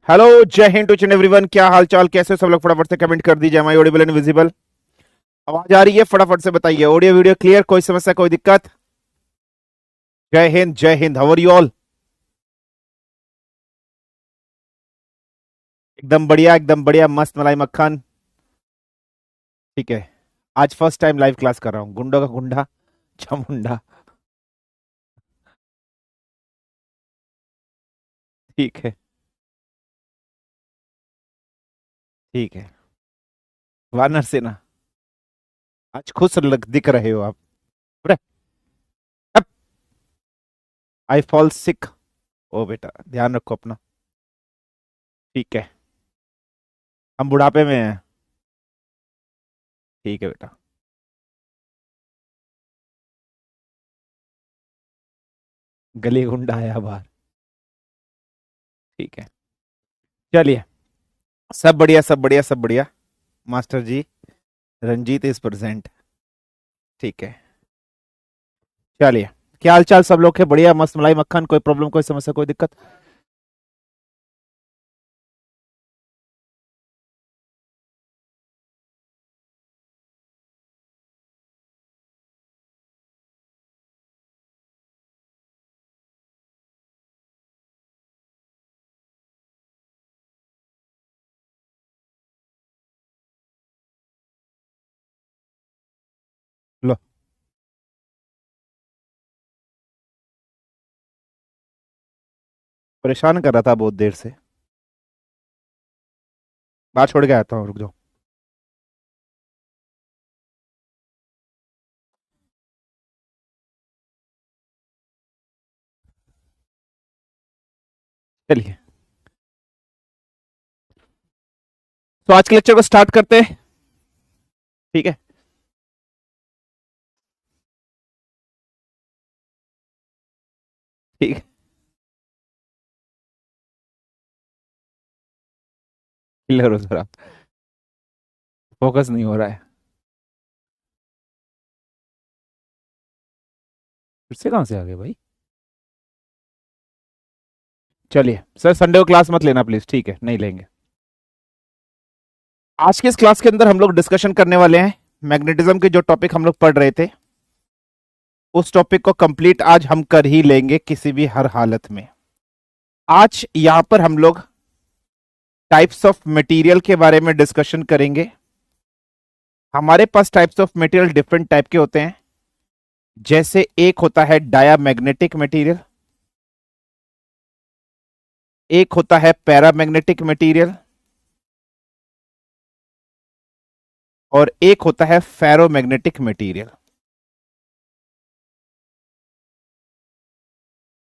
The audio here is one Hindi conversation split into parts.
हेलो, जय हिंद टू एवरीवन। क्या हाल चाल, कैसे हो सब लोग? फटाफट से कमेंट कर दीजिए। Am I audible and visible? आवाज आ रही है? फटाफट से बताइए। Audio video clear? कोई समस्या, कोई दिक्कत? जय हिंद, जय Hind. How are you all? एकदम बढ़िया, एकदम बढ़िया, मस्त मलाई मक्खन। ठीक है। आज फर्स्ट टाइम लाइव क्लास कर रहा हूँ। गुंडों का गुंडा, चामुंडा। ठीक है, ठीक है। वानर सेना, आज खुश दिख रहे हो आप। I fall sick. ओ बेटा, ध्यान रखो अपना। ठीक है। हम बुढ़ापे में हैं। ठीक है बेटा। गली गुंडा आया बाहर। ठीक है। चलिए। सब बढ़िया, सब बढ़िया, सब बढ़िया। Master ji, Ranjit is present. ठीक है। चलिए। क्या हाल चाल सब लोग के? बढ़िया, मस्त मलाई मक्खन। कोई प्रॉब्लम, कोई समस्या, कोई दिक्कत? लो। परेशान कर रहा था बहुत देर से। बात छोड़ के आता हूँ, रुक जाओ। चलिए, तो आज के लेक्चर को स्टार्ट करते हैं। ठीक है। ठीक है। क्लियर हो जरा। फोकस नहीं हो रहा है। फिर से कहां से आ गए भाई? चलिए सर, संडे को क्लास मत लेना प्लीज। ठीक है, नहीं लेंगे। आज के इस क्लास के अंदर हम लोग डिस्कशन करने वाले हैं मैग्नेटिज्म के जो टॉपिक हम लोग पढ़ रहे थे, उस टॉपिक को कंप्लीट आज हम कर ही लेंगे किसी भी हर हालत में। आज यहां पर हम लोग टाइप्स ऑफ मटेरियल के बारे में डिस्कशन करेंगे। हमारे पास types of material different type के होते हैं। जैसे एक होता है डायामैग्नेटिक मटेरियल, एक होता है पैरामैग्नेटिक मटेरियल, और एक होता है फेरोमैग्नेटिक मटेरियल।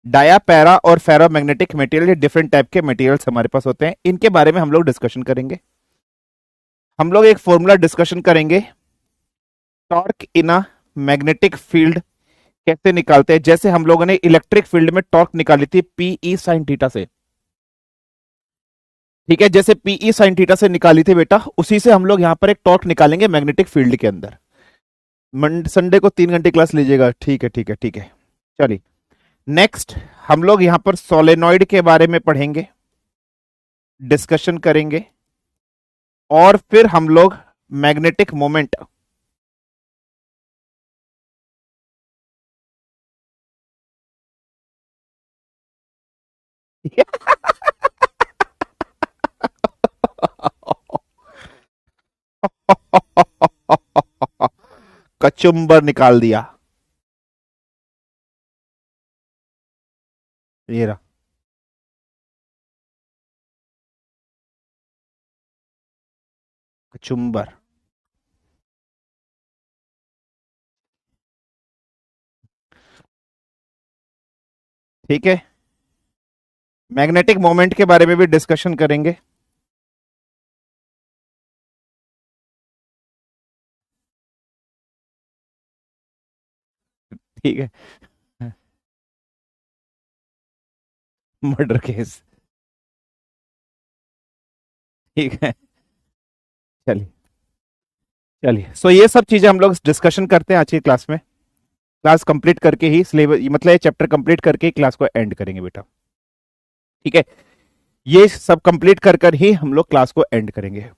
डाया, पैरा और फेरोमैग्नेटिक मटेरियल, ये डिफरेंट टाइप के मटेरियल्स हमारे पास होते हैं। इनके बारे में हम लोग डिस्कशन करेंगे। हम लोग एक फॉर्मूला डिस्कशन करेंगे, torque in a magnetic field कैसे निकालते हैं। जैसे हम लोगों ने इलेक्ट्रिक फील्ड में टॉर्क निकाली थी पीई साइन थीटा से। ठीक है, जैसे पीई साइन थीटा से निकाली थी बेटा, उसी से हम लोग यहां पर एक टॉर्क निकालेंगे मैग्नेटिक फील्ड के अंदर। संडे को 3 घंटे क्लास लीजिएगा। ठीक है, ठीक है, ठीक है। चलिए, नेक्स्ट हम लोग यहां पर सोलेनॉइड के बारे में पढ़ेंगे, डिस्कशन करेंगे, और फिर हम लोग मैग्नेटिक मोमेंट कचुम्बर निकाल दिया। ये रहा कचुम्बर। ठीक है। मैग्नेटिक मोमेंट के बारे में भी डिस्कशन करेंगे। ठीक है। Murder case. ठीक है। चलिए, चलिए, सो ये सब चीजें हम लोग डिस्कशन करते हैं आज की क्लास में। क्लास कंप्लीट करके ही सिलेबस, मतलब ये चैप्टर कंप्लीट करके ही क्लास को एंड करेंगे बेटा। ठीक है। ये सब कंप्लीट कर कर ही हम लोग क्लास को एंड करेंगे।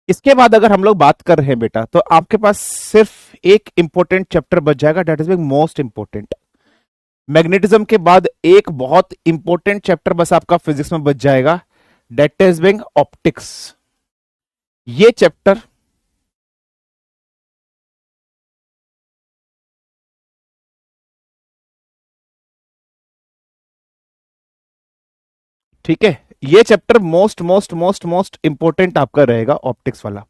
इसके बाद अगर हम लोग बात कर रहे हैं बेटा, तो आपके पास सिर्फ एक इंपॉर्टेंट चैप्टर बच जाएगा, that is most important. Magnetism के बाद एक बहुत इंपॉर्टेंट चैप्टर बस आपका फिजिक्स में बच जाएगा, दैट इज ऑप्टिक्स। ये चैप्टर ठीक है, ये chapter most most most most important आपका रहेगा, ऑप्टिक्स वाला।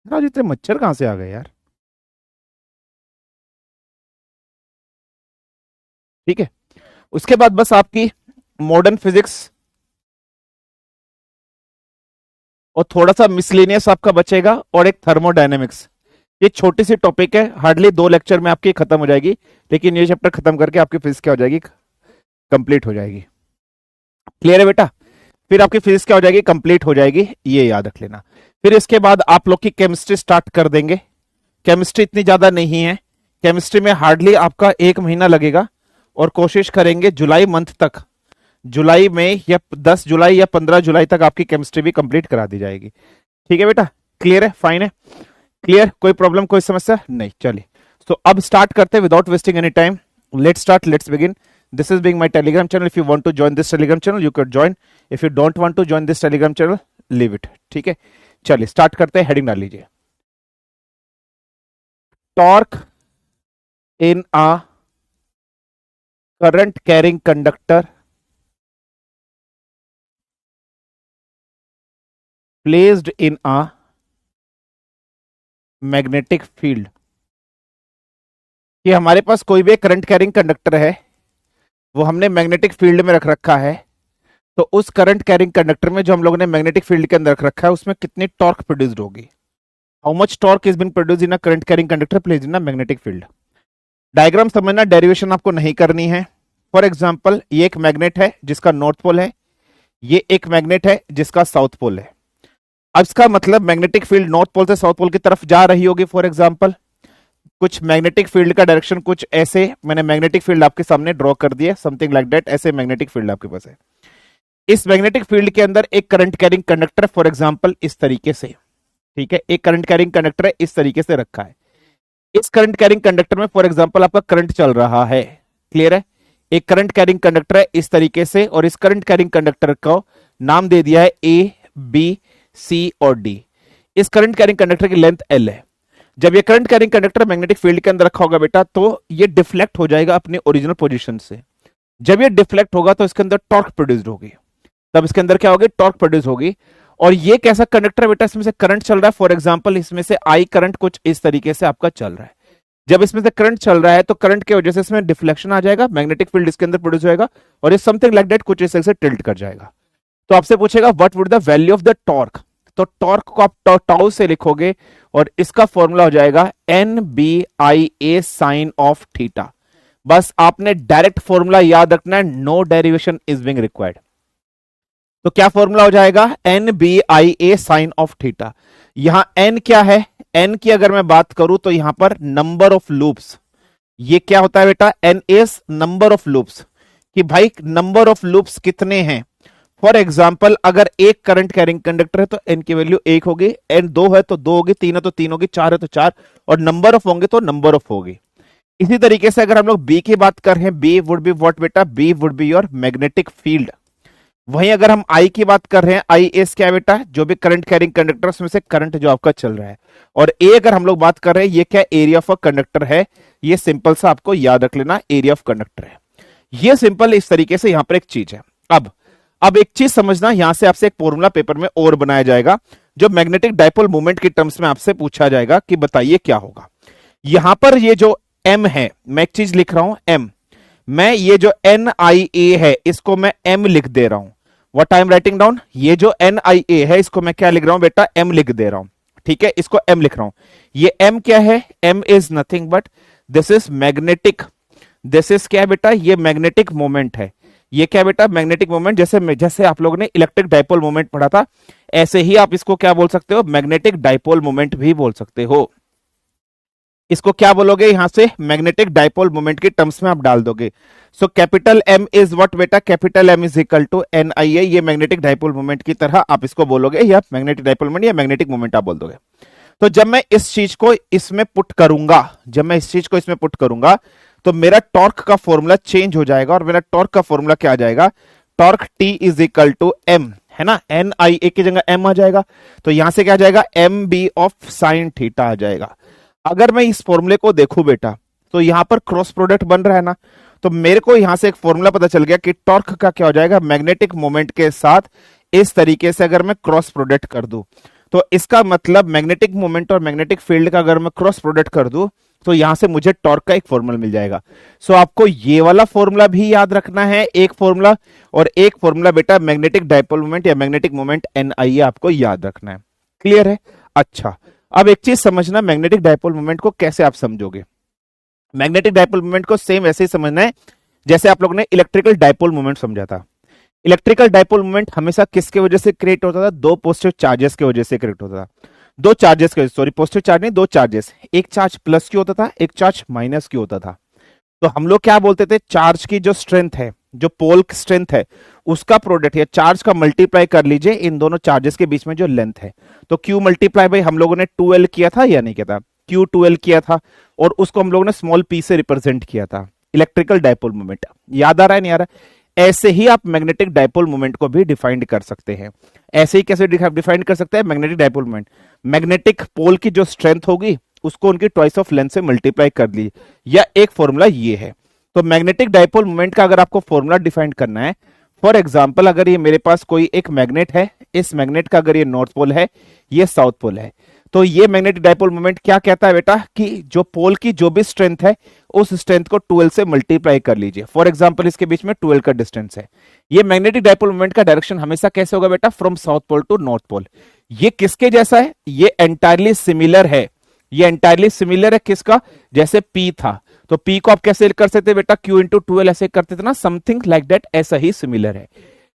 राज इतने मच्छर कहां से आ गए यार। ठीक है, उसके बाद बस आपकी मॉडर्न फिजिक्स और थोड़ा सा मिसलेनियस आपका बचेगा, और एक थर्मोडायनेमिक्स। ये छोटी सी टॉपिक है, हार्डली 2 लेक्चर में आपकी खत्म हो जाएगी, लेकिन ये चैप्टर खत्म करके आपकी फिजिक्स क्या हो जाएगी, कंप्लीट हो जाएगी। क्लियर है बेटा? फिर आपकी फिजिक्स क्या हो जाएगी, कंप्लीट हो जाएगी, ये याद रख लेना। फिर इसके बाद आप लोग की केमिस्ट्री स्टार्ट कर देंगे। केमिस्ट्री इतनी ज्यादा नहीं है, केमिस्ट्री में हार्डली आपका 1 महीना लगेगा, और कोशिश करेंगे जुलाई मंथ तक, जुलाई में या 10 जुलाई या 15 जुलाई तक आपकी केमिस्ट्री भी कंप्लीट करा दी जाएगी। ठीक है बेटा? क्लियर है? फाइन है? क्लियर? कोई प्रॉब्लम, कोई समस्या नहीं? चलिए, तो अब स्टार्ट करते हैं without wasting any time. Let's start, let's begin. This is being my Telegram channel. If you want to join this Telegram channel, you could join. If you don't want to join this Telegram channel, leave it. ठीक है, चलिए स्टार्ट करते हैं। हेडिंग डाल लीजिए, torque in a current carrying conductor placed in a magnetic field. कि हमारे पास कोई भी करंट कैरिंग कंडक्टर है, वो हमने मैग्नेटिक फील्ड में रख रखा है, तो उस करंट कैरिंग कंडक्टर में जो हम लोगों ने मैग्नेटिक फील्ड के अंदर रख रखा है, उसमें कितनी टॉर्क प्रोड्यूस्ड होगी, how much torque is been produced in a current carrying conductor placed in a magnetic field. Diagram समझना, डेरिवेशन आपको नहीं करनी है। फॉर एग्जांपल, ये एक मैग्नेट है जिसका नॉर्थ पोल है, ये एक मैग्नेट है जिसका साउथ पोल है। अब इसका मतलब मैग्नेटिक फील्ड नॉर्थ पोल से साउथ पोल की तरफ जा रही होगी। फॉर एग्जांपल, कुछ मैग्नेटिक फील्ड का डायरेक्शन कुछ ऐसे, मैंने मैग्नेटिक फील्ड आपके सामने ड्रॉ कर दिया, समथिंग लाइक दैट। ऐसे मैग्नेटिक फील्ड आपके पास है, इस मैग्नेटिक फील्ड के अंदर एक current carrying conductor, for example इस तरीके से, ठीक है, एक करंट कैरिंग कंडक्टर है, इस तरीके से रखा है। इस करंट कैरिंग कंडक्टर में फॉर एग्जांपल आपका करंट चल रहा है। क्लियर है? एक करंट कैरिंग कंडक्टर है इस तरीके से, और इस करंट कैरिंग कंडक्टर को नाम दे दिया है ए, बी, सी और डी। इस करंट कैरिंग कंडक्टर की लेंथ एल है। जब ये current carrying conductor magnetic field के अंदर रखा होगा बेटा, तो ये डिफ्लेक्ट हो जाएगा अपने ओरिजिनल पोजीशन से। जब ये डिफ्लेक्ट होगा तो इसके अंदर टॉर्क प्रोड्यूस्ड होगी। तब इसके अंदर क्या होगी, टॉर्क प्रोड्यूस होगी। और ये कैसा कंडक्टर है बेटा, इसमें से करंट चल रहा है। फॉर एग्जांपल, इसमें से आई करंट कुछ इस तरीके से आपका चल रहा है। जब इसमें से करंट चल रहा है, तो करंट की वजह से इसमें डिफ्लेक्शन आ जाएगा, मैग्नेटिक फील्ड इसके अंदर प्रोड्यूस होगा, और ये समथिंग लाइक दैट कुछ इस तरह से टिल्ट कर जाएगा। तो आपसे पूछेगा what would the value of the torque, तो टॉर्क को आप टाउ से लिखोगे, और इसका फॉर्मूला हो जाएगा N B I A sine of theta. बस आपने डायरेक्ट फॉर्मूला याद रखना है, no derivation is being required. तो क्या फॉर्मूला हो जाएगा, N B I A sine of theta. यहां एन क्या है, एन की अगर मैं बात करूं तो यहां पर नंबर ऑफ लूप्स, ये क्या होता है बेटा, N is number of loops, कि भाई नंबर ऑफ लूप्स कितने हैं। फॉर एग्जाम्पल, अगर एक करंट कैरिंग कंडक्टर है तो एन की वैल्यू 1 होगी, एन 2 है तो 2 होगी, 3 है तो 3 होगी, 4 है तो 4, और नंबर ऑफ होंगे तो नंबर ऑफ होगी। इसी तरीके से अगर हम लोग बी की बात कर रहे हैं, बी वुड बी व्हाट बेटा, B would be your magnetic field. वहीं अगर हम आई की बात कर रहे हैं, आई एस क्या बेटा, जो भी करंट कैरिंग कंडक्टर उसमें से करंट जो आपका चल रहा है। और ए अगर हम लोग बात कर रहे हैं, ये क्या एरिया ऑफ अ कंडक्टर है। ये सिंपल सा आपको याद रख लेना, एरिया ऑफ कंडक्टर है। ये सिंपल इस तरीके से यहां पर एक चीज है। अब एक चीज समझना, यहां से आपसे एक फॉर्मूला पेपर में और बनाया जाएगा, जो मैग्नेटिक डाइपोल मोमेंट की टर्म्स में आपसे पूछा जाएगा कि बताइए क्या होगा। यहां पर ये जो एम है, मैं एक चीज लिख रहा हूं एम, मैं ये जो एन आई ए है इसको मैं एम लिख दे रहा हूं। What I am writing down, ये जो एन आई ए है इसको मैं क्या लिख रहा हूं बेटा, एम लिख दे रहा हूं। ठीक है, इसको एम लिख रहा हूं। ये एम क्या है, M is nothing but this is magnetic, this is क्या बेटा, ये मैग्नेटिक मोमेंट है। ये क्या बेटा, मैग्नेटिक मोमेंट। जैसे आप लोगों ने इलेक्ट्रिक डाइपोल मोमेंट पढ़ा था, ऐसे ही आप इसको क्या बोल सकते हो, मैग्नेटिक डाइपोल मोमेंट भी बोल सकते हो। इसको क्या बोलोगे, यहां से मैग्नेटिक डाइपोल मोमेंट की टर्म्स में आप डाल दोगे। So capital M is what बेटा, capital M is equal to N I A, ये मैग्नेटिक डाइपोल मोमेंट की तरह आप इसको बोलोगे, या मैग्नेटिक डाइपोल मोमेंट या मैग्नेटिक मोमेंट आप बोल दोगे। तो जब मैं इस चीज को इसमें पुट करूंगा, जब मैं इस चीज को इसमें पुट करूंगा, तो मेरा टॉर्क का फॉर्मूला चेंज हो जाएगा, और मेरा टॉर्क का फॉर्मूला क्या आ जाएगा, torque T is equal to M, है ना, एन आई ए की जगह एम आ जाएगा, तो यहां से क्या आ जाएगा, M B of sine theta आ जाएगा। अगर मैं इस फॉर्मूले को देखूं बेटा, तो यहां पर क्रॉस प्रोडक्ट बन रहा है ना, तो मेरे को यहां से एक फॉर्मूला पता चल गया कि टॉर्क का क्या हो जाएगा, मैग्नेटिक मोमेंट के साथ इस तरीके से अगर मैं क्रॉस प्रोडक्ट कर दूं, तो इसका मतलब मैग्नेटिक मोमेंट और मैग्नेटिक फील्ड का अगर मैं क्रॉस प्रोडक्ट कर दूं, तो यहां से मुझे टॉर्क का एक फॉर्मूला मिल जाएगा। सो आपको ये वाला फॉर्मूला भी याद रखना है, एक फॉर्मूला, और एक फॉर्मूला बेटा मैग्नेटिक डाइपोल मोमेंट या मैग्नेटिक मोमेंट एन आई आपको याद रखना है। क्लियर है? अच्छा, अब एक चीज समझना, मैग्नेटिक डाइपोल मोमेंट को कैसे आप समझोगे। मैग्नेटिक डाइपोल मोमेंट को सेम ऐसे ही समझना है जैसे आप लोगों ने इलेक्ट्रिकल डाइपोल मोमेंट समझा था। इलेक्ट्रिकल डाइपोल मोमेंट हमेशा किसके वजह से क्रिएट होता था, दो पॉजिटिव चार्जेस की वजह से क्रिएट होता था, दो चार्जेस के, सॉरी पॉजिटिव चार्ज नहीं, दो चार्जेस, एक चार्ज प्लस की होता था, एक चार्ज माइनस की होता था। तो हम लोग क्या बोलते थे, चार्ज की जो स्ट्रेंथ है, जो पोल की स्ट्रेंथ है, उसका प्रोडक्ट या चार्ज का मल्टीप्लाई कर लीजिए इन दोनों चार्जेस के बीच में जो लेंथ है। तो Q मल्टीप्लाई बाई हम लोगों ने 2L किया था या नहीं किया था, Q 2L किया था, और उसको हम लोगों ने स्मॉल p से रिप्रेजेंट किया था, इलेक्ट्रिकल डाइपोल मोमेंट। याद आ रहा है नहीं आ रहा है? ऐसे ही आप मैग्नेटिक डाइपोल मोमेंट को भी डिफाइन कर सकते हैं। ऐसे ही कैसे डिफाइन कर सकते हैं magnetic dipole moment, magnetic pole की जो स्ट्रेंथ होगी उसको उनकी ट्वाइस ऑफ लेंथ से मल्टीप्लाई कर ली, या एक फॉर्मूला ये है। तो मैग्नेटिक डाइपोल मोमेंट का अगर आपको फॉर्मूला डिफाइन करना है, फॉर एग्जांपल अगर ये मेरे पास कोई एक मैग्नेट है, इस मैग्नेट का अगर ये नॉर्थ पोल है, ये साउथ पोल है, तो ये मैग्नेटिक डाइपोल मोमेंट क्या कहता है बेटा, कि जो पोल की जो भी स्ट्रेंथ है उस स्ट्रेंथ को 12 से मल्टीप्लाई कर लीजिए। फॉर एग्जांपल इसके बीच में 12 का डिस्टेंस है। ये मैग्नेटिक डाइपोल मोमेंट का डायरेक्शन हमेशा कैसे होगा बेटा, from south pole to north pole. ये किसके जैसा है, ये एंटायरली सिमिलर है, ये एंटायरली सिमिलर है किसका, जैसे P था, तो P को आप कैसे कर सकते हैं बेटा, Q इंटू 12 ऐसे करते थे ना, समथिंग लाइक दैट, ऐसा ही सिमिलर है।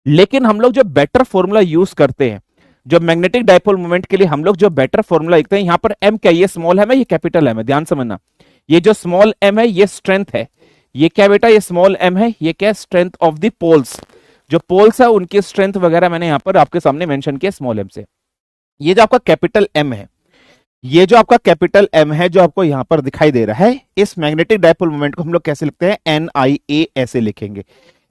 लेकिन हम लोग जो बेटर फॉर्मूला यूज करते हैं, जो मैग्नेटिक डाइपोल मोमेंट के लिए हम लोग जो बेटर फॉर्मूला लिखते हैं, यहां पर m क्या, ये स्मॉल m है, ये कैपिटल M है, ध्यान समझना। ये जो स्मॉल m है ये स्ट्रेंथ है, ये क्या बेटा, ये स्मॉल m है, ये क्या, स्ट्रेंथ ऑफ द पोल्स, जो पोल्स है उनकी स्ट्रेंथ वगैरह मैंने यहां पर आपके सामने मेंशन किया स्मॉल m से। ये जो आपका कैपिटल M है, ये जो आपका कैपिटल M है जो आपको यहां पर दिखाई दे रहा है, इस मैग्नेटिक डाइपोल मोमेंट को हम लोग कैसे लिखते हैं, NIA ऐसे लिखेंगे।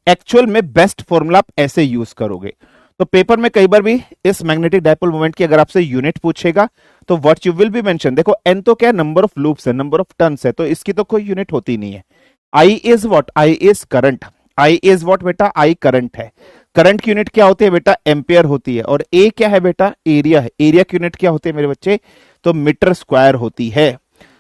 एक्चुअल में बेस्ट फॉर्मूला आप ऐसे यूज करोगे। तो पेपर में कई बार भी इस मैग्नेटिक डाइपोल मोमेंट की अगर आपसे यूनिट पूछेगा, तो what you will be mention, देखो n तो क्या, नंबर ऑफ लूप्स है, नंबर ऑफ टर्न्स है, तो इसकी तो कोई यूनिट होती नहीं है। I is what, I is current, I is what बेटा, I करंट है। करंट की यूनिट क्या होती है बेटा, एम्पियर होती है। और A क्या है बेटा, एरिया है। एरिया की यूनिट क्या होती है मेरे बच्चे, तो मीटर स्क्वायर होती है।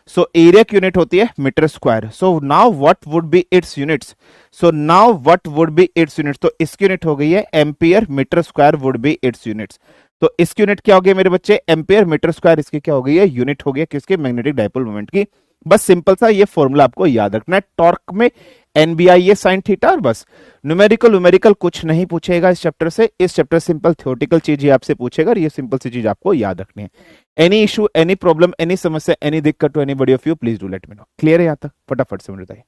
सो एरिया की यूनिट होती है metre square. So now what would be its units, so now what would be its units, तो इसकी यूनिट हो गई है ampere metre square would be its units. तो इसकी यूनिट क्या हो गई मेरे बच्चे, एम्पियर मीटर स्क्वायर, इसकी क्या हो गई है, यूनिट हो गई किसके, मैग्नेटिक डाइपोल मोमेंट की। बस सिंपल सा ये फॉर्मूला आपको याद रखना है। टॉर्क में NBI साइन थीटा, और बस न्यूमेरिकल कुछ नहीं पूछेगा इस चैप्टर से। इस चैप्टर सिंपल थ्योरेटिकल चीज ही आपसे पूछेगा, और ये सिंपल सी चीज आपको याद रखनी है। Any issue, any problem, any समस्या, एनी दिक्कत to anybody of you, please do let me know. Clear है यहां तक, फटाफट से मुझे बताइए।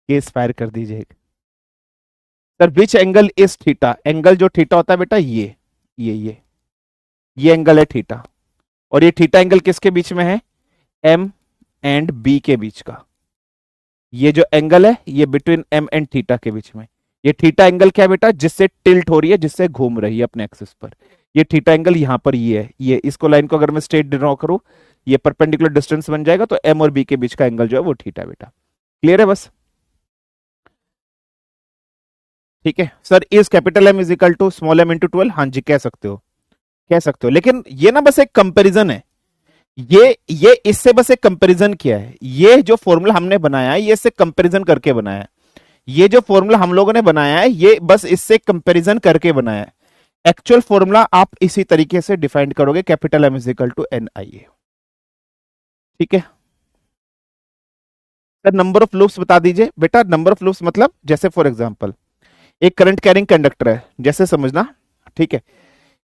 केस फायर कर दीजिए sir. Which angle is theta, angle जो थीटा होता है बेटा, ये एंगल है थीटा, और ये थीटा एंगल किसके बीच में है, M एंड B के बीच का। ये जो एंगल है ये बिटवीन M एंड थीटा के बीच में। ये थीटा एंगल क्या है बेटा, जिससे टिल्ट हो रही है, जिससे घूम रही है अपने एक्सिस पर। ये थीटा एंगल यहां पर ये है, ये इसको लाइन को अगर मैं स्ट्रेट ड्रॉ करूं, ये परपेंडिकुलर डिस्टेंस बन जाएगा, तो M और B के बीच का एंगल जो है वो थीटा बेटा। क्लियर है बस, ठीक है sir. Is capital M is equal to small m into 12, हाँ जी कह सकते हो, कह सकते हो। लेकिन ये ना बस एक कंपैरिजन है, ये इससे बस एक कंपैरिजन किया है। ये जो फॉर्मूला हमने बनाया है ये इससे कंपैरिजन करके बनाया है। ये जो फॉर्मूला हम लोगों ने बनाया है ये बस इससे कंपैरिजन करके बनाया है। एक्चुअल फॉर्मूला आप इसी तरीके से डिफाइन करोगे, capital M is equal to NIA। ठीक है सर। नंबर ऑफ लूप्स बता दीजिए बेटा। नंबर ऑफ लूप्स मतलब जैसे फॉर एग्जांपल एक करंट कैरिंग कंडक्टर है, जैसे समझना, ठीक है।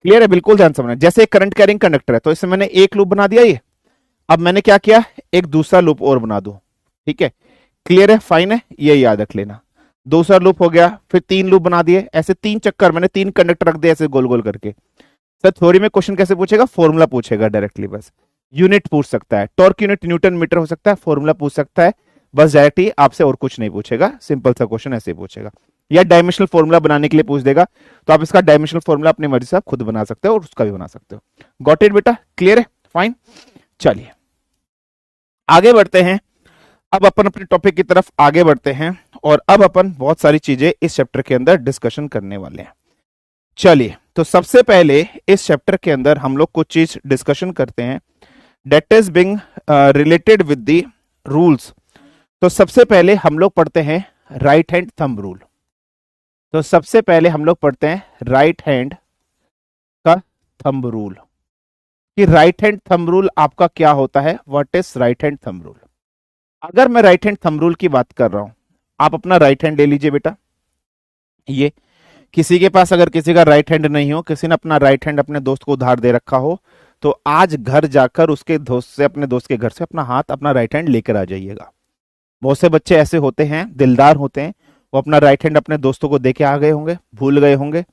क्लियर है? बिल्कुल ध्यान समझना। जैसे एक करंट कैरिंग कंडक्टर है तो इसमें मैंने एक लूप बना दिया ये, अब मैंने क्या किया, एक दूसरा लूप और बना दो। ठीक है, क्लियर है? फाइन है, ये याद रख लेना। दूसरा लूप हो गया, फिर तीन लूप बना दिए, ऐसे तीन चक्कर, मैंने तीन कंडक्टर रख दिए ऐसे गोल गोल करके। सर थ्योरी में क्वेश्चन कैसे पूछेगा? फॉर्मूला पूछेगा डायरेक्टली, बस यूनिट पूछ सकता है, टॉर्क यूनिट न्यूटन मीटर हो सकता है, फॉर्मूला पूछ सकता है, बस डायरेक्टली आपसे और कुछ नहीं पूछेगा, सिंपल सा क्वेश्चन ऐसे ही पूछेगा। या डायमेंशनल फॉर्मूला बनाने के लिए पूछ देगा, तो आप इसका डायमेंशनल फॉर्मूला अपनी मर्जी से आप खुद बना सकते हो और उसका भी बना सकते हो। गॉट इट बेटा? क्लियर है? फाइन, चलिए आगे बढ़ते हैं। अब अपन अपने टॉपिक की तरफ आगे बढ़ते हैं और अब अपन बहुत सारी चीजें इस चैप्टर के अंदर डिस्कशन करने वाले हैं। चलिए, तो सबसे पहले इस चैप्टर के अंदर हम लोग कुछ चीज डिस्कशन करते हैं that is being related with the rules. तो सबसे पहले हम लोग पढ़ते हैं राइट हैंड थंब रूल। तो सबसे पहले हम लोग पढ़ते हैं राइट हैंड का थंब रूल, कि राइट हैंड थंब रूल आपका क्या होता है, what is right hand thumb rule. अगर मैं राइट हैंड थंब रूल की बात कर रहा हूं, आप अपना राइट हैंड ले लीजिए बेटा। ये किसी के पास अगर किसी का राइट हैंड नहीं हो, किसी ने अपना राइट हैंड अपने दोस्त को उधार दे रखा हो, तो आज घर जाकर उसके दोस्त से, अपने दोस्त के घर से अपना हाथ, अपना राइट हैंड लेकर आ जाइएगा। बहुत से बच्चे ऐसे होते हैं, दिलदार होते हैं, वो अपना राइट हैंड अपने दोस्तों को दे के आ गए होंगे, भूल गए होंगे।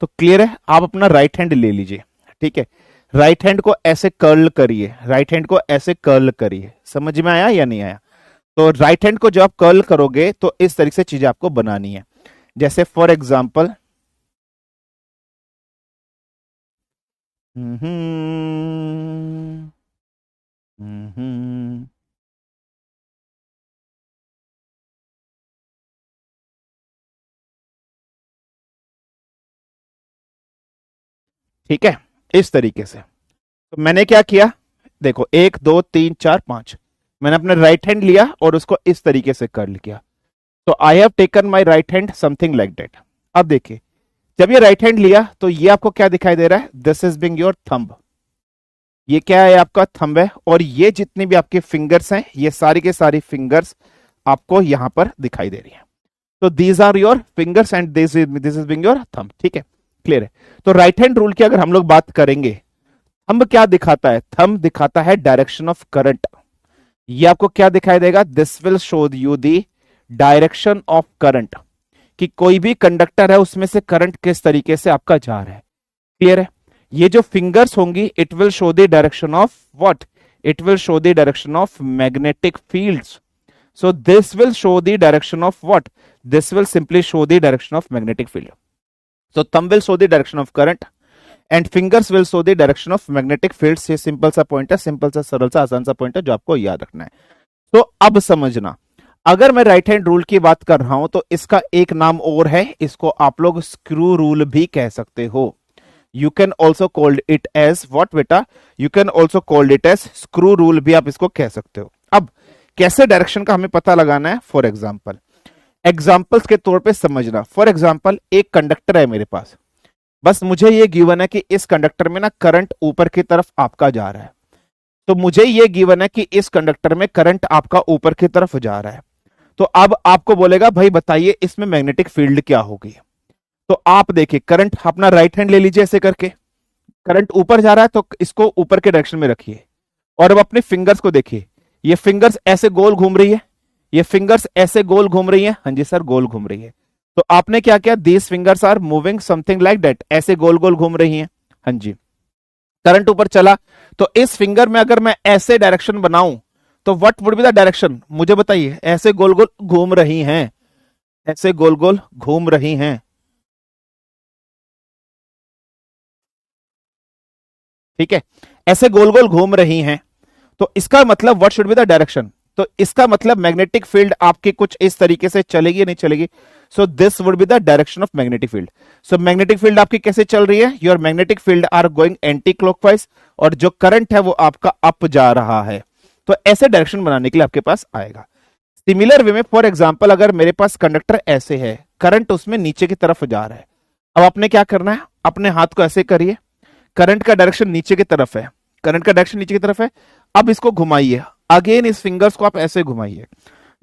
तो क्लियर है, आप अपना राइट हैंड ले लीजिए। ठीक है, राइट हैंड को ऐसे कर्ल करिए, राइट हैंड को ऐसे कर्ल करिए। समझ में आया या नहीं आया? तो राइट हैंड को जब आप कर्ल करोगे तो इस तरीके से चीजें आपको बनानी है। जैसे फॉर एग्जाम्पल, ठीक है, इस तरीके से। तो मैंने क्या किया, देखो 1 2 3 4 5, मैंने अपने राइट हैंड लिया और उसको इस तरीके से कर्ल किया। तो I have taken my right hand something like that. अब देखिए, जब ये राइट हैंड लिया तो ये आपको क्या दिखाई दे रहा है, this is being your thumb. ये क्या है, आपका थंब है। और ये जितनी भी आपके फिंगर्स हैं, ये सारी के सारी फिंगर्स आपको यहां पर दिखाई दे रही है। तो these are your fingers and this is being your thumb. ठीक है, क्लियर है? तो राइट हैंड रूल की अगर हम लोग बात करेंगे, थंब क्या दिखाता है, थंब दिखाता है डायरेक्शन ऑफ करंट। ये आपको क्या दिखाई देगा, this will show you the direction of current, कि कोई भी कंडक्टर है उसमें से करंट किस तरीके से आपका जा रहा है। क्लियर है? ये जो फिंगर्स होंगी, it will show the direction of what, it will show the direction of magnetic fields. So this will show the direction of what? This will simply show the direction of magnetic field. So thumb will show the direction of current and fingers will show the direction of magnetic fields. ये सिंपल सा पॉइंट है, सिंपल सा, सरल सा, आसान सा पॉइंट है जो आपको याद रखना है। तो अब समझना, अगर मैं राइट हैंड रूल की बात कर रहा हूं तो इसका एक नाम और है, इसको आप लोग स्क्रू रूल भी कह सकते हो। You can also called it as what बेटा, you can also called it as screw rule भी आप इसको कह सकते हो। अब कैसे डायरेक्शन का हमें पता लगाना है, फॉर एग्जाम्पल, एग्जाम्पल्स के तौर पे समझना। फॉर एग्जाम्पल, एक कंडक्टर है मेरे पास, बस मुझे ये गिवन है कि इस कंडक्टर में ना करंट ऊपर की तरफ आपका जा रहा है। तो मुझे ये गिवन है कि इस कंडक्टर में करंट आपका ऊपर की तरफ जा रहा है। तो अब आपको बोलेगा भाई बताइए इसमें मैग्नेटिक फील्ड क्या होगी। तो आप देखिए, करंट, अपना राइट हैंड ले लीजिए ऐसे करके, करंट ऊपर जा रहा है तो इसको ऊपर के डायरेक्शन में रखिए। और अब अपने फिंगर्स को देखिए, ये फिंगर्स ऐसे गोल घूम रही है, ये फिंगर्स ऐसे गोल घूम रही है। हाँ जी सर, गोल घूम रही है। तो आपने क्या किया, these fingers are moving something like that, ऐसे गोल गोल घूम रही हैं। हाँ जी, करंट ऊपर चला तो इस फिंगर में अगर मैं ऐसे डायरेक्शन बनाऊं तो what would be the direction, मुझे बताइए। ऐसे गोल गोल घूम रही हैं, ऐसे गोल गोल घूम रही हैं। ठीक है, ऐसे गोल गोल घूम रही हैं। तो इसका मतलब what should be the direction, तो इसका मतलब मैग्नेटिक फील्ड आपकी कुछ इस तरीके से चलेगी, नहीं चलेगी। So this would be the direction of magnetic field. So magnetic field आपकी कैसे चल रही है, your magnetic field are going anti clockwise, और जो करंट है वो आपका अप जा रहा है। तो ऐसे डायरेक्शन बनाने के लिए आपके पास आएगा। सिमिलर वे में, फॉर एग्जाम्पल, अगर मेरे पास कंडक्टर ऐसे है, करंट उसमें नीचे की तरफ जा रहा है, अब आपने क्या करना है, अपने हाथ को ऐसे करिए, करंट का डायरेक्शन नीचे की तरफ है, करंट का डायरेक्शन नीचे की तरफ है। अब इसको घुमाइए, अगेन इस फिंगर्स को आप ऐसे घुमाइए।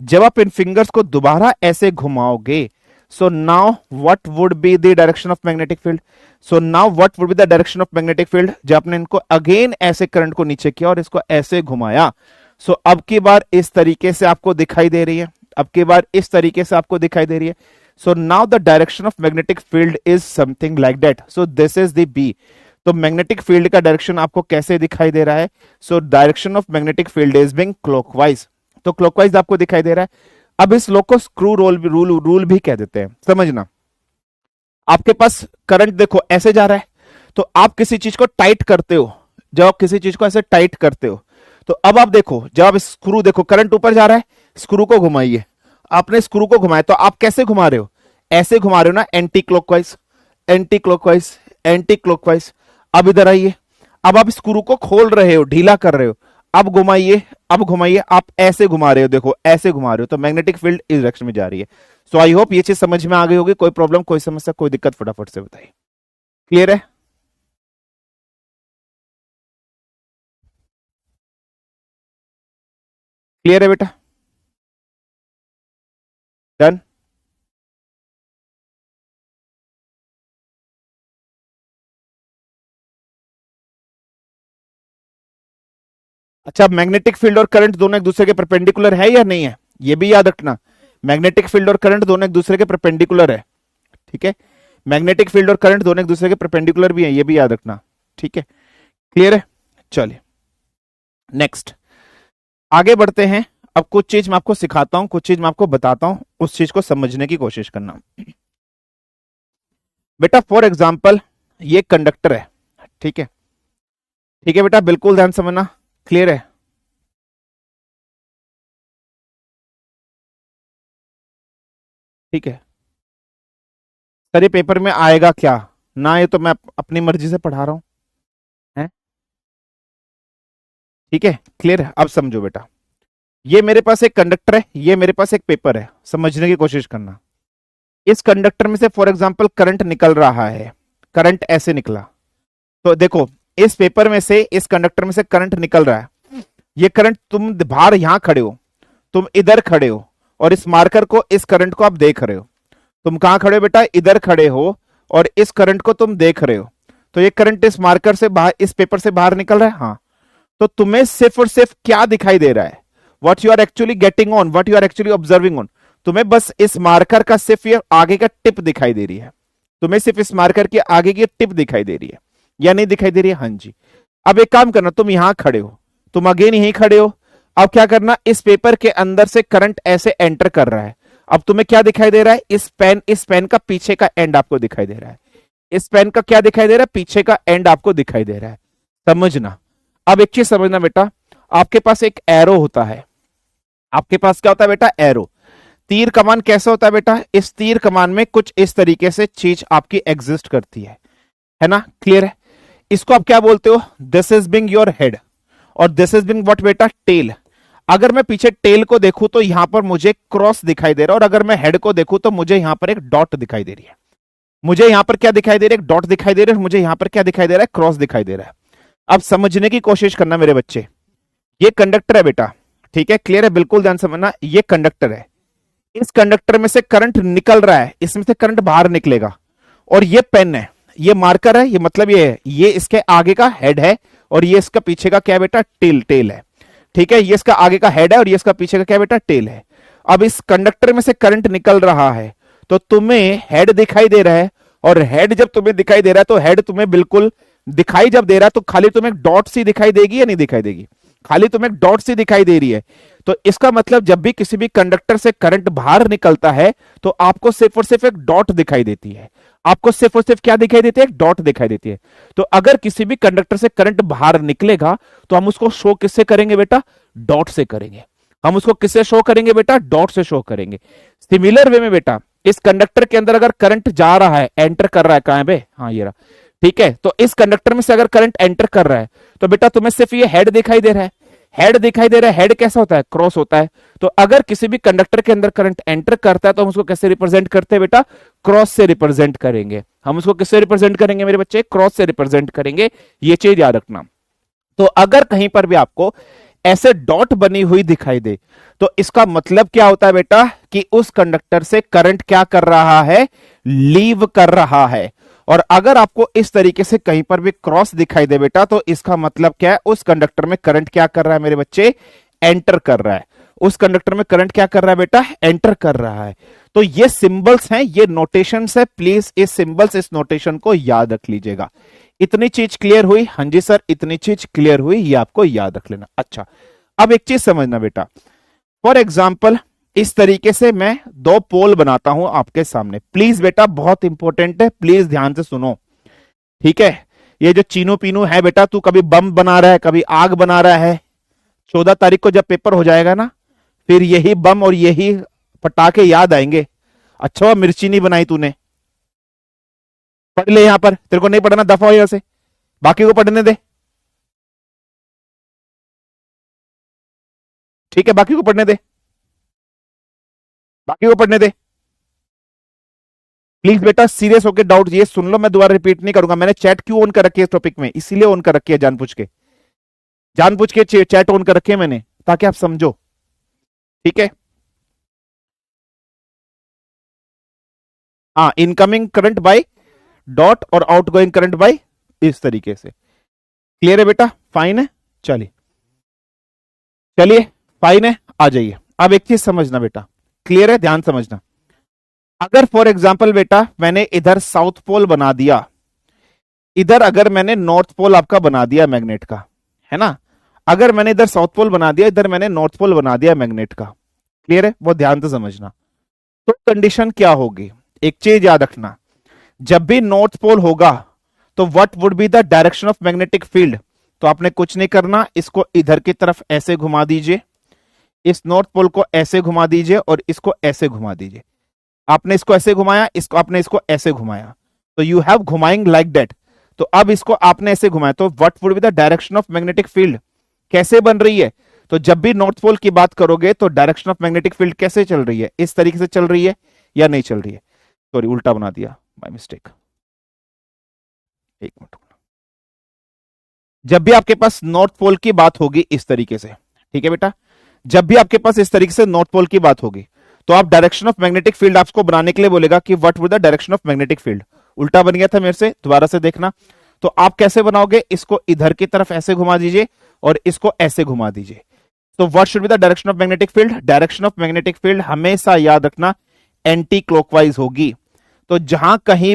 जब आप इन फिंगर्स को दोबारा ऐसे घुमाओगे, So now what would be the direction of magnetic field? So now what would be the direction of magnetic field? जब आपने इनको अगेन ऐसे करंट को नीचे किया और इसको ऐसे घुमाया, सो अब की बार इस तरीके से आपको दिखाई दे रही है, अब की बार इस तरीके से आपको दिखाई दे रही है. So now the direction of magnetic field is something like that. So this is the B. तो मैग्नेटिक फील्ड का डायरेक्शन आपको कैसे दिखाई दे रहा है? So direction of magnetic field is being clockwise. तो क्लॉकवाइज आपको दिखाई दे रहा है. अब इस लॉ को स्क्रू रूल भी कह देते हैं. समझना, आपके पास करंट देखो ऐसे जा रहा है, तो आप किसी चीज को टाइट करते हो, जब आप किसी चीज को ऐसे टाइट करते हो, तो अब आप देखो, जब आप स्क्रू देखो करंट ऊपर जा रहा है, स्क्रू को घुमाइए. आपने स्क्रू को घुमाया तो आप कैसे घुमा रहे हो? ऐसे घुमा रहे हो ना, anti clockwise, anti clockwise, anti clockwise. अब इधर आइए, अब आप स्क्रू को खोल रहे हो, ढीला कर रहे हो, अब घुमाइए, अब घुमाइए, आप ऐसे घुमा रहे हो, देखो ऐसे घुमा रहे हो, तो मैग्नेटिक फील्ड इस डायरेक्शन में जा रही है. सो आई होप ये चीज समझ में आ गई होगी. कोई प्रॉब्लम, कोई समस्या, कोई दिक्कत, फटाफट से बताइए. क्लियर है? क्लियर है बेटा? डन? अच्छा, मैग्नेटिक फील्ड और करंट दोनों एक दूसरे के परपेंडिकुलर है या नहीं है? ये भी याद रखना, मैग्नेटिक फील्ड और करंट दोनों एक दूसरे के परपेंडिकुलर है. ठीक है, मैग्नेटिक फील्ड और करंट दोनों एक दूसरे के परपेंडिकुलर भी है, ये भी याद रखना. ठीक है, क्लियर है? चलिए नेक्स्ट आगे बढ़ते हैं. अब कुछ चीज मैं आपको सिखाता हूं, कुछ चीज मैं आपको बताता हूं, उस चीज को समझने की कोशिश करना. बेटा फॉर एग्जाम्पल ये कंडक्टर है. ठीक है, ठीक है बेटा, बिल्कुल ध्यान समझना. क्लियर है? ठीक है सर, ये पेपर में आएगा क्या ना, ये तो मैं अपनी मर्जी से पढ़ा रहा हूं है. ठीक है, क्लियर है? अब समझो बेटा, ये मेरे पास एक कंडक्टर है, ये मेरे पास एक पेपर है. समझने की कोशिश करना. इस कंडक्टर में से फॉर एग्जांपल करंट निकल रहा है, करंट ऐसे निकला, तो देखो इस पेपर में से, इस कंडक्टर में से करंट निकल रहा है. ये करंट, तुम बाहर यहां खड़े हो, तुम इधर खड़े हो, और इस मार्कर को, इस करंट को आप देख रहे हो. तुम कहां खड़े हो बेटा? इधर खड़े हो, और इस करंट को तुम देख रहे हो. तो ये करंट इस मार्कर से बाहर, इस पेपर से बाहर निकल रहा है. हाँ, तो तुम्हें सिर्फ और सिर्फ क्या दिखाई दे रहा है? What you are actually getting on, what you are actually observing on. तुम्हें बस इस मार्कर का सिर्फ ये आगे का टिप दिखाई दे रही है. तुम्हें सिर्फ इस मार्कर की आगे की टिप दिखाई दे रही है, या नहीं दिखाई दे रही है? हाँ जी. अब एक काम करना, तुम यहां खड़े हो, तुम अगेन यहीं खड़े हो. अब क्या करना, इस पेपर के अंदर से करंट ऐसे एंटर कर रहा है. अब तुम्हें क्या दिखाई दे रहा है? इस पेन का पीछे का एंड आपको दिखाई दे रहा है. इस पेन का क्या दिखाई दे रहा है? पीछे का एंड आपको दिखाई दे रहा है. समझना. अब एक चीज समझना बेटा, आपके पास एक एरो होता है. आपके पास क्या होता है बेटा? एरो. तीर कमान कैसा होता है बेटा? इस तीर कमान में कुछ इस तरीके से चीज आपकी एग्जिस्ट करती है ना? क्लियर है? इसको आप क्या बोलते हो? This is being your head, और दिस इज बिंग व्हाट बेटा? टेल. अगर मैं पीछे टेल को देखूं तो यहां पर मुझे क्रॉस दिखाई दे रहा है, और अगर मैं हेड को देखूं तो मुझे यहां पर एक डॉट दिखाई दे रही है. मुझे यहां पर क्या दिखाई दे रहा है? एक डॉट दिखाई दे रहा है. मुझे यहां पर क्या दिखाई दे रहा है? क्रॉस दिखाई दे रहा है. अब समझने की कोशिश करना मेरे बच्चे, ये कंडक्टर है बेटा. ठीक है, क्लियर है? बिल्कुल ध्यान समझना, ये कंडक्टर है. इस कंडक्टर में से करंट निकल रहा है, इसमें से करंट बाहर निकलेगा. और ये पेन है, ये मार्कर है, ये मतलब ये है, ये इसके आगे का हेड है, और ये इसका पीछे का क्या बेटा? टेल है. ठीक है, ये इसका आगे का हेड है, और ये इसका पीछे का क्या बेटा? टेल है. अब इस कंडक्टर में से करंट निकल रहा है, तो तुम्हें हेड दिखाई दे रहा है, और हेड जब तुम्हें दिखाई दे रहा है, तो हेड तुम्हें बिल्कुल दिखाई जब दे रहा है, तो खाली तुम्हें डॉट सी दिखाई देगी या नहीं दिखाई देगी? खाली तुम्हें डॉट सी दिखाई दे रही है. तो इसका मतलब जब भी किसी भी कंडक्टर से करंट बाहर निकलता है, तो आपको सिर्फ और सिर्फ एक डॉट दिखाई देती है. आपको सिर्फ और सिर्फ क्या दिखाई देती है? एक डॉट दिखाई देती है. तो अगर किसी भी कंडक्टर से करंट बाहर निकलेगा, तो हम उसको शो किससे करेंगे बेटा? डॉट से करेंगे. हम उसको किससे शो करेंगे बेटा? डॉट से शो करेंगे. सिमिलर वे में बेटा, इस कंडक्टर के अंदर अगर करंट जा रहा है, एंटर कर रहा है, कहां है बे? हाँ ये रहा. ठीक है, तो इस कंडक्टर में से अगर करंट एंटर कर रहा है, तो बेटा तुम्हें सिर्फ ये हेड दिखाई दे रहा है. हेड दिखाई दे रहा है. हेड कैसा होता है? क्रॉस होता है. तो अगर किसी भी कंडक्टर के अंदर करंट एंटर करता है, तो हम उसको कैसे रिप्रेजेंट करते हैं बेटा? क्रॉस से रिप्रेजेंट करेंगे. हम उसको किससे रिप्रेजेंट करेंगे मेरे बच्चे? क्रॉस से रिप्रेजेंट करेंगे. ये चीज याद रखना. तो अगर कहीं पर भी आपको ऐसे डॉट बनी हुई दिखाई दे, तो इसका मतलब क्या होता है बेटा कि उस कंडक्टर से करंट क्या कर रहा है, लीव कर रहा है। और अगर आपको इस तरीके से कहीं पर भी क्रॉस दिखाई दे बेटा, तो इसका मतलब क्या है, उस कंडक्टर में करंट क्या कर रहा है मेरे बच्चे, एंटर कर रहा है। उस कंडक्टर में करंट क्या कर रहा है बेटा, एंटर कर रहा है। तो ये सिंबल्स हैं, ये नोटेशंस है, प्लीज इस सिंबल्स, इस नोटेशन को याद रख लीजिएगा। इतनी चीज क्लियर हुई? हाँ जी सर, इतनी चीज क्लियर हुई, ये आपको याद रख लेना। अच्छा, अब एक चीज समझना बेटा, फॉर एग्जाम्पल इस तरीके से मैं दो पोल बनाता हूं आपके सामने। प्लीज बेटा बहुत इंपॉर्टेंट है, प्लीज ध्यान से सुनो, ठीक है। ये जो चीनू पीनू है बेटा, तू कभी बम बना रहा है, कभी आग बना रहा है, 14 तारीख को जब पेपर हो जाएगा ना, फिर यही बम और यही पटाखे याद आएंगे। अच्छा हुआ मिर्ची नहीं बनाई तूने। पढ़ ले, यहां पर तेरे को नहीं पढ़ना, दफा हो यहां से, बाकी को पढ़ने दे, ठीक है, बाकी को पढ़ने दे, बाकी को पढ़ने दे। प्लीज बेटा सीरियस होकर डाउट ये सुन लो, मैं दोबारा रिपीट नहीं करूंगा। मैंने चैट क्यों ऑन कर रखी है इस टॉपिक में, इसीलिए ऑन कर रखी है, जानबूझ के चैट ऑन कर रखी है मैंने, ताकि आप समझो, ठीक है। हाँ, इनकमिंग करंट बाय डॉट और आउटगोइंग करंट बाय, इस तरीके से। क्लियर है बेटा, फाइन है, चलिए चलिए, फाइन है, आ जाइए। अब एक चीज समझना बेटा, क्लियर है, ध्यान समझना। अगर फॉर एग्जाम्पल बेटा मैंने इधर साउथ पोल बना दिया, इधर अगर मैंने नॉर्थ पोल आपका बना दिया मैग्नेट का, है ना, अगर मैंने इधर साउथ पोल बना दिया, इधर मैंने नॉर्थ पोल बना दिया मैग्नेट का, क्लियर है, वो ध्यान से समझना। तो कंडीशन क्या होगी, एक चीज याद रखना, जब भी नॉर्थ पोल होगा तो what would be the direction of magnetic field. तो आपने कुछ नहीं करना, इसको इधर की तरफ ऐसे घुमा दीजिए, इस नॉर्थ पोल को ऐसे घुमा दीजिए और इसको ऐसे घुमा दीजिए। आपने इसको ऐसे घुमाया, इसको आपने इसको ऐसे घुमाया, तो यू हैव घुमाइंग लाइक दैट। तो अब इसको आपने ऐसे घुमाया, तो what would be the direction of magnetic field, कैसे बन रही है। तो जब भी नॉर्थ पोल की बात करोगे तो डायरेक्शन ऑफ मैग्नेटिक फील्ड कैसे चल रही है, इस तरीके से चल रही है या नहीं चल रही है। सॉरी, उल्टा बना दिया, बाय मिस्टेक, एक मिनट। जब भी आपके पास नॉर्थ पोल की बात होगी इस तरीके से, ठीक है बेटा, जब भी आपके पास इस तरीके से नॉर्थ पोल की बात होगी, तो आप डायरेक्शन ऑफ मैग्नेटिक फील्ड आपको बनाने के लिए बोलेगा कि what would the direction of magnetic field. उल्टा बन गया था मेरे से, दोबारा से देखना। तो आप कैसे बनाओगे, इसको इधर की तरफ ऐसे घुमा दीजिए और इसको ऐसे घुमा दीजिए। तो what should be the direction of magnetic field, direction of magnetic field हमेशा याद रखना एंटी क्लॉकवाइज होगी। तो जहां कहीं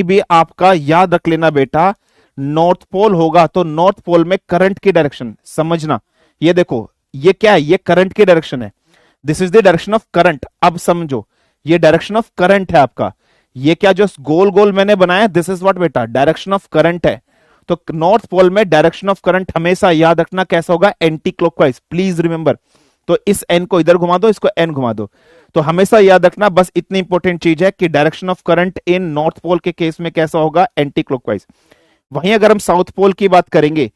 भी आपका याद रख लेना बेटा, नॉर्थ पोल होगा तो नॉर्थ पोल में करंट की डायरेक्शन समझना। ये देखो, ये क्या है, ये करंट की डायरेक्शन है, this is the direction of current. अब समझो, ये डायरेक्शन ऑफ करंट है आपका, ये क्या जो गोल गोल मैंने बनाया, दिस इज व्हाट बेटा, डायरेक्शन ऑफ करंट है। तो नॉर्थ पोल में डायरेक्शन ऑफ करंट हमेशा याद रखना कैसा होगा, एंटी क्लॉकवाइज, प्लीज रिमेंबर। तो इस एन को इधर घुमा दो, इसको एन घुमा दो, तो हमेशा याद रखना, बस इतनी इंपॉर्टेंट चीज है कि direction of current in north pole के केस में कैसा होगा, एंटी क्लॉकवाइज। वहीं अगर हम साउथ पोल की बात करेंगे,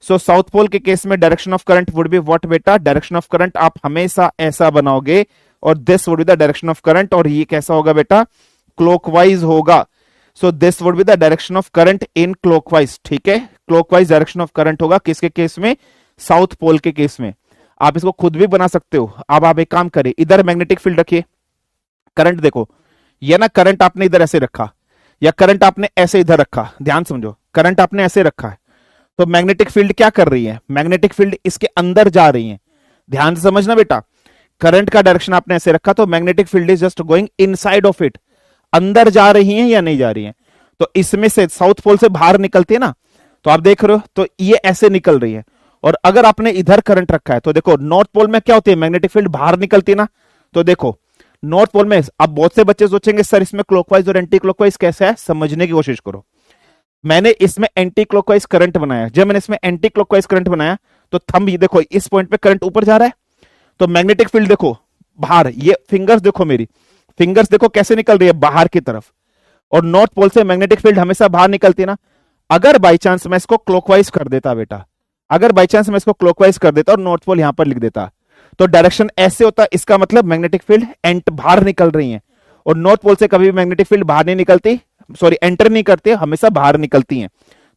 सो साउथ पोल के केस में direction of current would be what बेटा, डायरेक्शन ऑफ करंट आप हमेशा ऐसा बनाओगे और this would be the direction of current, और ये कैसा होगा बेटा, क्लॉकवाइज होगा। सो this would be the direction of current in clockwise, ठीक है, क्लॉकवाइज डायरेक्शन ऑफ करंट होगा किसके केस में, साउथ पोल के केस में। आप इसको खुद भी बना सकते हो। अब आप एक काम करें, इधर मैग्नेटिक फील्ड रखिए, करंट देखो, ये ना करंट आपने इधर ऐसे रखा या करंट आपने ऐसे इधर रखा, ध्यान समझो, करंट आपने ऐसे रखा है, तो मैग्नेटिक फील्ड क्या कर रही है, मैग्नेटिक फील्ड इसके अंदर जा रही है। ध्यान से समझना बेटा, करंट का डायरेक्शन आपने ऐसे रखा तो magnetic field is just going inside of it, अंदर जा रही है या नहीं जा रही है। तो इसमें से साउथ पोल से बाहर निकलती है ना, तो आप देख रहे हो, तो ये ऐसे निकल रही है। और अगर आपने इधर करंट रखा है तो देखो, नॉर्थ पोल में क्या होती है, मैग्नेटिक फील्ड बाहर निकलती है ना। तो देखो नॉर्थ पोल में, अब बहुत से बच्चे सोचेंगे सर इसमें क्लॉकवाइज और एंटी क्लॉकवाइज कैसा है, समझने की कोशिश करो। मैंने इसमें एंटी क्लॉकवाइज करंट बनाया, जब मैंने इसमें एंटी क्लॉकवाइज करंट बनाया तो थंब ये देखो, इस पॉइंट पे करंट ऊपर जा रहा है, तो मैग्नेटिक फील्ड देखो बाहर, ये फिंगर्स देखो, मेरी फिंगर्स देखो कैसे निकल रही है बाहर की तरफ, और नॉर्थ पोल से मैग्नेटिक फील्ड हमेशा बाहर निकलती है ना। अगर बाई चांस मैं इसको क्लॉकवाइज कर देता बेटा, अगर बाई चांस मैं इसको क्लॉकवाइज कर देता और नॉर्थ पोल यहां पर लिख देता, तो डायरेक्शन ऐसे होता, इसका मतलब मैग्नेटिक फील्ड एंट बाहर निकल रही है, और नॉर्थ पोल से कभी भी मैग्नेटिक फील्ड बाहर नहीं निकलती, सॉरी एंटर नहीं करते, हमेशा बाहर निकलती हैं।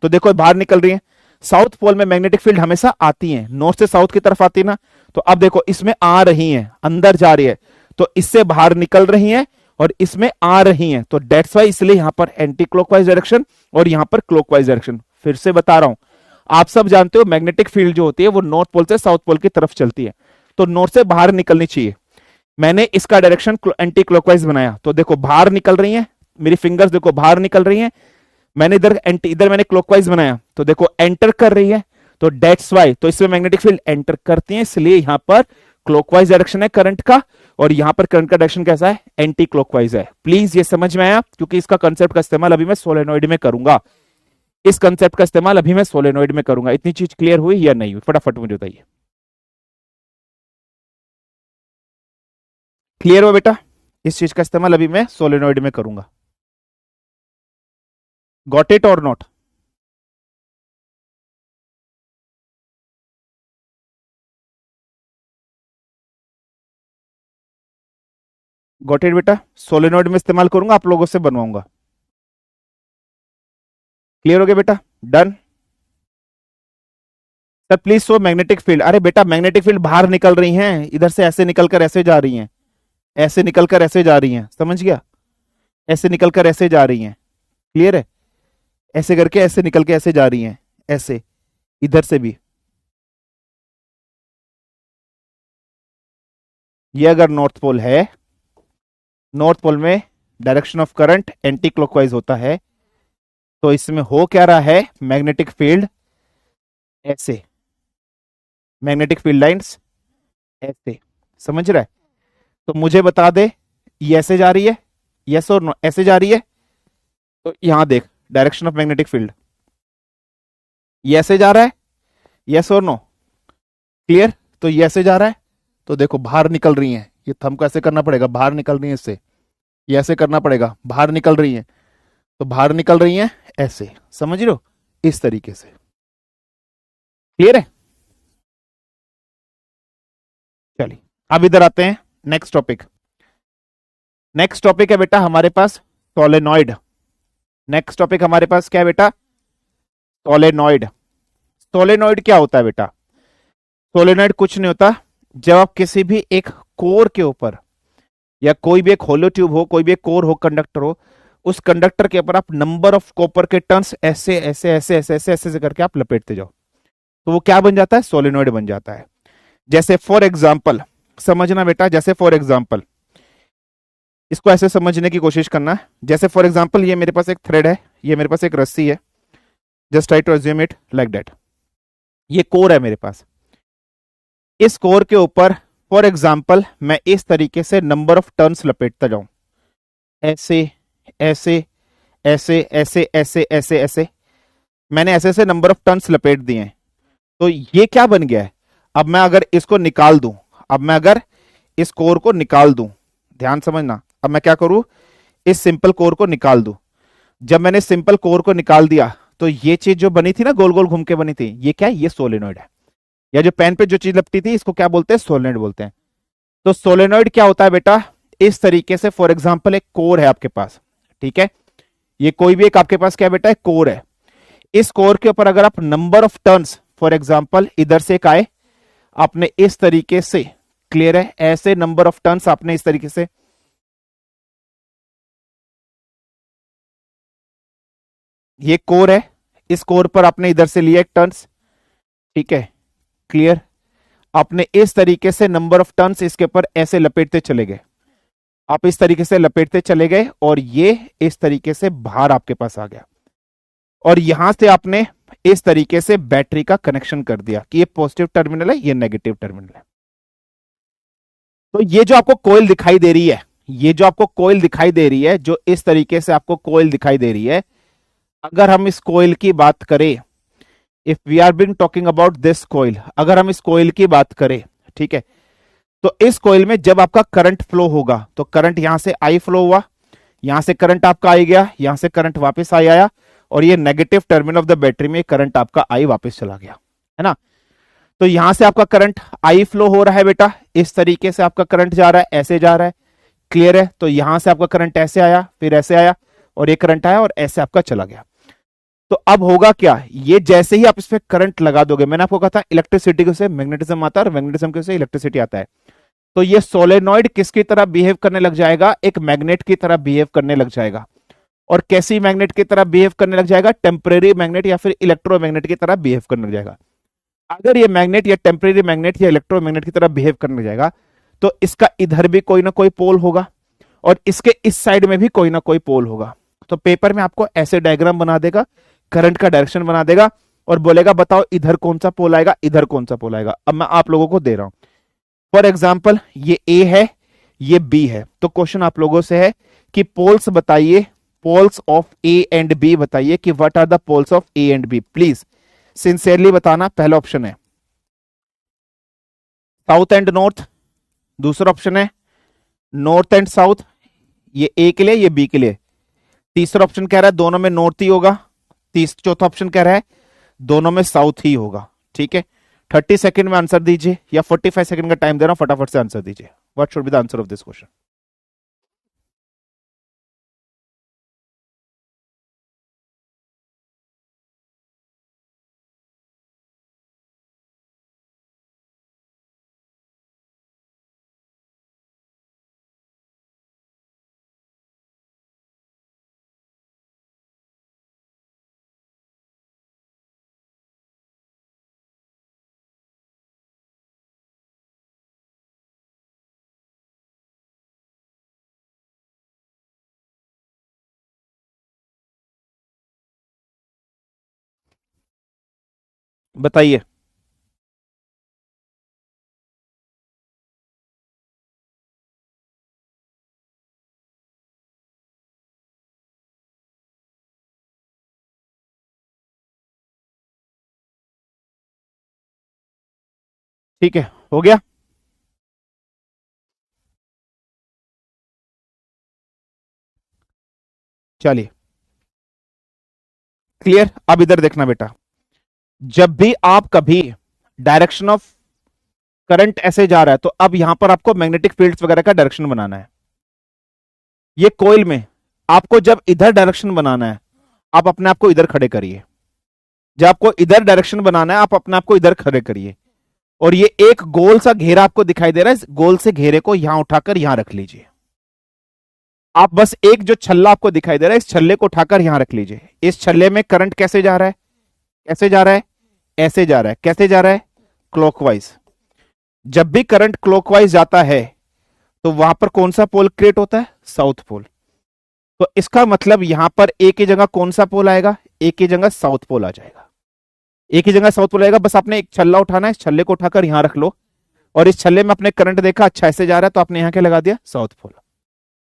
तो देखो बाहर निकल रही है, साउथ पोल में मैग्नेटिक फील्ड हमेशा आती है, नॉर्थ से साउथ की तरफ आती है ना। तो अब देखो इसमें आ रही है, अंदर जा रही है, तो इससे बाहर निकल रही है और इसमें आ रही है, तो डेट्स वाई इसलिए यहां पर एंटी क्लॉकवाइज डायरेक्शन और यहां पर क्लॉकवाइज डायरेक्शन। फिर से बता रहा हूं, आप सब जानते हो मैग्नेटिक फील्ड जो होती है वो नॉर्थ पोल से साउथ पोल की तरफ चलती है, तो नॉर्थ से बाहर निकलनी चाहिए। मैंने इसका डायरेक्शन एंटी क्लॉकवाइज बनाया, तो देखो बाहर निकल रही है, मेरी फिंगर्स देखो बाहर निकल रही हैं। मैंने इधर मैंने क्लॉकवाइज बनाया, तो देखो एंटर कर रही है, तो डेट्स वाई, तो इसमें मैग्नेटिक फील्ड एंटर करती है, इसलिए यहां पर क्लॉकवाइज डायरेक्शन है करंट का, और यहां पर करंट का डायरेक्शन कैसा है, एंटी क्लॉकवाइज है। प्लीज ये समझ में आया, क्योंकि इसका कंसेप्ट का इस्तेमाल अभी मैं सोलेनोइड में करूंगा, इस कंसेप्ट का इस्तेमाल अभी मैं सोलेनोइड में करूंगा। इतनी चीज क्लियर हुई या नहीं हुई, फटाफट मुझे बताइए। क्लियर हो बेटा, इस चीज का इस्तेमाल अभी मैं सोलेनोइड में करूंगा। गॉट इट और नॉट? गॉट इट बेटा, सोलेनोइड में इस्तेमाल करूंगा, आप लोगों से बनवाऊंगा। क्लियर हो गया बेटा, done. Sir please show magnetic field. अरे बेटा मैग्नेटिक फील्ड बाहर निकल रही हैं, इधर से ऐसे निकलकर ऐसे जा रही हैं, ऐसे निकलकर ऐसे जा रही हैं, समझ गया, ऐसे निकलकर ऐसे जा रही हैं, क्लियर है, ऐसे करके ऐसे निकल के ऐसे जा रही हैं, ऐसे इधर से भी। ये अगर नॉर्थ पोल है, नॉर्थ पोल में direction of current anti clockwise होता है, तो इसमें हो क्या रहा है, मैग्नेटिक फील्ड ऐसे, मैग्नेटिक फील्ड लाइंस ऐसे, समझ रहा है। तो मुझे बता दे ये ऐसे जा रही है, यस और नो, ऐसे जा रही है, तो यहां देख डायरेक्शन ऑफ मैग्नेटिक फील्ड, ये ऐसे जा रहा है, यस और नो, क्लियर। तो ये ऐसे जा रहा है, तो देखो बाहर निकल रही है, ये थंब को ऐसे करना पड़ेगा, बाहर निकल रही है इससे, ये ऐसे करना पड़ेगा, बाहर निकल रही है, तो बाहर निकल रही है ऐसे, समझ रहे हो, इस तरीके से, क्लियर है। चलिए अब इधर आते हैं नेक्स्ट टॉपिक। नेक्स्ट टॉपिक है बेटा हमारे पास सोलेनॉइड। नेक्स्ट टॉपिक हमारे पास क्या है बेटा, सोलेनॉइड। सोलेनॉइड क्या होता है बेटा, सोलेनॉइड कुछ नहीं होता, जब आप किसी भी एक कोर के ऊपर, या कोई भी एक होलो ट्यूब हो, कोई भी एक कोर हो, कंडक्टर हो, उस कंडक्टर के ऊपर आप नंबर ऑफ कॉपर के टर्न्स ऐसे ऐसे ऐसे ऐसे ऐसे ऐसे करके आप लपेटते जाओ, तो वो क्या बन जाता है, सोलेनॉइड बन जाता है। जैसे फॉर एग्जाम्पल समझना बेटा, जैसे फॉर एग्जाम्पल इसको ऐसे समझने की कोशिश करना, जैसे फॉर एग्जाम्पल ये मेरे पास एक थ्रेड है, ये मेरे पास एक रस्सी है, just try to assume it like that, ये कोर है मेरे पास, इस कोर के ऊपर फॉर एग्जाम्पल मैं इस तरीके से नंबर ऑफ टर्न्स लपेटता जाऊं, ऐसे ऐसे ऐसे ऐसे ऐसे ऐसे ऐसे, मैंने ऐसे ऐसे नंबर ऑफ टर्न्स लपेट दिए हैं, तो ये क्या बन गया है। अब मैं अगर इसको निकाल दूं, अब मैं अगर इस कोर को निकाल दूं, ध्यान समझना, अब मैं क्या करूं, इस सिंपल कोर को निकाल दूं। जब मैंने सिंपल कोर को निकाल दिया, तो ये चीज जो बनी थी ना, गोल गोल घूम के बनी थी, ये क्या है, ये सोलेनॉइड है, या जो पेन पे जो चीज लपटी थी इसको क्या बोलते हैं, सोलेनॉइड बोलते हैं। तो सोलेनॉइड क्या होता है बेटा, इस तरीके से फॉर एग्जाम्पल एक कोर है आपके पास, ठीक है, ये कोई भी एक आपके पास क्या बेटा, एक कोर है, इस कोर के ऊपर अगर आप number of turns for example इधर से एक आए, आपने इस तरीके से, क्लियर है, ऐसे नंबर ऑफ टर्न्स आपने इस तरीके से, ये कोर है, इस कोर पर आपने इधर से लिया एक टर्न्स, ठीक है, क्लियर, आपने इस तरीके से नंबर ऑफ टर्न्स इसके ऊपर ऐसे लपेटते चले गए, आप इस तरीके से लपेटते चले गए, और ये इस तरीके से बाहर आपके पास आ गया, और यहां से आपने इस तरीके से बैटरी का कनेक्शन कर दिया कि ये पॉजिटिव टर्मिनल है, ये नेगेटिव टर्मिनल है। तो ये जो आपको कोयल दिखाई दे रही है, ये जो आपको कोयल दिखाई दे रही है, जो इस तरीके से आपको कोयल दिखाई दे रही है, अगर हम इस कोयल की बात करें, if we are being talking about this कोयल, अगर हम इस कोयल की बात करें, ठीक है, तो इस कोयल में जब आपका करंट फ्लो होगा, तो करंट यहां से आई फ्लो हुआ, यहां से करंट आपका आई गया, यहां से करंट वापस आई आया, और ये negative terminal of the battery में करंट आपका आई वापस चला गया, है ना। तो यहां से आपका करंट आई फ्लो हो रहा है बेटा, इस तरीके से आपका करंट जा रहा है, ऐसे जा रहा है, क्लियर है। तो यहां से आपका करंट ऐसे आया, फिर ऐसे आया, और ये करंट आया और ऐसे आपका चला गया। तो अब होगा क्या, ये जैसे ही आप इस पे करंट लगा दोगे, मैंने आपको कहा था इलेक्ट्रिसिटी से मैग्नेटिज्म आता है और मैग्नेटिज्म से इलेक्ट्रिसिटी आता है, तो ये सोलेनॉइड किसकी तरह बिहेव करने लग जाएगा, एक मैग्नेट की तरह बिहेव करने लग जाएगा। और कैसी मैग्नेट की तरह बिहेव करने लग जाएगा, टेम्परेरी मैग्नेट या फिर इलेक्ट्रोमैग्नेट की तरह बिहेव करने लग जाएगा। अगर ये मैग्नेट या टेम्परेरी मैग्नेट या इलेक्ट्रोमैग्नेट की तरह बिहेव करने लग जाएगा, तो इसका इधर भी कोई ना कोई पोल होगा और इसके इस साइड में भी कोई ना कोई पोल होगा। तो पेपर में आपको ऐसे डायग्राम बना देगा, करंट का डायरेक्शन बना देगा और बोलेगा बताओ इधर कौन सा पोल आएगा, इधर कौन सा पोल आएगा। अब मैं आप लोगों को दे रहा हूं, फॉर एग्जाम्पल ये ए है, ये बी है, तो क्वेश्चन आप लोगों से है कि पोल्स बताइए, poles of A and B बताइए कि what are the poles of A and B, please sincerely बताना। पहला ऑप्शन है साउथ एंड नॉर्थ, दूसरा ऑप्शन है नॉर्थ एंड साउथ, ये ए के लिए ये बी के लिए, तीसरा ऑप्शन कह रहा है दोनों में नॉर्थ ही होगा, चौथा ऑप्शन कह रहा है दोनों में साउथ ही होगा। ठीक है, 30 सेकंड में आंसर दीजिए या 45 सेकंड का टाइम दे रहा हूं, फटाफट से आंसर दीजिए। What should be the answer of this question. बताइए। ठीक है, हो गया। चलिए क्लियर। अब इधर देखना बेटा, जब भी आप कभी डायरेक्शन ऑफ करंट ऐसे जा रहा है, तो अब यहां पर आपको मैग्नेटिक फील्ड्स वगैरह का डायरेक्शन बनाना है। ये कोयल में आपको जब इधर डायरेक्शन बनाना है, आप अपने आप को इधर खड़े करिए। जब आपको इधर डायरेक्शन बनाना है, आप अपने आप को इधर खड़े करिए। और ये एक गोल सा घेरा आपको दिखाई दे रहा है, इस गोल से घेरे को यहां उठाकर यहां रख लीजिए। आप बस एक जो छल्ला आपको दिखाई दे रहा है, इस छल्ले को उठाकर यहां रख लीजिए। इस छल्ले में करंट कैसे जा रहा है, कैसे जा रहा है, ऐसे जा रहा है, कैसे जा रहा है, क्लॉकवाइज। जब भी करंट क्लॉकवाइज जाता है, तो वहां पर कौन सा पोल क्रिएट होता है, साउथ पोल। तो इसका मतलब यहां पर ए की जगह कौन सा पोल आएगा, ए की जगह साउथ पोल आ जाएगा। ए की जगह साउथ पोल आएगा। बस आपने एक छल्ला उठाना है, इस छल्ले को उठाकर यहां रख लो और इस छल्ले में आपने करंट देखा, अच्छा ऐसे जा रहा है, तो आपने यहां क्या लगा दिया, साउथ पोल।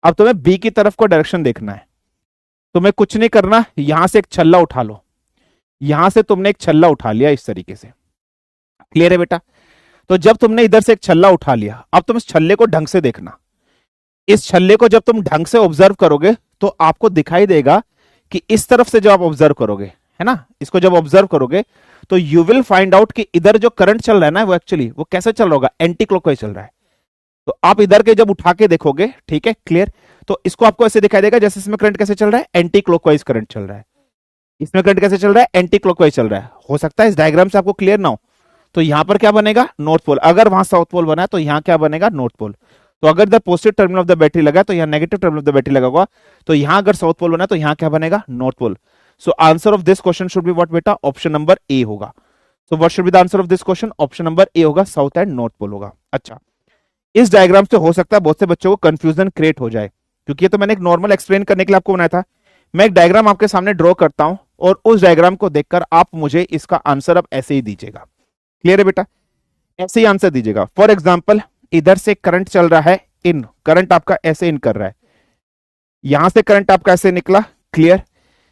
अब तुम्हें बी की तरफ को डायरेक्शन देखना है, तुम्हें कुछ नहीं करना, यहां से एक छल्ला उठा लो। यहां से तुमने एक छल्ला उठा लिया इस तरीके से, क्लियर है बेटा। तो जब तुमने इधर से एक छल्ला उठा लिया, अब तुम इस छल्ले को ढंग से देखना। इस छल्ले को जब तुम ढंग से ऑब्जर्व करोगे, तो आपको दिखाई देगा कि इस तरफ से जब आप ऑब्जर्व करोगे, है ना, इसको जब ऑब्जर्व करोगे, तो यू विल फाइंड आउट कि इधर जो करंट चल रहा है ना, वो एक्चुअली वो कैसे चल रहा होगा, एंटी क्लॉकवाइज चल रहा है। तो आप इधर के जब उठा के देखोगे, ठीक है, क्लियर, तो इसको आपको ऐसे दिखाई देगा जैसे इसमें करंट कैसे चल रहा है, एंटी क्लॉकवाइज करंट चल रहा है। इसमें करंट कैसे चल रहा है, एंटी क्लॉकवाइज चल रहा है। हो सकता है इस डायग्राम से आपको क्लियर ना हो, तो यहां पर क्या बनेगा, नॉर्थ पोल। अगर वहां साउथ पोल बना है, तो यहां क्या बनेगा, नॉर्थ पोल। तो अगर the positive terminal of the battery लगा, तो यहां negative terminal of the battery लगा होगा, तो यहां अगर साउथ पोल बना, तो यहां क्या बनेगा, north pole. So answer of this question should be what बेटा, ऑप्शन नंबर ए होगा। So what should be the answer of this question, option number A होगा, साउथ एंड नॉर्थ पोल होगा। अच्छा, इस डायग्राम से हो सकता है बहुत से बच्चों को कंफ्यूजन क्रिएट हो जाए, क्योंकि ये तो मैंने एक नॉर्मल एक्सप्लेन करने के लिए आपको बनाया था। मैं एक डायग्राम आपके सामने ड्रॉ करता हूं और उस डायग्राम को देखकर आप मुझे इसका आंसर अब ऐसे ही दीजिएगा। क्लियर है बेटा, ऐसे ही आंसर दीजिएगा। फॉर एग्जाम्पल, इधर से करंट चल रहा है, इन करंट आपका ऐसे इन कर रहा है, यहां से करंट आपका ऐसे निकला, क्लियर,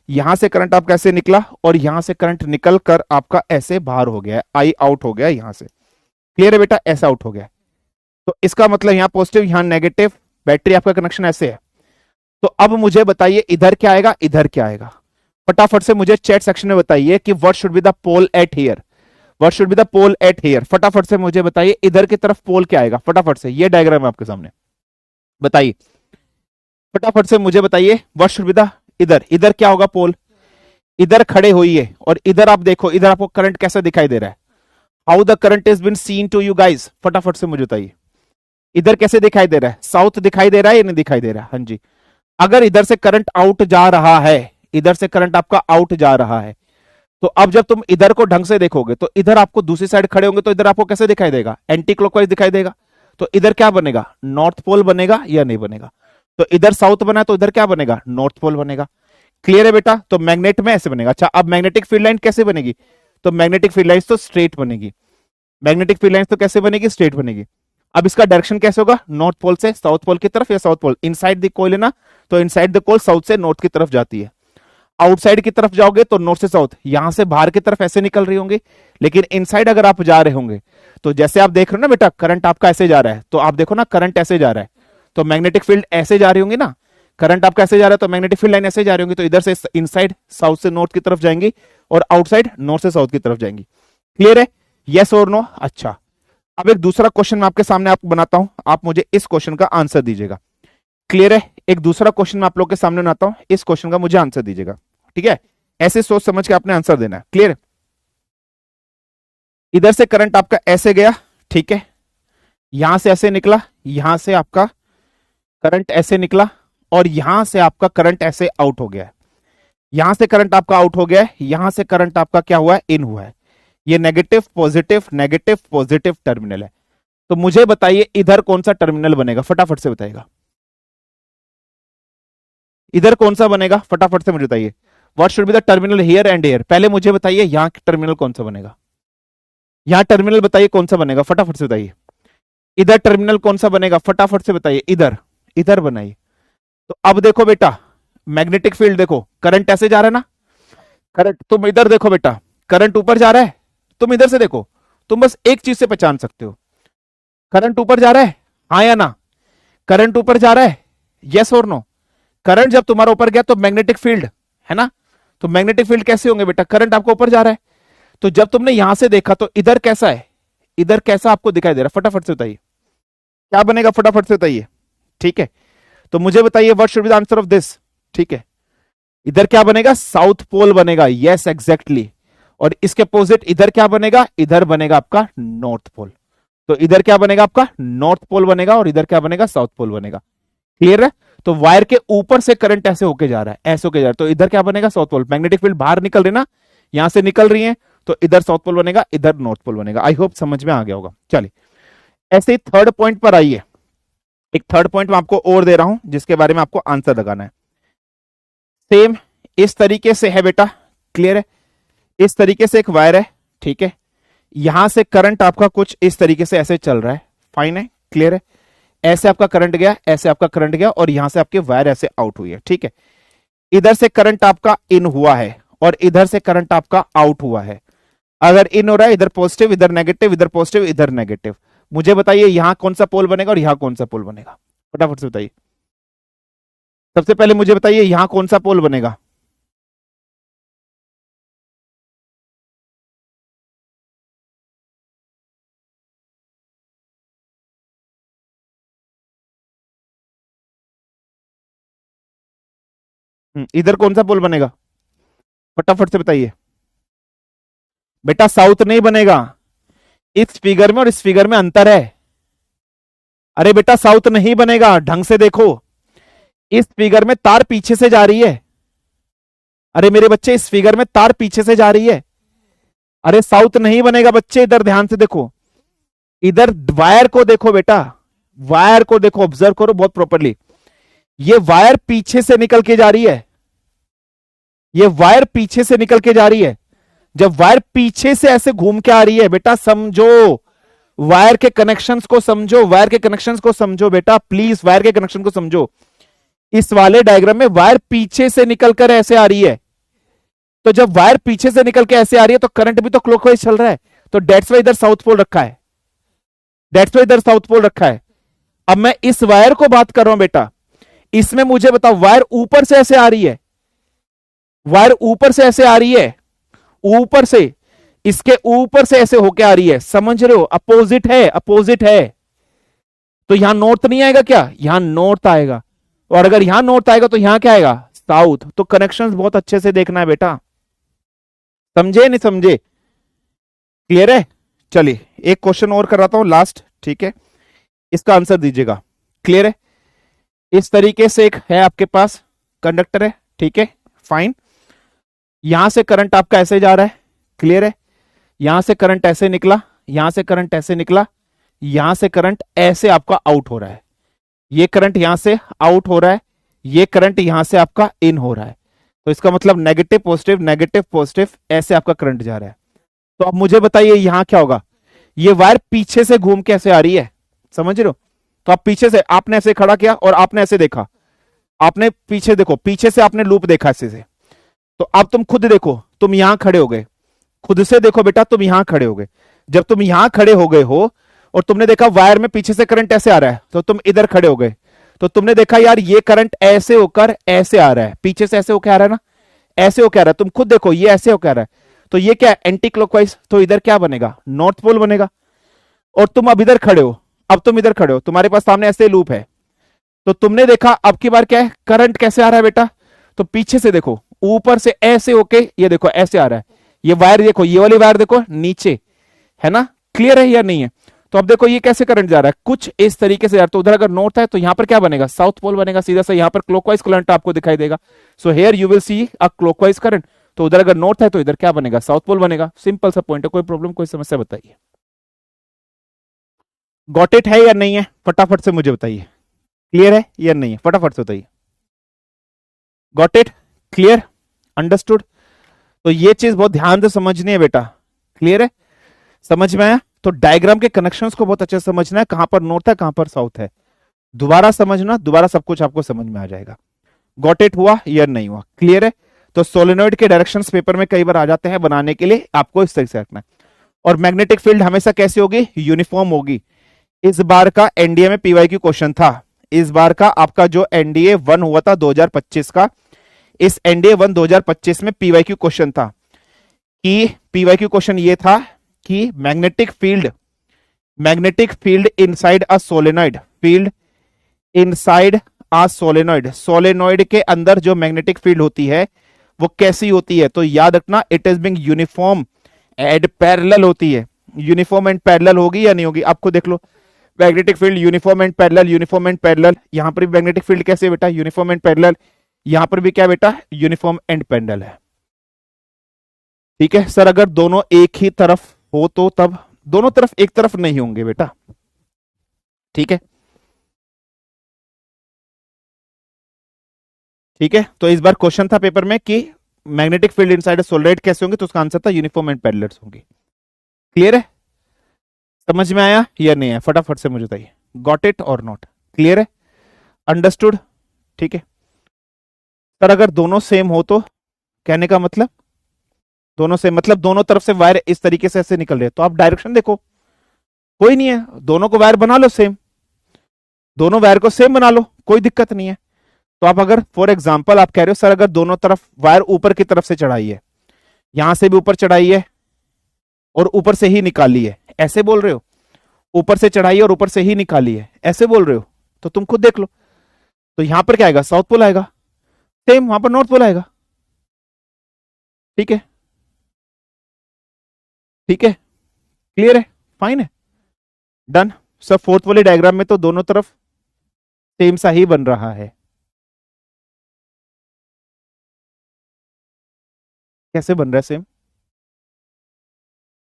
यहां से करंट आपका ऐसे निकला और यहां से करंट निकल कर आपका ऐसे बाहर हो गया, आई आउट हो गया यहां से। क्लियर है बेटा, ऐसा आउट हो गया। तो इसका मतलब यहां पॉजिटिव यहां नेगेटिव, बैटरी आपका कनेक्शन ऐसे है। तो अब मुझे बताइए इधर क्या आएगा, इधर क्या आएगा। फटाफट से मुझे चैट सेक्शन में बताइए कि what should be the pole at here, what should be the pole at here. फटाफट से मुझे बताइए इधर की तरफ पोल क्या आएगा, फटाफट से, ये डायग्राम है आपके सामने, बताइए फटाफट से मुझे बताइए व्हाट शुड बी द, इधर इधर क्या होगा पोल, इधर खड़े होइए और इधर आप देखो, इधर आपको करंट कैसा दिखाई दे रहा है? How the current is been seen to you guys, फटाफट से मुझे बताइए। इधर कैसे दिखाई दे रहा है? साउथ दिखाई दे रहा है या नहीं दिखाई दे रहा है? हाँ जी। अगर इधर से करंट आउट जा रहा है, इधर से करंट आपका आउट जा रहा है, तो अब जब तुम इधर को ढंग से देखोगे तो इधर आपको दूसरी साइड खड़े होंगे तो इधर आपको कैसे दिखाई देगा? एंटी क्लॉकवाइज दिखाई देगा। तो इधर क्या बनेगा? नॉर्थ पोल बनेगा या नहीं बनेगा? तो इधर साउथ बना तो इधर क्या बनेगा? नॉर्थ पोल बनेगा। क्लियर है बेटा? तो मैग्नेट में ऐसे बनेगा। अच्छा, अब मैग्नेटिक फील्ड लाइन कैसे बनेगी? तो मैग्नेटिक फील्ड लाइन तो स्ट्रेट बनेगी। मैग्नेटिक फील्ड लाइन तो कैसे बनेगी? स्ट्रेट बनेगी। अब इसका डायरेक्शन कैसे होगा? नॉर्थ पोल से साउथ पोल की तरफ या south pole, inside the coil है ना, तो इनसाइड द कोइल साउथ से नॉर्थ की तरफ जाती है। आउटसाइड की तरफ जाओगे तो नॉर्थ से साउथ, यहां से बाहर की तरफ ऐसे निकल रही होंगी। लेकिन इनसाइड अगर आप जा रहे होंगे तो जैसे आप देख रहे हो ना बेटा, करंट आपका ऐसे जा रहा है, तो आप देखो ना करंट ऐसे जा रहा है, तो मैग्नेटिक फील्ड ऐसे जा रही होंगी ना। करंट आपका ऐसे जा रहा है तो मैग्नेटिक फील्ड लाइन ऐसे जा रही होंगी, तो इधर से इनसाइड साउथ से नॉर्थ की तरफ जाएंगी और आउटसाइड नॉर्थ से साउथ की तरफ जाएंगी। क्लियर है? यस और नो? अच्छा, अब एक दूसरा क्वेश्चन मैं आपके सामने आपको बनाता हूं, आप मुझे इस क्वेश्चन का आंसर दीजिएगा। क्लियर है? एक दूसरा क्वेश्चन मैं आप लोग के सामने बनाता हूं, इस क्वेश्चन का मुझे आंसर दीजिएगा। ठीक है? ऐसे सोच समझ के आपने आंसर देना है। क्लियर? इधर से करंट आपका ऐसे गया, ठीक है, यहां से ऐसे निकला, यहां से आपका करंट ऐसे निकला और यहां से आपका करंट ऐसे आउट हो गया है। यहां से करंट आपका आउट हो गया है, यहां से करंट आपका क्या हुआ है? इन हुआ है। ये नेगेटिव पॉजिटिव टर्मिनल है। तो मुझे बताइए इधर कौन सा टर्मिनल बनेगा? फटाफट से बताइएगा, इधर कौन सा बनेगा? फटाफट से मुझे बताइए। What should be the terminal here and here? पहले मुझे बताइए यहां टर्मिनल कौन सा बनेगा? यहां टर्मिनल बताइए कौन सा बनेगा? फटाफट से बताइए। इधर टर्मिनल कौन सा बनेगा? फटाफट से बताइए। इधर, इधर बनाइए। तो अब देखो बेटा, मैग्नेटिक फील्ड देखो, करंट ऐसे जा रहा है ना, करंट, तुम इधर देखो बेटा, करंट ऊपर जा रहा है, तुम इधर से देखो, तुम बस एक चीज से पहचान सकते हो, करंट ऊपर जा रहा है, हाँ या ना? करंट ऊपर जा रहा है, यस और नो? करंट जब तुम्हारा ऊपर गया तो मैग्नेटिक फील्ड है ना, तो मैग्नेटिक फील्ड कैसे होंगे बेटा? करंट आपको ऊपर जा रहा है, तो जब तुमने यहां से देखा तो इधर कैसा है? इधर कैसा आपको दिखाई दे रहा है? फटाफट से बताइए क्या बनेगा? फटाफट से बताइए। ठीक है, तो मुझे बताइए what should be the answer of this? ठीक है, इधर क्या बनेगा? साउथ पोल बनेगा। Yes, exactly. और इसके अपोजिट इधर क्या बनेगा? इधर बनेगा आपका नॉर्थ पोल। तो इधर क्या बनेगा? आपका नॉर्थ पोल बनेगा और इधर क्या बनेगा? साउथ पोल बनेगा। क्लियर है? तो वायर के ऊपर से करंट ऐसे होके जा रहा है, ऐसे होके जा रहा है, तो इधर क्या बनेगा? South pole. मैग्नेटिक फील्ड बाहर निकल रही ना, यहां से निकल रही है, तो इधर साउथ पोल बनेगा, इधर नॉर्थ पोल बनेगा। आई होप समझ में आ गया होगा। चलिए, ऐसे ही थर्ड पॉइंट पर आइए। एक थर्ड पॉइंट मैं आपको और दे रहा हूं जिसके बारे में आपको आंसर लगाना है। सेम इस तरीके से है बेटा। क्लियर है? इस तरीके से एक वायर है, ठीक है, यहां से करंट आपका कुछ इस तरीके से ऐसे चल रहा है। फाइन है? क्लियर है? ऐसे आपका करंट गया, ऐसे आपका करंट गया और यहां से आपकी वायर ऐसे आउट हुई है। ठीक है, इधर से करंट आपका इन हुआ है और इधर से करंट आपका आउट हुआ है। अगर इन हो रहा है, इधर पॉजिटिव, इधर नेगेटिव, इधर पॉजिटिव, इधर नेगेटिव, मुझे बताइए यहां कौन सा पोल बनेगा और यहां कौन सा पोल बनेगा? फटाफट से बताइए। सबसे पहले मुझे बताइए यहां कौन सा पोल बनेगा? इधर कौन सा पोल बनेगा? फटाफट से बताइए। बेटा साउथ नहीं बनेगा, इस फिगर में और इस फिगर में अंतर है। अरे बेटा साउथ नहीं बनेगा, ढंग से देखो, इस फिगर में तार पीछे से जा रही है। अरे मेरे बच्चे, इस फिगर में तार पीछे से जा रही है। अरे साउथ नहीं बनेगा बच्चे, इधर ध्यान से देखो, इधर वायर को देखो बेटा, वायर को देखो, ऑब्जर्व करो बहुत प्रॉपरली। ये वायर पीछे से निकल के जा रही है, ये वायर पीछे से निकल के जा रही है। जब वायर पीछे से ऐसे घूम के आ रही है बेटा, समझो वायर के कनेक्शंस को समझो, वायर के कनेक्शंस को समझो बेटा, प्लीज वायर के कनेक्शन को समझो। इस वाले डायग्राम में वायर पीछे से निकलकर ऐसे आ रही है, तो जब वायर पीछे से निकल के ऐसे आ रही है तो करंट भी तो क्लॉकवाइज चल रहा है, तो डेट्स वाई इधर साउथ पोल रखा है, डेट्स वाई इधर साउथ पोल रखा है। अब मैं इस वायर को बात कर रहा हूं बेटा, इसमें मुझे बताओ वायर ऊपर से ऐसे आ रही है, वायर ऊपर से ऐसे आ रही है, ऊपर से, इसके ऊपर से ऐसे होके आ रही है, समझ रहे हो? अपोजिट है, अपोजिट है। तो यहां नॉर्थ नहीं आएगा क्या? यहां नॉर्थ आएगा, और अगर यहां नॉर्थ आएगा तो यहां क्या आएगा? साउथ। तो कनेक्शंस बहुत अच्छे से देखना है बेटा, समझे नहीं समझे? क्लियर है? चलिए एक क्वेश्चन और कराता हूं लास्ट, ठीक है, इसका आंसर दीजिएगा। क्लियर है? इस तरीके से एक है आपके पास कंडक्टर है, ठीक है, फाइन। यहां से करंट आपका ऐसे जा रहा है, क्लियर है, यहां से करंट ऐसे निकला, यहां से करंट ऐसे निकला, यहां से करंट ऐसे आपका आउट हो रहा है, ये करंट यहां से आउट हो रहा है, ये करंट यहां से आपका इन हो रहा है। तो इसका मतलब नेगेटिव पॉजिटिव ऐसे आपका करंट जा रहा है। तो अब मुझे बताइए यहां क्या होगा? ये वायर पीछे से घूम के ऐसे आ रही है, समझ रहे हो? तो आप पीछे से, आपने ऐसे खड़ा किया और आपने ऐसे देखा, आपने पीछे देखो, पीछे से आपने लूप देखा ऐसे से। तो अब तुम खुद देखो, तुम यहां खड़े हो गए, खुद से देखो बेटा, तुम यहां खड़े हो गए। जब तुम यहां खड़े हो गए हो और तुमने देखा वायर में पीछे से करंट ऐसे आ रहा है, तो तुम इधर खड़े हो गए, तो तुमने देखा यार ये करंट ऐसे होकर ऐसे आ रहा है, पीछे से ऐसे होकर आ रहा है ना, ऐसे होकर आ रहा है, तुम खुद देखो ये ऐसे होकर आ रहा है, तो ये क्या है? Anti clockwise. तो इधर क्या बनेगा? नॉर्थ पोल बनेगा। और तुम अब इधर खड़े हो, अब तुम इधर खड़े हो, तुम्हारे पास सामने ऐसे लूप है, तो तुमने देखा अब की बार क्या है? करंट कैसे आ रहा है बेटा? तो पीछे से देखो, ऊपर से ऐसे होके ये देखो ऐसे आ रहा है, ये वायर देखो, ये वाली वायर देखो नीचे है ना, क्लियर है या नहीं है? तो अब देखो ये कैसे करंट जा रहा है, कुछ इस तरीके से यार। तो उधर अगर नॉर्थ है तो यहां पर क्या बनेगा? साउथ पोल बनेगा सीधा सा, यहां पर क्लॉकवाइज करंट आपको दिखाई देगा। So here you will see a clockwise current. तो उधर अगर नॉर्थ है तो इधर क्या बनेगा? साउथ पोल बनेगा। सिंपल सा पॉइंट है, कोई प्रॉब्लम, कोई समस्या? बताइए, गॉट इट है या नहीं है? फटाफट से मुझे बताइए, क्लियर है या नहीं है? फटाफट से बताइए। Got it? क्लियर? अंडरस्टूड? तो ये चीज बहुत ध्यान से समझनी है बेटा, क्लियर है? समझ में आया? तो डायग्राम के कनेक्शंस को बहुत अच्छे से समझना है, कहां पर नॉर्थ है कहां पर साउथ है, दोबारा समझना, दोबारा सब कुछ आपको समझ में आ जाएगा। गॉट इट हुआ या नहीं हुआ? क्लियर है? तो सोलेनॉइड के डायरेक्शंस पेपर में कई बार आ जाते हैं, बनाने के लिए आपको इस तरीके से रखना है। और मैग्नेटिक फील्ड हमेशा कैसी होगी? यूनिफॉर्म होगी। इस बार का एनडीए में पीवाईक्यू क्वेश्चन था, इस बार का आपका जो एनडीए 1 हुआ था 2025 का, इस एनडीए 1 2025 में पीवाईक्यू क्वेश्चन था कि पीवाईक्यू क्वेश्चन ये था कि magnetic field inside a solenoid, field inside a solenoid, solenoid के अंदर जो मैग्नेटिक फील्ड होती है वो कैसी होती है? तो याद रखना, it is being uniform and parallel होती है। यूनिफॉर्म एंड पैरेलल होगी या नहीं होगी? आपको देख लो, magnetic field uniform and parallel, uniform and parallel. यहां पर भी मैग्नेटिक फील्ड कैसे है बेटा? Uniform and parallel. यहां पर भी क्या बेटा? यूनिफॉर्म एंड पैरेलल है। ठीक है सर, अगर दोनों एक ही तरफ हो तो तब, दोनों तरफ एक तरफ नहीं होंगे बेटा, ठीक है? ठीक है, तो इस बार क्वेश्चन था पेपर में कि मैग्नेटिक फील्ड इनसाइड सोलेनॉइड कैसे होंगे, तो उसका आंसर था यूनिफॉर्म एंड पैरेलल होंगे। क्लियर है? समझ में आया या नहीं है? फटाफट से मुझे बताइए, गॉट इट और नॉट? क्लियर है? अंडरस्टूड? ठीक है सर, अगर दोनों सेम हो तो, कहने का मतलब दोनों सेम मतलब दोनों तरफ से वायर इस तरीके से ऐसे निकल रहे हैं, तो आप डायरेक्शन देखो, कोई नहीं है, दोनों को वायर बना लो सेम, दोनों वायर को सेम बना लो, कोई दिक्कत नहीं है। तो आप अगर फॉर एग्जांपल आप कह रहे हो सर अगर दोनों तरफ वायर ऊपर की तरफ से चढ़ाई है, यहां से भी ऊपर चढ़ाई है और ऊपर से ही निकाली है, ऐसे बोल रहे हो? ऊपर से चढ़ाई है और ऊपर से ही निकाली है, ऐसे बोल रहे हो? तो तुम खुद देख लो, तो यहां पर क्या आएगा? साउथ पोल आएगा, सेम वहां पर नॉर्थ पोल आएगा। ठीक है, ठीक है, क्लियर है, फाइन है, डन। सर फोर्थ वाले डायग्राम में तो दोनों तरफ सेम सा ही बन रहा है, कैसे बन रहा है सेम?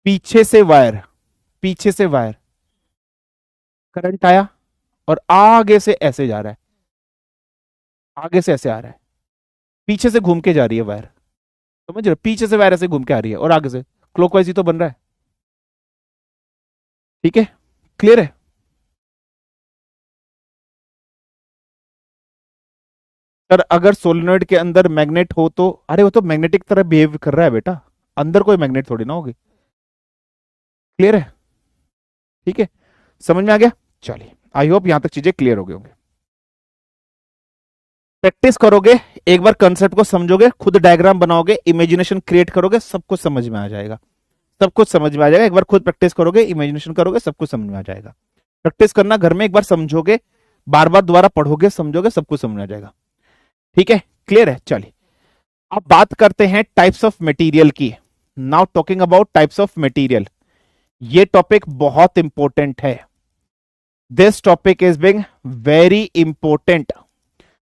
पीछे से वायर, पीछे से वायर करंट आया और आगे से ऐसे जा रहा है, आगे से ऐसे आ रहा है, पीछे से घूम के जा रही है वायर, समझ रहे हो? पीछे से वायर ऐसे घूम के आ रही है और आगे से क्लॉकवाइज ही तो बन रहा है। ठीक है, क्लियर है? सर अगर सोलेनॉइड के अंदर मैग्नेट हो तो, अरे वो तो मैग्नेटिक तरह बिहेव कर रहा है बेटा, अंदर कोई मैग्नेट थोड़ी ना होगी। क्लियर है? ठीक है, समझ में आ गया? चलिए, आई होप यहां तक चीजें क्लियर हो गई होंगे। प्रैक्टिस करोगे, एक बार कंसेप्ट को समझोगे, खुद डायग्राम बनाओगे, इमेजिनेशन क्रिएट करोगे, सब कुछ समझ में आ जाएगा, सब कुछ समझ में आ जाएगा। एक बार खुद प्रैक्टिस करोगे, इमेजिनेशन करोगे, सब कुछ समझ में आ जाएगा। प्रैक्टिस करना घर में, एक बार समझोगे, बार बार दोबारा पढ़ोगे, समझोगे, सब कुछ समझ में आ जाएगा। ठीक है, क्लियर है? चलिए अब बात करते हैं टाइप्स ऑफ मटेरियल की। Now talking about types of material. ये टॉपिक बहुत इंपॉर्टेंट है। This topic is being very important.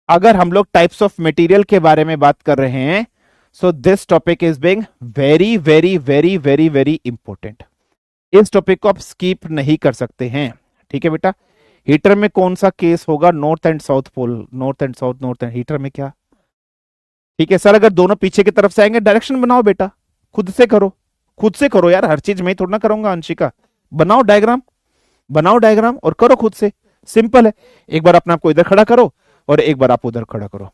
अगर हम लोग टाइप्स ऑफ मटेरियल के बारे में बात कर रहे हैं, so this topic is being very very very very very important. इस टॉपिक को आप स्किप नहीं कर सकते हैं, ठीक है बेटा। हीटर में कौन सा केस होगा? North and south pole, north and south, north and heater में क्या? ठीक है सर, अगर दोनों पीछे की तरफ से आएंगे, डायरेक्शन बनाओ बेटा, खुद से करो, खुद से करो यार, हर चीज मैं थोड़ा ना करूंगा। अंशिका बनाओ डायग्राम, बनाओ डायग्राम और करो खुद से, सिंपल है। एक बार अपने आपको इधर खड़ा करो और एक बार आप उधर खड़ा करो,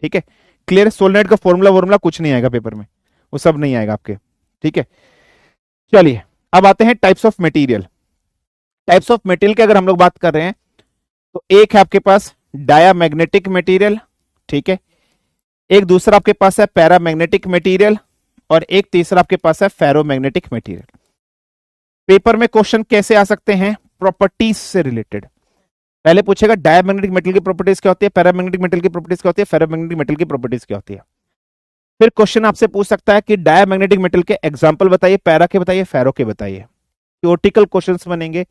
ठीक है। क्लियर? सोलनेट का फॉर्मूला कुछ नहीं आएगा पेपर में, वो सब नहीं आएगा आपके, ठीक है। चलिए अब आते हैं types of material. Types of material की अगर हम लोग बात कर रहे हैं तो एक है आपके पास डायामैग्नेटिक मटेरियल, ठीक है। एक दूसरा आपके पास है पैरामैग्नेटिक मटेरियल और एक तीसरा आपके पास है फेरोमैग्नेटिक मटेरियल। पेपर में क्वेश्चन कैसे आ सकते हैं? प्रॉपर्टीज से रिलेटेड। पहले पूछेगा डायामैग्नेटिक मेटल की प्रॉपर्टीज क्या होती है, पैरामैग्नेटिक मेटल की प्रॉपर्टीज क्या होती है, फेरोमैग्नेटिक मेटल की प्रॉपर्टीज क्या होती है। फिर क्वेश्चन आपसे पूछ सकता है कि डायामैग्नेटिक मेटल के एग्जांपल बताइए, पैरा के बताइए, फेरो के बताइए। थ्योरेटिकल क्वेश्चंस बनेंगे।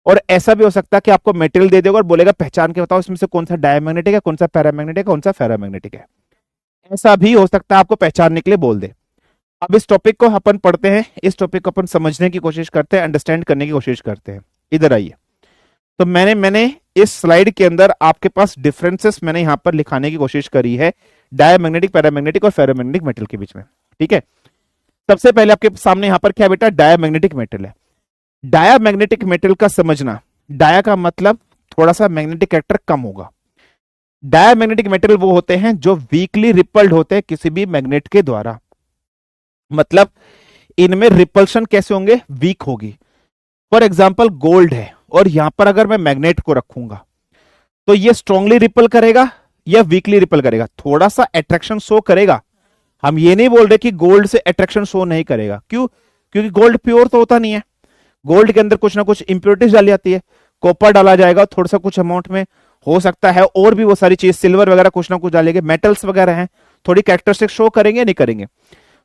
और ऐसा भी हो सकता है कि आपको मेटेरियल दे देगा और बोलेगा पहचान के बताओ इसमें से कौन सा डायमैग्नेटिक है, कौन सा पैरामैग्नेटिक है, कौन सा फेरोमैग्नेटिक है। ऐसा भी हो सकता है आपको पहचानने के लिए बोल दे। अब इस टॉपिक को अपन पढ़ते हैं, इस टॉपिक को अपन समझने की कोशिश करते हैं, अंडरस्टैंड करने की कोशिश करते हैं। इधर आइए। तो मैंने इस स्लाइड के अंदर आपके पास डिफरेंसेस मैंने यहां पर लिखाने की कोशिश करी है डायमैग्नेटिक, पैरामैग्नेटिक और फेरोमैग्नेटिक मेटल के बीच में, ठीक है। सबसे पहले आपके सामने यहां पर क्या बेटा? डायमैग्नेटिक मेटल है। डायामैग्नेटिक मेटल का समझना, डाया का मतलब थोड़ा सा मैग्नेटिक कैरेक्टर कम होगा। डायामैग्नेटिक मेटल वो होते हैं जो वीकली रिपल्ड होते हैं किसी भी मैग्नेट के द्वारा, मतलब इनमें रिपल्शन कैसे होंगे? वीक होगी। फॉर एग्जाम्पल गोल्ड है और यहां पर अगर मैं मैग्नेट को रखूंगा तो ये स्ट्रांगली रिपल करेगा या वीकली रिपल करेगा? थोड़ा सा अट्रैक्शन शो करेगा। हम ये नहीं बोल रहे कि गोल्ड से अट्रैक्शन शो नहीं करेगा। क्यों? क्योंकि गोल्ड प्योर तो होता नहीं है, गोल्ड के अंदर कुछ ना कुछ इंप्योरिटीज डाली जाती है, कॉपर डाला जाएगा थोड़ा सा कुछ अमाउंट में, हो सकता है और भी वो सारी चीज, सिल्वर वगैरह कुछ ना कुछ डालेंगे, मेटल्स वगैरह हैं, थोड़ी कैरेक्टरिस्टिक शो करेंगे नहीं करेंगे।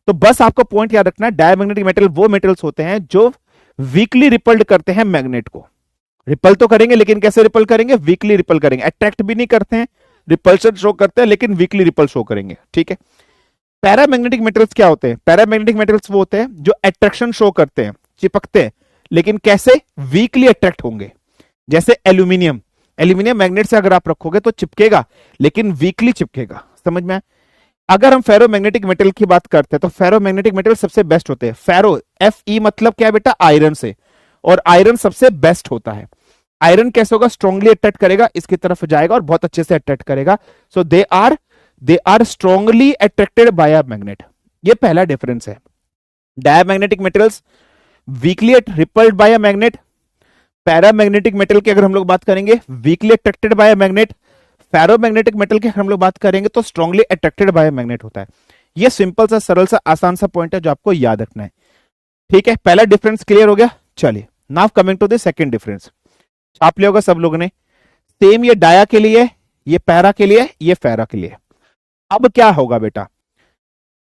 तो बस आपको पॉइंट याद रखना है, डायमैग्नेटिक मेटल वो मेटल्स होते हैं जो वीकली रिपल्ड करते हैं मैग्नेट को। रिपल तो करेंगे लेकिन कैसे रिपल करेंगे? वीकली रिपल करेंगे। अट्रैक्ट भी नहीं करते हैं, रिपल्शन शो करते हैं लेकिन वीकली रिपल शो करेंगे, ठीक है। पैरामैग्नेटिक मेटल्स क्या होते हैं? पैरामैग्नेटिक मेटल्स वो होते हैं जो अट्रैक्शन शो करते हैं, चिपकते हैं, लेकिन कैसे? वीकली अट्रैक्ट होंगे। जैसे एल्यूमिनियम, एल्यूमिनियम मैग्नेट से अगर आप रखोगे तो चिपकेगा लेकिन वीकली चिपकेगा, समझ में आया? अगर हम फेरोमैग्नेटिक मेटल की बात करते हैं तो फेरोमैग्नेटिक मेटल सबसे बेस्ट होते हैं। फेरो, Fe मतलब क्या है बेटा? आयरन से, और आयरन सबसे बेस्ट होता है। आयरन कैसे होगा? स्ट्रांगली अट्रैक्ट करेगा, इसकी तरफ जाएगा और बहुत अच्छे से अट्रैक्ट करेगा। So they are strongly attracted by a magnet. ये पहला डिफरेंस है। Diamagnetic metals weakly repelled by a magnet. Paramagnetic metal की अगर हम लोग बात करेंगे weakly attracted by a magnet. Ferromagnetic metal की हम लोग बात करेंगे तो strongly attracted by a magnet होता है। ये सिंपल सा, सरल सा, आसान सा पॉइंट है जो आपको याद रखना है, ठीक है। पहला डिफरेंस क्लियर हो गया। चलिए now coming to the second difference. छाप लिया होगा सब लोगों ने। सेम ये डाया के लिए, ये पैरा के लिए, ये फेरा के लिए। अब क्या होगा बेटा?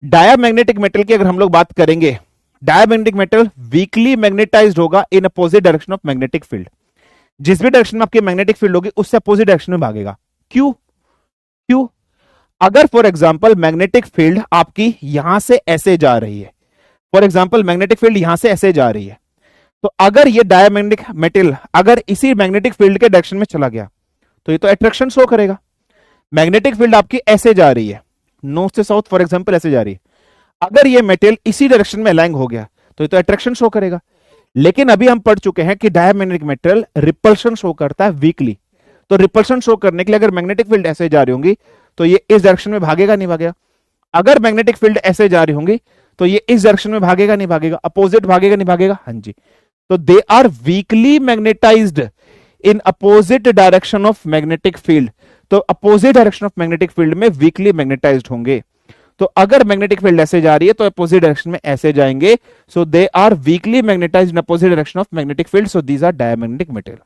डायामैग्नेटिक मेटल की अगर हम लोग बात करेंगे, डायमैग्नेटिक मेटल वीकली मैग्नेटाइज्ड होगा इन opposite direction of magnetic field. जिस भी डायरेक्शन में आपकी मैग्नेटिक फील्ड होगी उससे अपोजिट डायरेक्शन में भागेगा। क्यों? क्यों? अगर फॉर एग्जांपल मैग्नेटिक फील्ड आपकी यहां से ऐसे जा रही है, फॉर एग्जांपल मैग्नेटिक फील्ड यहां से ऐसे जा रही है, तो अगर ये डायमैग्नेटिक मेटल अगर इसी मैग्नेटिक फील्ड के डायरेक्शन में चला गया तो ये तो अट्रैक्शन शो करेगा। मैग्नेटिक फील्ड आपकी ऐसे जा रही है, नॉर्थ से साउथ फॉर एग्जांपल ऐसे जा रही है, अगर ये मेटल इसी डायरेक्शन में अलाइन हो गया तो ये तो अट्रैक्शन शो करेगा। लेकिन अभी हम पढ़ चुके हैं कि डायमैग्नेटिक मेटल रिपल्शन शो करता है वीकली। तो रिपल्शन शो करने के लिए अगर मैग्नेटिक फील्ड ऐसे जा रही होंगी तो ये इस डायरेक्शन में भागेगा नहीं भागेगा? अगर मैग्नेटिक फील्ड ऐसे जा रही होंगी तो ये इस डायरेक्शन में भागेगा नहीं भागेगा? अपोजिट भागेगा नहीं भागेगा? हाँ जी। तो they are weakly magnetized in opposite direction of magnetic field. तो opposite direction of magnetic field में वीकली मैग्नेटाइज्ड होंगे। तो अगर मैग्नेटिक फील्ड ऐसे जा रही है तो अपोजिट डायरेक्शन में ऐसे जाएंगे। So they are weakly magnetized in opposite direction of magnetic field. So these are diamagnetic metal.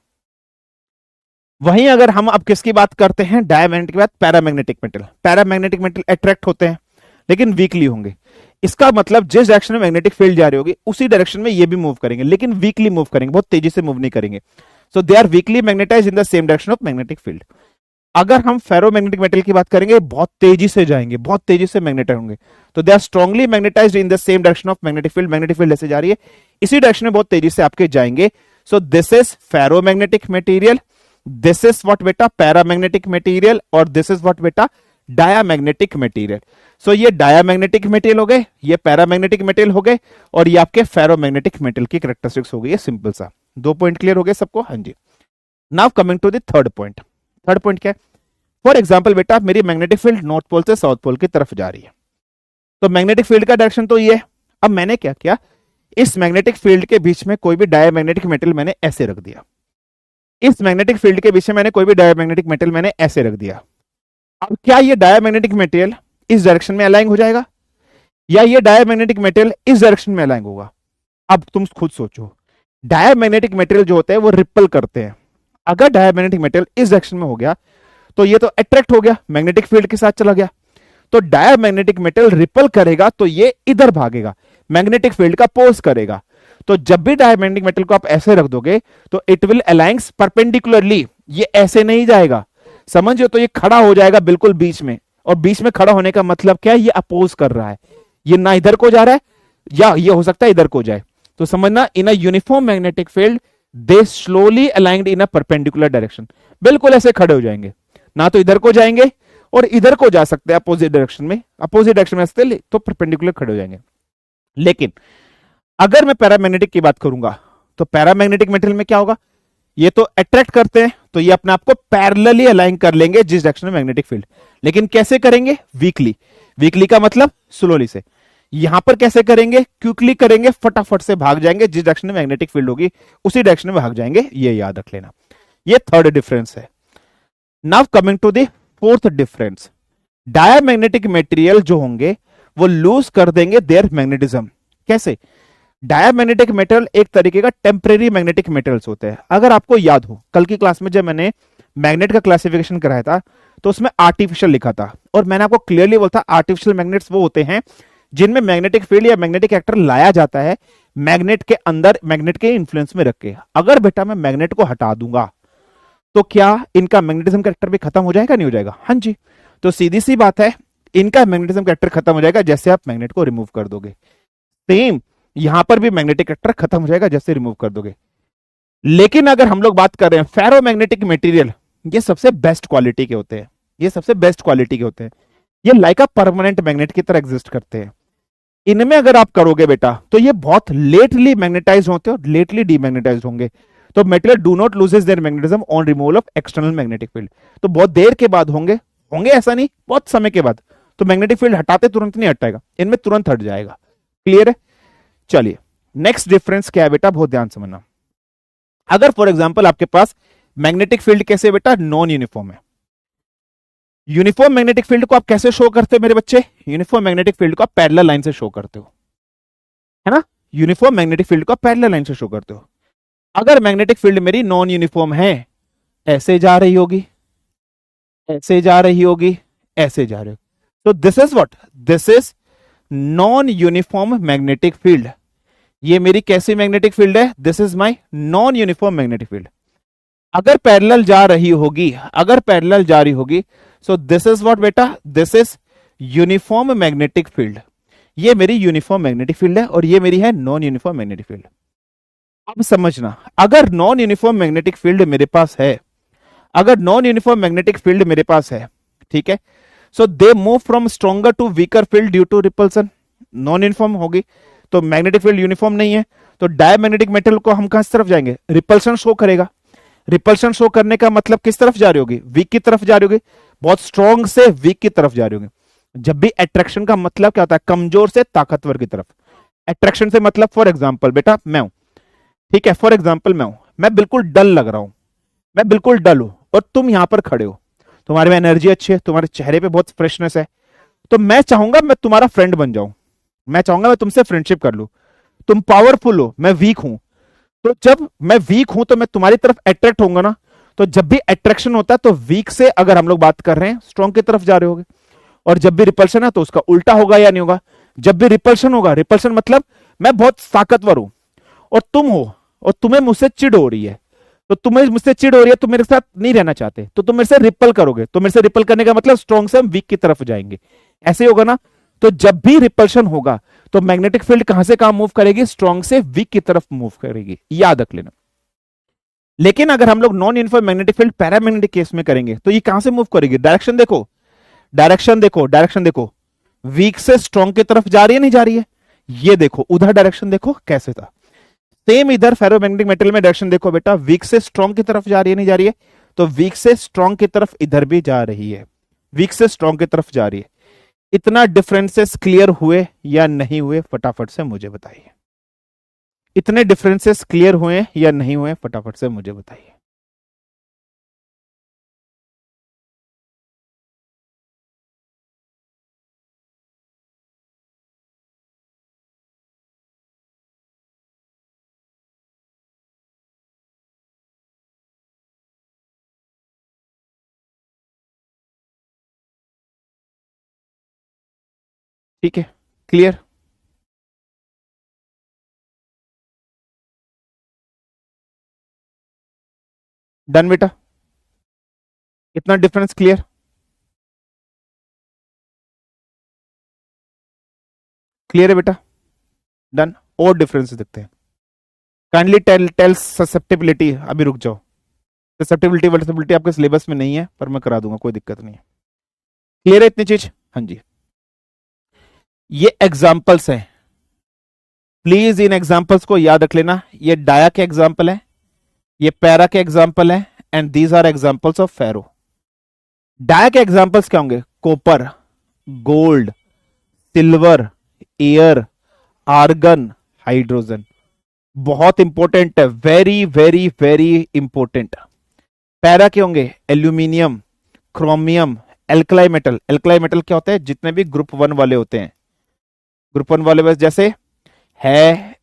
वहीं अगर हम अब किसकी बात करते हैं डायमैग्नेटिक के बाद paramagnetic metal. Paramagnetic metal attract होते हैं लेकिन वीकली होंगे। इसका मतलब जिस डायरेक्शन में मैग्नेटिक फील्ड जा रही होगी उसी डायरेक्शन में ये भी मूव करेंगे, लेकिन वीकली मूव करेंगे, बहुत तेजी से मूव नहीं करेंगे। So they are weakly magnetize in the same direction of magnetic field. अगर हम फेरोमैग्नेटिक मेटल की बात करेंगे, बहुत तेजी से जाएंगे, बहुत तेजी से मैग्नेटाइज होंगे, तो they are strongly magnetised in the same direction of magnetic field. Magnetic field ऐसे जा रही है, इसी डायरेक्शन में बहुत तेजी से आपके जाएंगे। So this is ferromagnetic material, this is what बेटा पैरामैग्नेटिक मटेरियल, और दिस इज व्हाट बेटा डायामैग्नेटिक मटेरियल। सो ये डायामैग्नेटिक मटेरियल हो गए, ये पैरामैग्नेटिक मटेरियल हो गए, और ये आपके फेरोमैग्नेटिक मेटल की कैरेक्टरिस्टिक्स हो गई है। सिंपल सा 2 पॉइंट क्लियर हो गए सबको? हाँ जी। Now coming to the third point. Third point क्या है? फॉर एग्जाम्पल बेटा मेरी मैग्नेटिक फील्ड नॉर्थ पोल से साउथ पोल की तरफ जा रही है, तो मैग्नेटिक फील्ड का डायरेक्शन तो ये है। अब मैंने क्या किया, इस मैग्नेटिक फील्ड के बीच में कोई भी डायमैग्नेटिक मेटल मैंने ऐसे रख दिया, इस मैग्नेटिक फील्ड के बीच में मैंने कोई भी डायमैग्नेटिक मेटल मैंने ऐसे रख दिया। अब क्या ये डायमैग्नेटिक मेटेरियल इस डायरेक्शन में अलाइन हो जाएगा, या ये डायमैग्नेटिक मेटेरियल इस डायरेक्शन में अलाइन होगा? अब तुम खुद सोचो, डायमैग्नेटिक मेटेरियल जो होते हैं वो रिपल करते हैं। अगर डायमैग्नेटिक मेटेरियल इस डायरेक्शन में हो गया तो ये तो अट्रैक्ट हो गया, मैग्नेटिक फील्ड के साथ चला गया, तो डायमैग्नेटिक मेटेरियल रिपल करेगा तो ये इधर भागेगा, मैग्नेटिक फील्ड का पोज करेगा। तो जब भी डायमैग्नेटिक मेटल को आप ऐसे रख दोगे तो इट विल अलाइंस परपेंडिकुलरली, ये ऐसे नहीं जाएगा, समझो, तो ये खड़ा हो जाएगा बिल्कुल बीच में। और बीच में खड़ा होने का मतलब क्या है, ये अपोज कर रहा है, ये ना इधर को जा रहा है या ये हो सकता है इधर को जाए। तो समझना, in a uniform magnetic field they slowly aligned in a perpendicular direction, बिल्कुल ऐसे खड़े हो जाएंगे, ना तो इधर को जाएंगे और इधर को जा सकते हैं अपोजिट डायरेक्शन में, अपोजिट डायरेक्शन में सकते तो परपेंडिकुलर खड़े हो जाएंगे। लेकिन अगर मैं पैरामैग्नेटिक की बात करूंगा तो पैरामैग्नेटिक मेटल में क्या होगा, ये तो अट्रैक्ट करते हैं तो ये अपने आप को पैरेलली अलाइन कर लेंगे जिस डायरेक्शन में मैग्नेटिक फील्ड, लेकिन कैसे करेंगे, वीकली। वीकली का मतलब स्लोली से। यहां पर कैसे करेंगे, क्विकली करेंगे, फटाफट से भाग जाएंगे, जिस डायरेक्शन में मैग्नेटिक फील्ड होगी उसी डायरेक्शन में भाग जाएंगे, ये याद रख लेना। ये थर्ड डिफरेंस है। Now coming to the fourth difference, diamagnetic material जो होंगे वो लूज कर देंगे देयर मैग्नेटिज्म। कैसे? डायमैग्नेटिक मेटल एक तरीके का टेम्परेरी मैग्नेटिक मेटल्स होते हैं। अगर आपको याद हो, कल की क्लास में जब मैंने मैग्नेट का क्लासिफिकेशन कराया था तो उसमें आर्टिफिशियल लिखा था, और मैंने आपको क्लियरली बोला था आर्टिफिशियल मैग्नेट्स वो होते हैं जिनमें मैग्नेटिक फील्ड या मैग्नेटिक एक्टर लाया जाता है मैग्नेट के अंदर, मैग्नेट के इन्फ्लुएंस में रख के। अगर बेटा मैं मैग्नेट को हटा दूंगा तो क्या इनका मैग्नेटिज्म कैरेक्टर भी खत्म हो जाएगा, नहीं हो जाएगा? हाँ जी। तो सीधी सी बात है, इनका मैग्नेटिज्म कैरेक्टर खत्म हो जाएगा जैसे आप मैग्नेट को रिमूव कर दोगे। सेम यहां पर भी मैग्नेटिक कैरेक्टर खत्म हो जाएगा जैसे रिमूव कर दोगे। लेकिन अगर हम लोग बात कर रहे हैं फेरोमैग्नेटिक मटेरियल, ये सबसे बेस्ट क्वालिटी के होते हैं, ये सबसे बेस्ट क्वालिटी के होते हैं, ये लाइक अ परमानेंट मैग्नेट की तरह एग्जिस्ट करते हैं। इनमें अगर आप करोगे बेटा तो ये बहुत लेटली मैग्नेटाइज होते हैं और लेटली डीमैग्नेटाइज होंगे। तो material do not loses their magnetism on removal of external magnetic field. तो बहुत देर के बाद होंगे, ऐसा नहीं, बहुत समय के बाद। तो मैग्नेटिक फील्ड हटाते तुरंत नहीं हटाएगा, इनमें तुरंत हट जाएगा। क्लियर है? चलिए नेक्स्ट डिफरेंस क्या है बेटा, बहुत ध्यान समझना। अगर फॉर एग्जांपल आपके पास मैग्नेटिक फील्ड कैसे बेटा, नॉन यूनिफॉर्म है। यूनिफॉर्म मैग्नेटिक फील्ड को आप कैसे शो करते हो मेरे बच्चे? यूनिफॉर्म मैग्नेटिक फील्ड को आप पैरेलल लाइन से शो करते हो, है ना? यूनिफॉर्म मैग्नेटिक फील्ड को आप पैरेलल लाइन से शो करते हो। अगर मैग्नेटिक फील्ड मेरी नॉन यूनिफॉर्म है, ऐसे जा रही होगी, ऐसे जा रही होगी, ऐसे जा रही होगी, तो this is what, this is non uniform magnetic field. ये मेरी कैसी मैग्नेटिक फील्ड है? This is my non uniform magnetic field. अगर पैरेलल जा रही होगी, अगर पैरेलल जा रही होगी, सो दिस इज व्हाट बेटा, this is uniform magnetic field. ये मेरी यूनिफॉर्म मैग्नेटिक फील्ड है और ये मेरी है नॉन यूनिफॉर्म मैग्नेटिक फील्ड। अब समझना, अगर नॉन यूनिफॉर्म मैग्नेटिक फील्ड मेरे पास है, अगर नॉन यूनिफॉर्म मैग्नेटिक फील्ड मेरे पास है, ठीक है, so they move from stronger to weaker field due to repulsion. Non uniform होगी तो मैग्नेटिक फील्ड यूनिफॉर्म नहीं है, तो डायमैग्नेटिक मेटल को हम किस तरफ जाएंगे? रिपल्सन शो करेगा। रिपल्सन शो करने का मतलब किस तरफ जा रही होगी? वीक की तरफ जा रही होगी, बहुत स्ट्रॉन्ग से वीक की तरफ जा रही होगी। जब भी अट्रैक्शन का मतलब क्या होता है? कमजोर से ताकतवर की तरफ। अट्रैक्शन से मतलब फॉर एग्जाम्पल बेटा मैं हूं, ठीक है, फॉर एग्जाम्पल मैं हूं, मैं बिल्कुल डल लग रहा हूं, मैं बिल्कुल डल हूं और तुम यहां पर खड़े हो, तुम्हारे में एनर्जी अच्छी है, तुम्हारे चेहरे पे बहुत फ्रेशनेस है, तो मैं चाहूंगा मैं तुम्हारा फ्रेंड बन जाऊं, मैं चाहूंगा मैं तुमसे फ्रेंडशिप कर लूं। तुम पावरफुल हो, मैं वीक हूं, तो जब मैं वीक हूं तो मैं तुम्हारी तरफ अट्रैक्ट होऊंगा ना। तो जब भी अट्रैक्शन होता है तो वीक से अगर हम लोग बात कर रहे हैं स्ट्रॉन्ग की तरफ जा रहे होगे, और जब भी रिपल्शन है तो उसका उल्टा होगा या नहीं होगा? जब भी रिपल्शन होगा, रिपल्शन मतलब मैं बहुत ताकतवर हूं और तुम हो और तुम्हें मुझसे चिढ़ हो रही है, तो तुम्हें मुझसे चिढ़ हो रही है, तुम मेरे साथ नहीं रहना चाहते, तो तुम मेरे से रिपल करोगे। तो मेरे से रिपल करने का मतलब स्ट्रॉन्ग से हम वीक की तरफ जाएंगे, ऐसे ही होगा ना। तो जब भी रिपल्शन होगा तो मैग्नेटिक फील्ड कहां से कहां मूव करेगी, स्ट्रॉन्ग से वीक की तरफ मूव करेगी, याद रख लेना। लेकिन अगर हम लोग non uniform magnetic field paramagnetic case में करेंगे तो ये कहां से मूव करेगी, डायरेक्शन देखो, डायरेक्शन देखो, डायरेक्शन देखो, वीक से स्ट्रॉन्ग की तरफ जा रही है नहीं जा रही है, ये देखो उधर डायरेक्शन देखो कैसे था। सेम इधर फेरोमैग्नेटिक मेटल में डायरेक्शन देखो बेटा, वीक से स्ट्रॉन्ग की तरफ जा रही है नहीं जा रही है, तो वीक से स्ट्रॉन्ग की तरफ इधर भी जा रही है, वीक से स्ट्रॉन्ग की तरफ जा रही है। इतना डिफरेंसेस क्लियर हुए या नहीं हुए, फटाफट से मुझे बताइए। इतने डिफरेंसेस क्लियर हुए या नहीं हुए, फटाफट से मुझे बताइए। ठीक है, क्लियर। डन बेटा, इतना डिफरेंस क्लियर, क्लियर है बेटा, डन। और डिफरेंस देखते हैं। काइंडली टेल ससेप्टिबिलिटी, अभी रुक जाओ, ससेप्टिबिलिटी वर्टिबिलिटी आपके सिलेबस में नहीं है पर मैं करा दूंगा, कोई दिक्कत नहीं है। क्लियर है इतनी चीज, हाँ जी। ये एग्जांपल्स हैं, प्लीज इन एग्जांपल्स को याद रख लेना। ये डाया के एग्जांपल है, ये पैरा के एग्जांपल है, and these are examples of ferro. Dia के एग्जांपल्स क्या होंगे, copper, gold, silver, air, argon, hydrogen. बहुत इंपॉर्टेंट है, very very very important. Para के होंगे aluminium, chromium, alkali metal. Alkali metal क्या होता है, जितने भी ग्रुप 1 वाले होते हैं, ग्रुप 1 वाले बस जैसे है,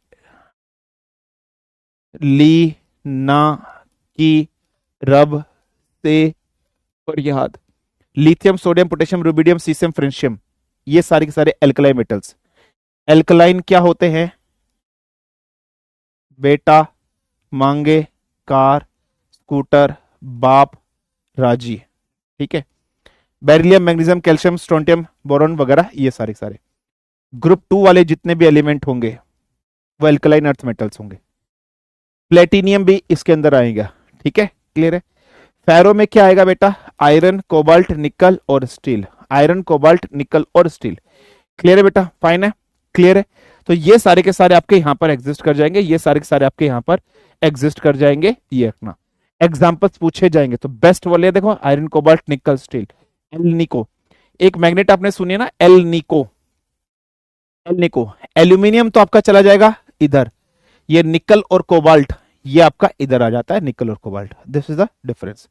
ली, ना, की, रब, से, और याद, lithium, sodium, potassium, rubidium, caesium, francium, ये सारे के सारे एल्कलाई मेटल्स। एल्कलाइन क्या होते हैं बेटा, मांगे, कार, स्कूटर, बाप, राजी। ठीक है, beryllium, magnesium, calcium, strontium, boron वगैरह, ये सारे सारे ग्रुप 2 वाले जितने भी एलिमेंट होंगे वो एल्कलाइन अर्थ मेटल्स होंगे। प्लेटिनियम भी इसके अंदर आएगा। ठीक है, क्लियर है। फेरो में क्या आएगा बेटा, आयरन, कोबाल्ट, निकल और स्टील। आयरन, कोबाल्ट, निकल और स्टील। क्लियर है बेटा, फाइन है, क्लियर है। तो ये सारे के सारे आपके यहां पर एग्जिस्ट कर जाएंगे, ये सारे के सारे आपके यहां पर एग्जिस्ट कर जाएंगे। ये रखना, एग्जांपल्स पूछे जाएंगे तो बेस्ट वाले देखो, आयरन, कोबाल्ट, निकल, स्टील। एल निको, एक मैग्नेट आपने सुनी है ना, एल निको, एल निको। एल्यूमिनियम तो आपका चला जाएगा इधर, ये निकल और कोबाल्ट ये आपका इधर आ जाता है, निकल और cobalt. This is the difference.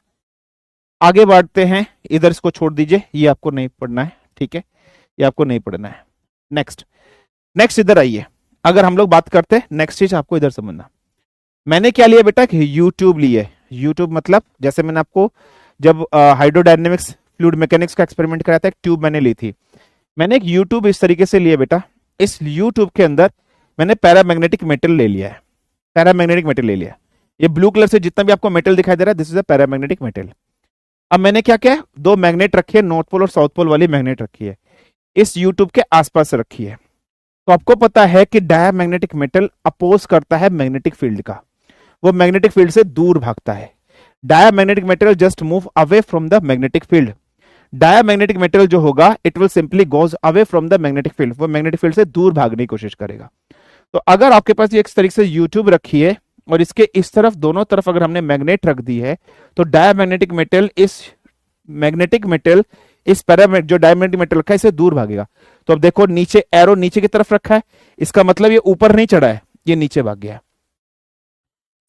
आगे बढ़ते हैं, इधर इसको छोड़ दीजिए, ये आपको नहीं पढ़ना है। ठीक है, ये आपको नहीं पढ़ना है। नेक्स्ट, नेक्स्ट इधर आइए। अगर हम लोग बात करते हैं, नेक्स्ट चीज आपको इधर समझना। मैंने क्या लिया बेटा, यूट्यूब लिए। यूट्यूब मतलब जैसे मैंने आपको जब हाइड्रोडायनेमिक्स फ्लूइड मैकेनिक्स का एक्सपेरिमेंट कराया था, एक ट्यूब मैंने ली थी। मैंने एक यूट्यूब इस तरीके से लिया बेटा, इस यूट्यूब के अंदर मैंने पैरामैग्नेटिक मेटल ले लिया है, पैरामैग्नेटिक मेटल ले लिया। ये ब्लू कलर से जितना भी आपको मेटल दिखाई दे रहा है, this is a paramagnetic metal. अब मैंने क्या किया, दो मैग्नेट रखी है, नॉर्थ पोल और साउथ पोल वाली मैग्नेट रखी है, इस यूट्यूब के आसपास रखी है। तो आपको पता है कि डायमैग्नेटिक मेटल अपोज करता है मैग्नेटिक फील्ड का, वो मैग्नेटिक फील्ड से दूर भागता है। Diamagnetic metal just move away from the magnetic field. Diamagnetic metal जो होगा, it will simply goes away from the magnetic field, वो मैग्नेटिक फील्ड से दूर भागने की कोशिश करेगा। तो अगर आपके पास ये इस तरीके से यूट्यूब रखी है और इसके इस तरफ दोनों तरफ अगर हमने मैग्नेट रख दी है, तो डायमैग्नेटिक मेटल इस मैग्नेटिक मेटल इस पैरामैग्नेट जो डायमैग्नेटिक मेटल रखा है इससे दूर भागेगा। तो अब देखो नीचे एरो नीचे की तरफ रखा है, इसका मतलब ये ऊपर नहीं चढ़ा है, ये नीचे भाग गया।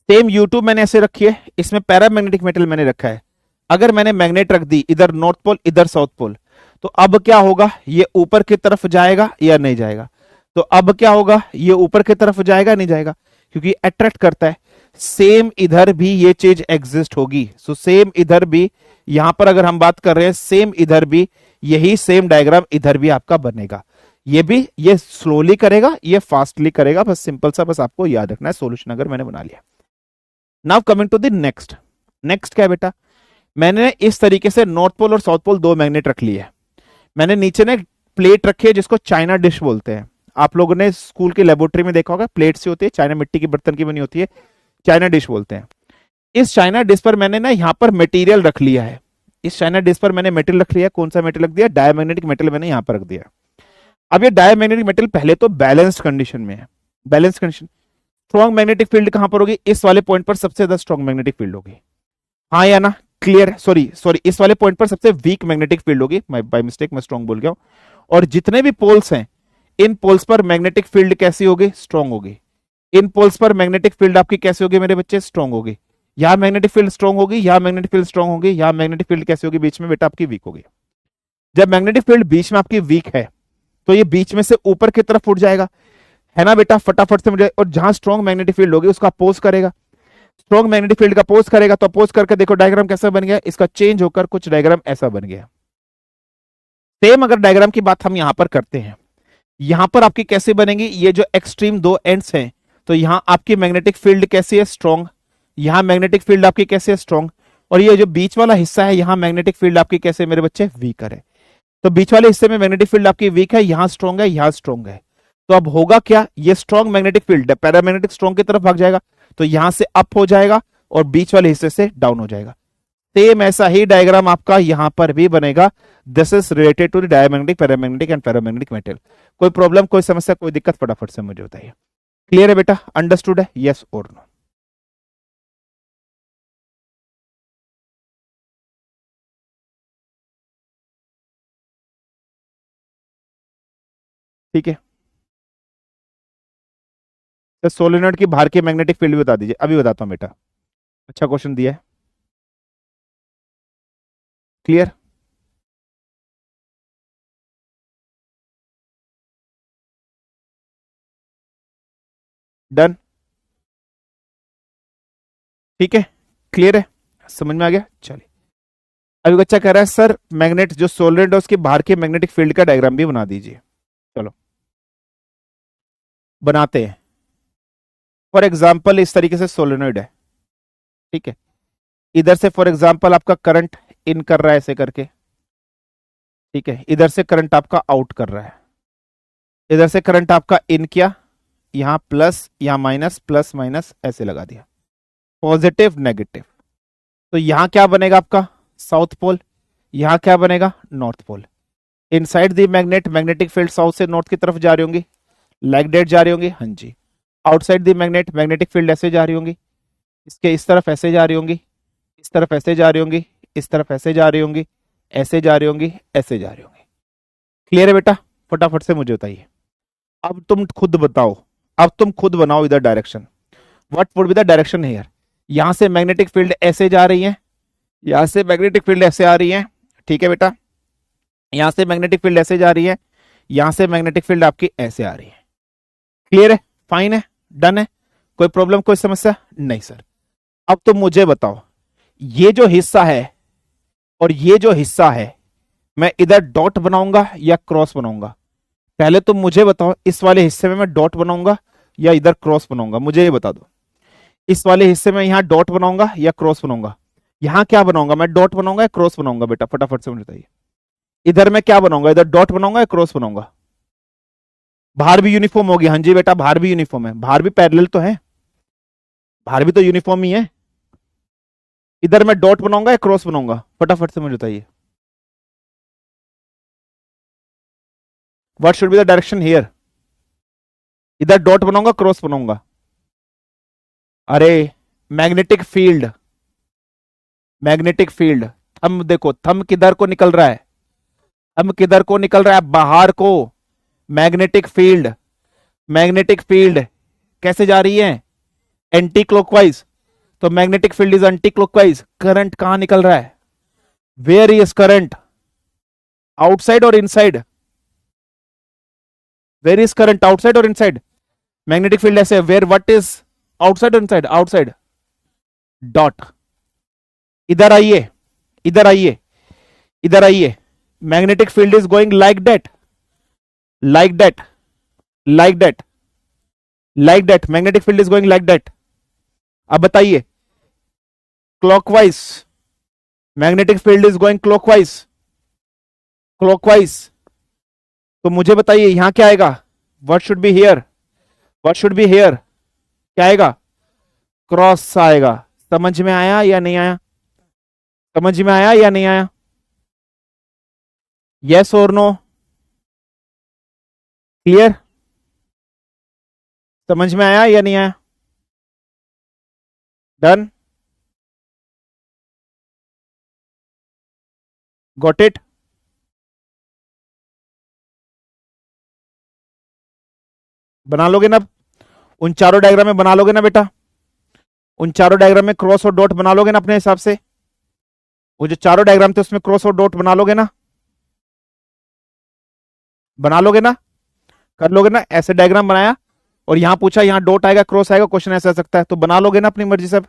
सेम यूट्यूब मैंने ऐसे रखी है, इसमें पैरामैग्नेटिक मेटल मैंने रखा है। अगर मैंने मैग्नेट रख दी इधर नॉर्थ पोल इधर साउथ पोल, तो अब क्या होगा, ये ऊपर की तरफ जाएगा या नहीं जाएगा। तो अब क्या होगा, ये ऊपर की तरफ जाएगा नहीं जाएगा, क्योंकि अट्रैक्ट करता है। सेम इधर भी ये चीज एग्जिस्ट होगी। सो सेम इधर भी, यहां पर अगर हम बात कर रहे हैं, सेम इधर भी यही सेम डायग्राम इधर भी आपका बनेगा। ये स्लोली करेगा, ये फास्टली करेगा, बस सिंपल सा, बस आपको याद रखना है सोल्यूशन अगर मैंने बना लिया। Now coming to the next. Next क्या है बेटा, मैंने इस तरीके से नॉर्थ पोल और साउथ पोल दो मैग्नेट रख लिए। मैंने नीचे ने प्लेट रखी है जिसको चाइना डिश बोलते हैं। आप लोगों ने स्कूल की लेबोरेटरी में देखा होगा, प्लेट से होती है, चाइना मिट्टी की बर्तन की बनी होती है, चाइना डिश बोलते हैं। इस चाइना डिश पर मैंने ना यहाँ पर मटेरियल रख लिया है। इस चाइना डिश पर मैंने मेटल रख लिया। कौन सा मेटल रख दिया? डायमैग्नेटिक मेटल मैंने यहाँ पर रख दिया। अब ये डायमैग्नेटिक मेटल पहले तो बैलेंस्ड कंडीशन में है। Balance condition, strong magnetic field कहां पर होगी? इस वाले पॉइंट पर सबसे ज्यादा स्ट्रॉन्ग मैग्नेटिक फील्ड होगी, हाँ या ना? क्लियर? सॉरी सॉरी, इस वाले पॉइंट पर सबसे वीक मैग्नेटिक फील्ड होगी। बाय मिस्टेक मैं स्ट्रॉन्ग बोल गया हूं। और जितने भी पोल्स हैं, इन पोल्स पर मैग्नेटिक फील्ड कैसी होगी? स्ट्रॉन्ग होगी। इन पोल्स पर मैग्नेटिक फील्ड आपकी कैसी होगी मेरे बच्चे? स्ट्रॉन्ग होगी। यहां मैग्नेटिक फील्ड स्ट्रॉन्ग होगी, यहां मैग्नेटिक फील्ड स्ट्रॉन्ग होगी, यहां मैग्नेटिक फील्ड कैसी होगी? बीच में बेटा आपकी वीक होगी। जब मैग्नेटिक फील्ड बीच में आपकी वीक है तो ये बीच में से ऊपर की तरफ उठ जाएगा, है ना बेटा? फटाफट से मुझे, और जहां स्ट्रॉन्ग मैग्नेटिक फील्ड होगी उसका अपोज करेगा। स्ट्रॉन्ग मैग्नेटिक फील्ड का अपोज करेगा तो अपोज करके देखो डायग्राम कैसा बन गया, इसका चेंज होकर कुछ डायग्राम ऐसा बन गया। सेम अगर डायग्राम की बात हम यहां पर करते हैं, यहां पर आपकी कैसे बनेगी? ये जो एक्सट्रीम दो एंड्स हैं, तो यहां आपकी मैग्नेटिक फील्ड कैसी है? स्ट्रॉन्ग। यहां मैग्नेटिक फील्ड आपकी कैसे है? स्ट्रॉन्ग। और ये जो बीच वाला हिस्सा है, यहां मैग्नेटिक फील्ड आपकी कैसे मेरे बच्चे? वीकर है। तो बीच वाले हिस्से में मैग्नेटिक फील्ड आपकी वीक है, यहां स्ट्रॉन्ग है, यहां स्ट्रॉन्ग है। तो अब होगा क्या? ये स्ट्रॉन्ग मैग्नेटिक फील्ड है, पैरामैग्नेटिक स्ट्रॉन्ग की तरफ भाग जाएगा, तो यहां से अप हो जाएगा और बीच वाले हिस्से से डाउन हो जाएगा। सेम ऐसा ही डायग्राम आपका यहां पर भी बनेगा। This is related to the diamagnetic, paramagnetic and ferromagnetic metal. कोई प्रॉब्लम, कोई समस्या, कोई दिक्कत, फटाफट से मुझे बताइए। क्लियर है बेटा? अंडरस्टूड है? यस और नो? ठीक है। तो सोलेनोइड की बाहर की मैग्नेटिक फील्ड भी बता दीजिए। अभी बताता हूं बेटा, अच्छा क्वेश्चन दिया है। क्लियर? डन? ठीक है, क्लियर है, समझ में आ गया? चलिए, अभी बच्चा कह रहा है सर मैग्नेट जो सोलेनोइड है उसके बाहर के मैग्नेटिक फील्ड का डायग्राम भी बना दीजिए। चलो बनाते हैं। फॉर एग्जाम्पल इस तरीके से सोलेनोइड है, ठीक है। इधर से फॉर एग्जाम्पल आपका करंट इन कर रहा है ऐसे करके, ठीक है। इधर से करंट आपका आउट कर रहा है। इधर से करंट आपका इन किया, यहां प्लस, यहां माइनस, प्लस माइनस ऐसे लगा दिया, पॉजिटिव नेगेटिव। तो यहां क्या बनेगा आपका? South pole. यहां क्या बनेगा? North pole. Inside the magnet magnetic field south से नॉर्थ की तरफ जा रही होंगी, लाइक डेट जा रही होंगी, हाँ जी। Outside the magnet magnetic field ऐसे जा रही होंगी, इसके इस तरफ ऐसे जा रही होंगी, इस तरफ ऐसे जा रही होंगी, इस तरफ ऐसे जा रही होंगी, ऐसे जा रही होंगी, ऐसे जा रही होंगी। क्लियर है बेटा? फटाफट से मुझे बताइए। अब तुम खुद बताओ, अब तुम खुद बनाओ इधर direction. What would be the direction here? यहां से मैग्नेटिक फील्ड ऐसे जा रही है, यहां से मैग्नेटिक फील्ड ऐसे आ रही है, ठीक है बेटा। यहां से मैग्नेटिक फील्ड ऐसे जा रही है, यहां से मैग्नेटिक फील्ड आपकी ऐसे आ रही है। क्लियर है? फाइन है? डन है? कोई प्रॉब्लम, कोई समस्या? नहीं सर। अब तुम मुझे बताओ, ये जो हिस्सा है और ये जो हिस्सा है, मैं इधर डॉट बनाऊंगा या क्रॉस बनाऊंगा? पहले तुम मुझे बताओ, इस वाले हिस्से में मैं डॉट बनाऊंगा या इधर क्रॉस बनाऊंगा? मुझे ये बता दो, इस वाले हिस्से में यहां डॉट बनाऊंगा या क्रॉस बनाऊंगा? यहां क्या बनाऊंगा? मैं डॉट बनाऊंगा या क्रॉस बनाऊंगा बेटा? फटाफट से मुझे बताइए। इधर मैं क्या बनाऊंगा? इधर डॉट बनाऊंगा या क्रॉस बनाऊंगा? बाहर भी यूनिफॉर्म होगी, हाँ जी बेटा, बाहर भी यूनिफॉर्म है, बाहर भी पैरेलल तो है, बाहर भी तो यूनिफॉर्म ही है। इधर मैं डॉट बनाऊंगा या क्रॉस बनाऊंगा? फटाफट से मुझे बताइए। What should be the direction here? इधर डॉट बनाऊंगा, क्रॉस बनाऊंगा? अरे magnetic field, magnetic field, thumb देखो, थंब किधर को निकल रहा है? थंब किधर को निकल रहा है? बाहर को। मैग्नेटिक फील्ड, मैग्नेटिक फील्ड कैसे जा रही है? Anti clockwise. तो magnetic field is anti clockwise. Current कहां निकल रहा है? Where is current? आउटसाइड और inside? Where is current, outside और इनसाइड? मैग्नेटिक फील्ड ऐसे, वेयर, व्हाट इज आउटसाइड और इनसाइड? आउटसाइड। डॉट। इधर आइए, इधर आइए, इधर आइए। Magnetic field is going like that, like that, like that, like that, magnetic field is going like that. अब बताइए, clockwise, magnetic field is going clockwise, clockwise. तो मुझे बताइए यहां क्या आएगा, what should be here, what should be here, क्या आएगा, क्रॉस आएगा. समझ में आया या नहीं आया, समझ में आया या नहीं आया, यस और नो, क्लियर, समझ में आया या नहीं आया, डन, गॉट इट. बना लोगे ना, उन चारों डायग्राम में बना लोगे ना बेटा, उन चारों डायग्राम में क्रॉस और डॉट बना लोगे ना अपने हिसाब से, वो जो चारों डायग्राम थे उसमें क्रॉस और डॉट बना लोगे ना, बना लोगे ना, कर लोगे ना. ऐसे डायग्राम बनाया और यहां पूछा यहां डॉट आएगा क्रॉस आएगा, क्वेश्चन ऐसा आ सकता है, तो बना लोगे ना अपनी मर्जी से.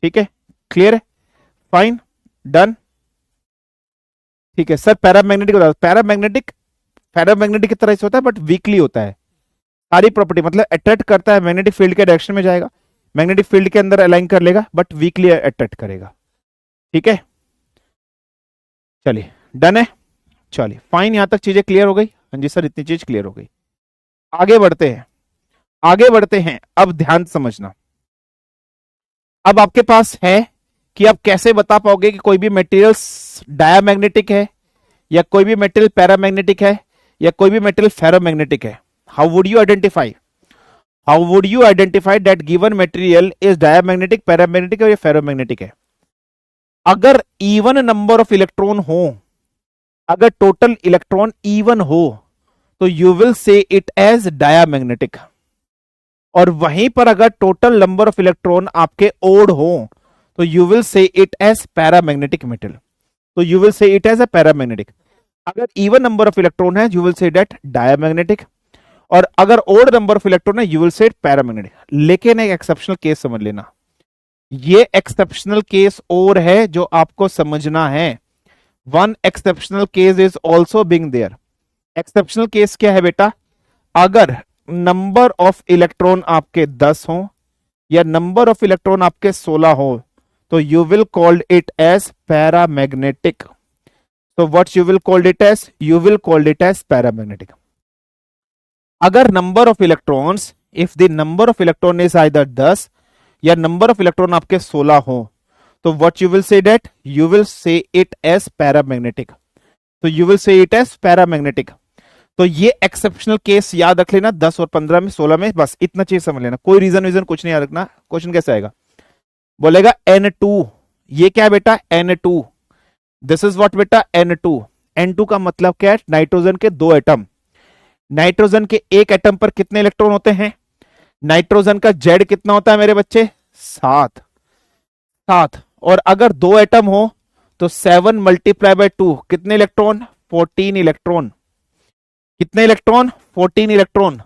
ठीक है, क्लियर है, फाइन, डन. ठीक है सर, पैरामैग्नेटिक बता, पैरामैग्नेटिक फेरोमैग्नेटिक की तरह से होता है बट वीकली होता है. सारी प्रॉपर्टी मतलब अट्रैक्ट करता है, मैग्नेटिक फील्ड के डायरेक्शन में जाएगा, मैग्नेटिक फील्ड के अंदर अलाइन कर लेगा बट वीकली अट्रैक्ट करेगा. ठीक है, चलिए डन है, चलिए फाइन, यहां तक चीजें क्लियर हो गई. हाँ जी सर, इतनी चीज क्लियर हो गई. आगे बढ़ते हैं, आगे बढ़ते हैं. अब ध्यान समझना, अब आपके पास है कि आप कैसे बता पाओगे कि कोई भी मटेरियल डायामैग्नेटिक है या कोई भी मटेरियल पैरामैग्नेटिक है या कोई भी मटेरियल फेरोमैग्नेटिक है. How would you identify, how would you identify that given material is diamagnetic, paramagnetic या फेरोमैग्नेटिक है. अगर इवन नंबर ऑफ इलेक्ट्रॉन हो, अगर टोटल इलेक्ट्रॉन इवन हो तो you will say it as diamagnetic. और वहीं पर अगर टोटल नंबर ऑफ इलेक्ट्रॉन आपके ओड हो तो you will say it as paramagnetic metal, तो you will say it as a paramagnetic. अगर इवन नंबर ऑफ इलेक्ट्रॉन है you will say that diamagnetic, और अगर ओड नंबर ऑफ इलेक्ट्रॉन है you will say it paramagnetic. लेकिन एक एक्सेप्शनल केस समझ लेना, ये एक्सेप्शनल केस और है जो आपको समझना है. One exceptional case is also being there. Exceptional case क्या है बेटा, अगर नंबर ऑफ इलेक्ट्रॉन आपके 10 हो या नंबर ऑफ इलेक्ट्रॉन आपके 16 हो तो you will called it as paramagnetic. तो what you will called it as, you will called it as paramagnetic. अगर number of electrons, if the number of electron is either 10 या नंबर ऑफ इलेक्ट्रॉन आपके 16 हो तो what you will say that, you will say it as paramagnetic. तो you will say it as paramagnetic. तो ये एक्सेप्शनल केस याद रख लेना, 10 और 15 में 16 में, बस इतना चीज समझ लेना. कोई रीजन कुछ नहीं याद रखना. क्वेश्चन कैसे आएगा, बोलेगा N2, ये क्या है बेटा N2, दिस इज व्हाट बेटा N2. N2 का मतलब क्या है, नाइट्रोजन के 2 एटम. नाइट्रोजन के एक एटम पर कितने इलेक्ट्रॉन होते हैं, नाइट्रोजन का जेड कितना होता है मेरे बच्चे, 7, 7. और अगर 2 एटम हो तो 7 मल्टीप्लाई बाय 2 कितने इलेक्ट्रॉन, 14 इलेक्ट्रॉन. कितने इलेक्ट्रॉन, 14 इलेक्ट्रॉन.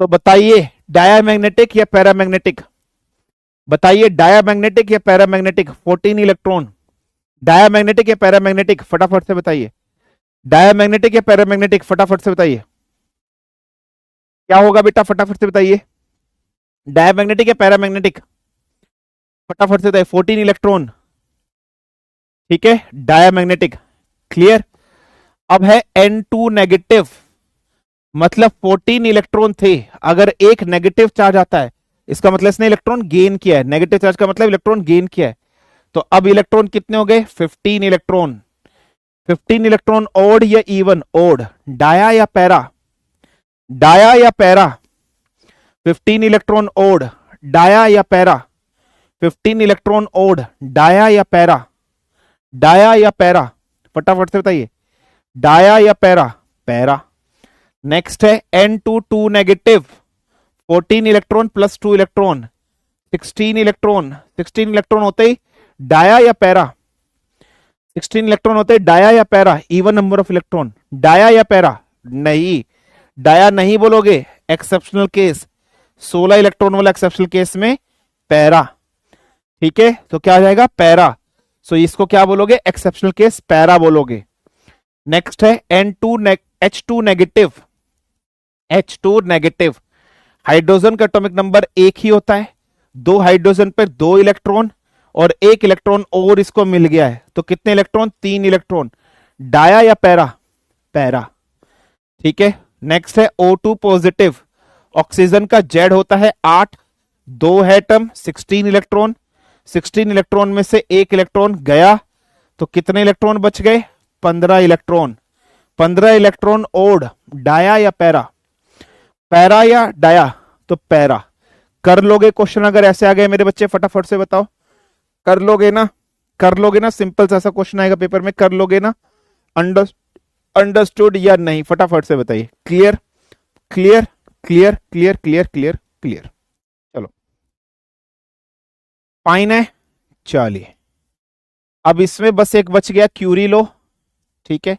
तो बताइए डायामैग्नेटिक या पैरामैग्नेटिक, बताइए डायामैग्नेटिक या पैरामैग्नेटिक. 14 इलेक्ट्रॉन, डायामैग्नेटिक या पैरामैग्नेटिक, फटाफट से बताइए. डायामैग्नेटिक या पैरामैग्नेटिक, फटाफट से बताइए क्या होगा बेटा, फटाफट से बताइए. डायामैग्नेटिक या पैरामैग्नेटिक, फटाफट से बताइए. 14 इलेक्ट्रॉन, ठीक है, डायामैग्नेटिक. क्लियर. अब है N2 नेगेटिव, मतलब 14 इलेक्ट्रॉन थे, अगर एक नेगेटिव चार्ज आता है इसका मतलब इसने इलेक्ट्रॉन गेन किया है. नेगेटिव चार्ज का मतलब इलेक्ट्रॉन गेन किया है. तो अब इलेक्ट्रॉन कितने हो गए, 15 इलेक्ट्रॉन. 15 इलेक्ट्रॉन ओड या इवन, ओड. डाया या पैरा, डाया या पैरा, 15 इलेक्ट्रॉन ओड, डाया या पैरा, 15 इलेक्ट्रॉन ओड, डाया या पैरा, डाया या पैरा, फटाफट से बताइए, डाया या पैरा, पैरा. नेक्स्ट है N2 negative, 14 electron plus 2 electron, 16 electron. 16 electron होते ही डाया या पैरा, 16 इलेक्ट्रॉन होते ही डाया या para, even number of electron. Dia या पैरा, नहीं, डाया नहीं बोलोगे, एक्सेप्शनल केस. 16 इलेक्ट्रॉन वाला एक्सेप्शनल केस में पैरा. ठीक है, तो क्या आ जाएगा, पैरा. सो इसको क्या बोलोगे, एक्सेप्शनल केस पैरा बोलोगे. नेक्स्ट है H2 negative. H2 negative, hydrogen का एटॉमिक नंबर एक ही होता है, दो हाइड्रोजन पर दो इलेक्ट्रॉन और एक इलेक्ट्रॉन और इसको मिल गया है, तो कितने इलेक्ट्रॉन? तीन इलेक्ट्रॉन। डाया या पैरा? पैरा। ठीक है। नेक्स्ट है O2 पॉजिटिव, ऑक्सीजन का जेड होता है 8, दो है एटम 16 इलेक्ट्रॉन, 16 इलेक्ट्रॉन में से एक इलेक्ट्रॉन गया, तो कितने इलेक्ट्रॉन बच गए? 15 इलेक्ट्रॉन। 15 इलेक्ट्रॉन ओड, डाया या पैरा? पैरा या डाया? तो पैरा। कर लोगे क्वेश्चन अगर ऐसे आ गए मेरे बच्चे? फटाफट से बताओ, कर लोगे ना? कर लोगे ना? सिंपल सा ऐसा क्वेश्चन आएगा पेपर में, कर लोगे ना? अंडरस्टूड या नहीं? फटाफट से बताइए। Clear clear clear clear clear clear clear. चलो, फाइन है। चलिए, अब इसमें बस एक बच गया क्यूरी लो, ठीक है,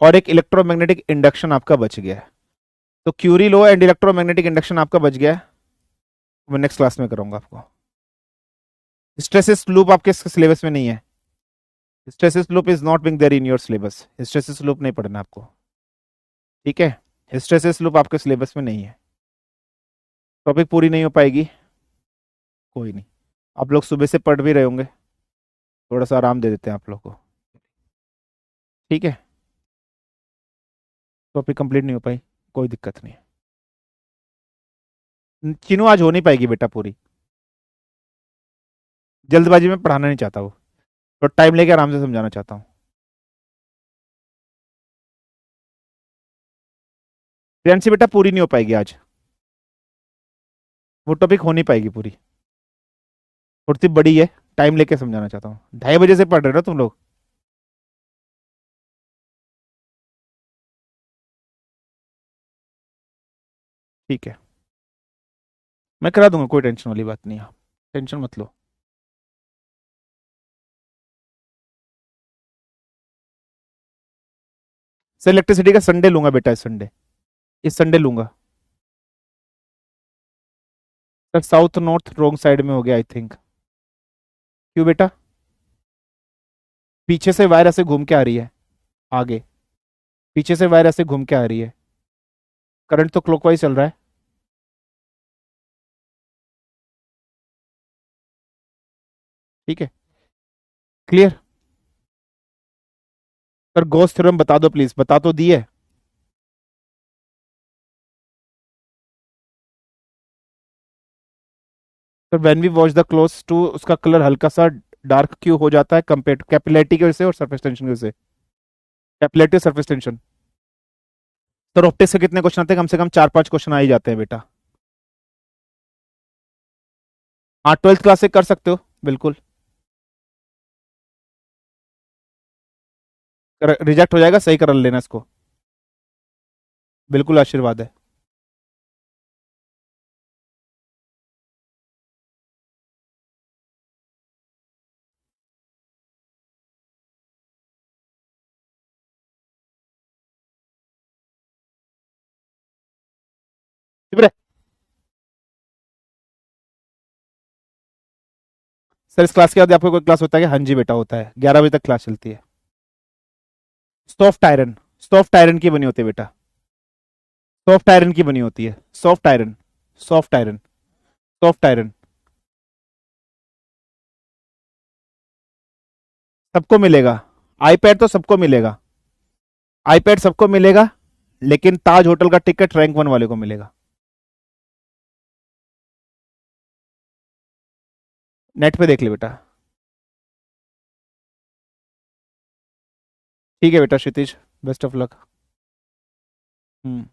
और एक इलेक्ट्रोमैग्नेटिक इंडक्शन आपका बच गया है। तो Curie law and electromagnetic induction आपका बच गया है, मैं नेक्स्ट क्लास में करूंगा आपको। हिस्टेरेसिस लूप आपके सिलेबस में नहीं है। Hysteresis loop is not being there in your syllabus. Hysteresis loop नहीं पढ़ना आपको, ठीक है। हिस्टेरेसिस लूप आपके सिलेबस में नहीं है, टॉपिक पूरी नहीं हो पाएगी, कोई नहीं। आप लोग सुबह से पढ़ भी रहे होंगे, थोड़ा सा आराम दे देते हैं आप लोग को, ठीक है। टॉपिक कंप्लीट नहीं हो पाई, कोई दिक्कत नहीं है। चिनू आज हो नहीं पाएगी बेटा पूरी, जल्दबाजी में पढ़ाना नहीं चाहता वो, तो टाइम लेके आराम से समझाना चाहता हूँ। प्रियांशी बेटा पूरी नहीं हो पाएगी आज, वो टॉपिक हो नहीं पाएगी पूरी, थोड़ी सी बड़ी है, टाइम लेके समझाना चाहता हूँ। 2:30 बजे से पढ़ रहे हो ना तुम लोग? ठीक है, मैं करा दूंगा, कोई टेंशन वाली बात नहीं है, टेंशन मत लो। सर इलेक्ट्रिसिटी का संडे लूंगा बेटा, इस संडे लूंगा। सर साउथ नॉर्थ रोंग साइड में हो गया आई थिंक। क्यों बेटा? पीछे से वायर ऐसे घूम के आ रही है आगे, पीछे से वायर ऐसे घूम के आ रही है, करंट तो क्लॉकवाइज चल रहा है। ठीक है, क्लियर। सर गॉस थ्योरम बता दो प्लीज, बता तो दिए। Sir when we watch the close to, उसका कलर हल्का सा डार्क क्यों हो जाता है? कंपेयर टू कैपिलैरिटी की वजह से और सरफेस टेंशन की वजह से। Capillarity surface tension. Sir optics से कितने क्वेश्चन आते हैं? कम से कम 4-5 क्वेश्चन आ ही जाते हैं बेटा। हाँ 12th क्लास से कर सकते हो बिल्कुल। रिजेक्ट हो जाएगा, सही कर लेना इसको, बिल्कुल आशीर्वाद है। चुप रहे। सर इस क्लास के बाद आपको कोई क्लास होता है क्या? हाँ जी बेटा होता है, 11 बजे तक क्लास चलती है। सॉफ्ट आयरन, सॉफ्ट आयरन की बनी होती है बेटा, सॉफ्ट आयरन की बनी होती है, soft iron, soft iron, soft iron. सबको मिलेगा, आईपैड तो सबको मिलेगा, आईपैड सबको मिलेगा, लेकिन ताज होटल का टिकट रैंक 1 वाले को मिलेगा। नेट पे देख ले बेटा। ठीक है बेटा Kshitij, best of luck. Hmm.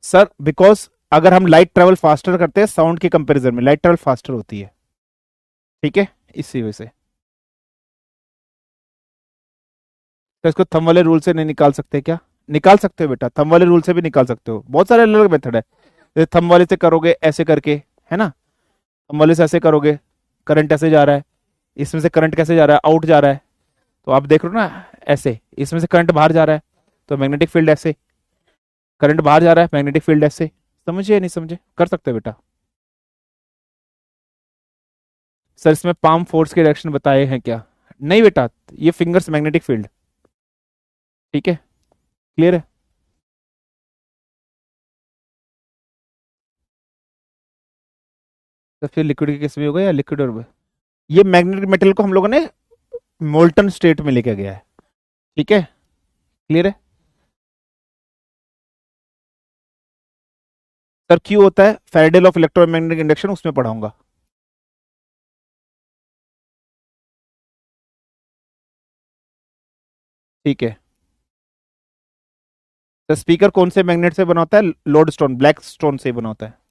Sir because अगर हम लाइट ट्रेवल फास्टर करते हैं साउंड के कंपैरिजन में, लाइट ट्रेवल फास्टर होती है, ठीक है, इसी वजह से। तो इसको थंब वाले रूल से नहीं निकाल सकते क्या? निकाल सकते हो बेटा, थंब वाले रूल से भी निकाल सकते हो, बहुत सारे अलग अलग मेथड है। जैसे थंब वाले से करोगे ऐसे करके, है ना, थंब वाले से ऐसे करोगे, करंट ऐसे जा रहा है, इसमें से करंट कैसे जा रहा है? आउट जा रहा है, तो आप देख रहे हो ना ऐसे, इसमें से करंट बाहर जा रहा है, तो मैग्नेटिक फील्ड ऐसे, करंट बाहर जा रहा है, मैग्नेटिक फील्ड ऐसे। समझिए नहीं समझे? कर सकते हो बेटा। सर इसमें पाम फोर्स के डायरेक्शन बताए हैं क्या? नहीं बेटा, ये फिंगर्स मैग्नेटिक फील्ड। ठीक है, क्लियर है? तो फिर लिक्विड के केस में होगा या लिक्विड और ये मैग्नेटिक मेटल को हम लोगों ने मोल्टन स्टेट में लेके गया है। ठीक है, क्लियर है? सर क्यों होता है Faraday law of electromagnetic induction, उसमें पढ़ाऊंगा। ठीक है। तो स्पीकर कौन से मैग्नेट से बना होता है? लोड स्टोन, ब्लैक स्टोन से बना होता है।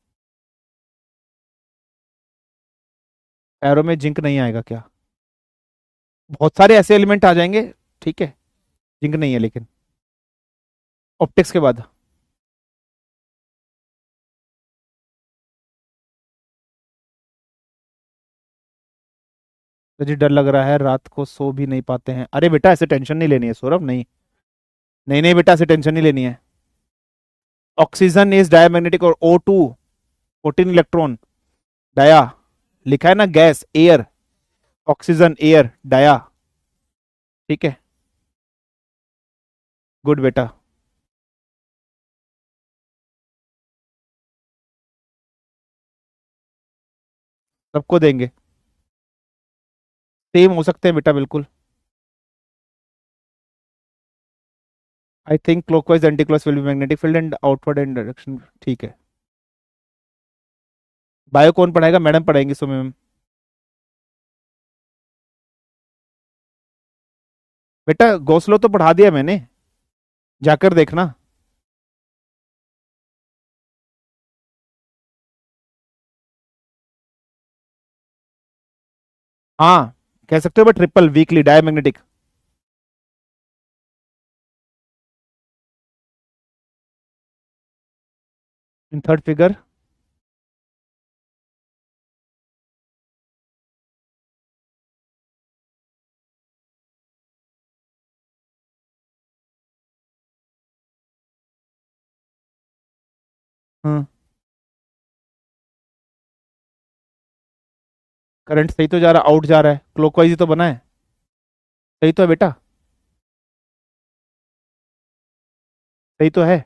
एरो में जिंक नहीं आएगा क्या? बहुत सारे ऐसे एलिमेंट आ जाएंगे। ठीक है, जिंक नहीं है लेकिन ऑप्टिक्स के बाद। तो जी डर लग रहा है, रात को सो भी नहीं पाते हैं। अरे बेटा ऐसे टेंशन नहीं लेनी है सौरभ, नहीं नहीं नहीं बेटा, ऐसे टेंशन नहीं लेनी है। ऑक्सीजन इज डायमैग्नेटिक और O2 14 इलेक्ट्रॉन, डाया लिखा है ना, gas air, oxygen air, dia. ठीक है, गुड बेटा। सबको देंगे, सेम हो सकते हैं बेटा बिल्कुल। I think clockwise anti clockwise will be magnetic field and outward and direction. ठीक है, बायो कौन पढ़ाएगा? Madam पढ़ाएंगी सुमे ma'am. बेटा गौसलो तो पढ़ा दिया मैंने, जाकर देखना। हाँ, कह सकते हो but triple weekly diamagnetic. In third figure. हाँ, करंट सही तो जा रहा, आउट जा रहा है, क्लॉकवाइज ही तो बना है। सही तो है बेटा, सही तो है।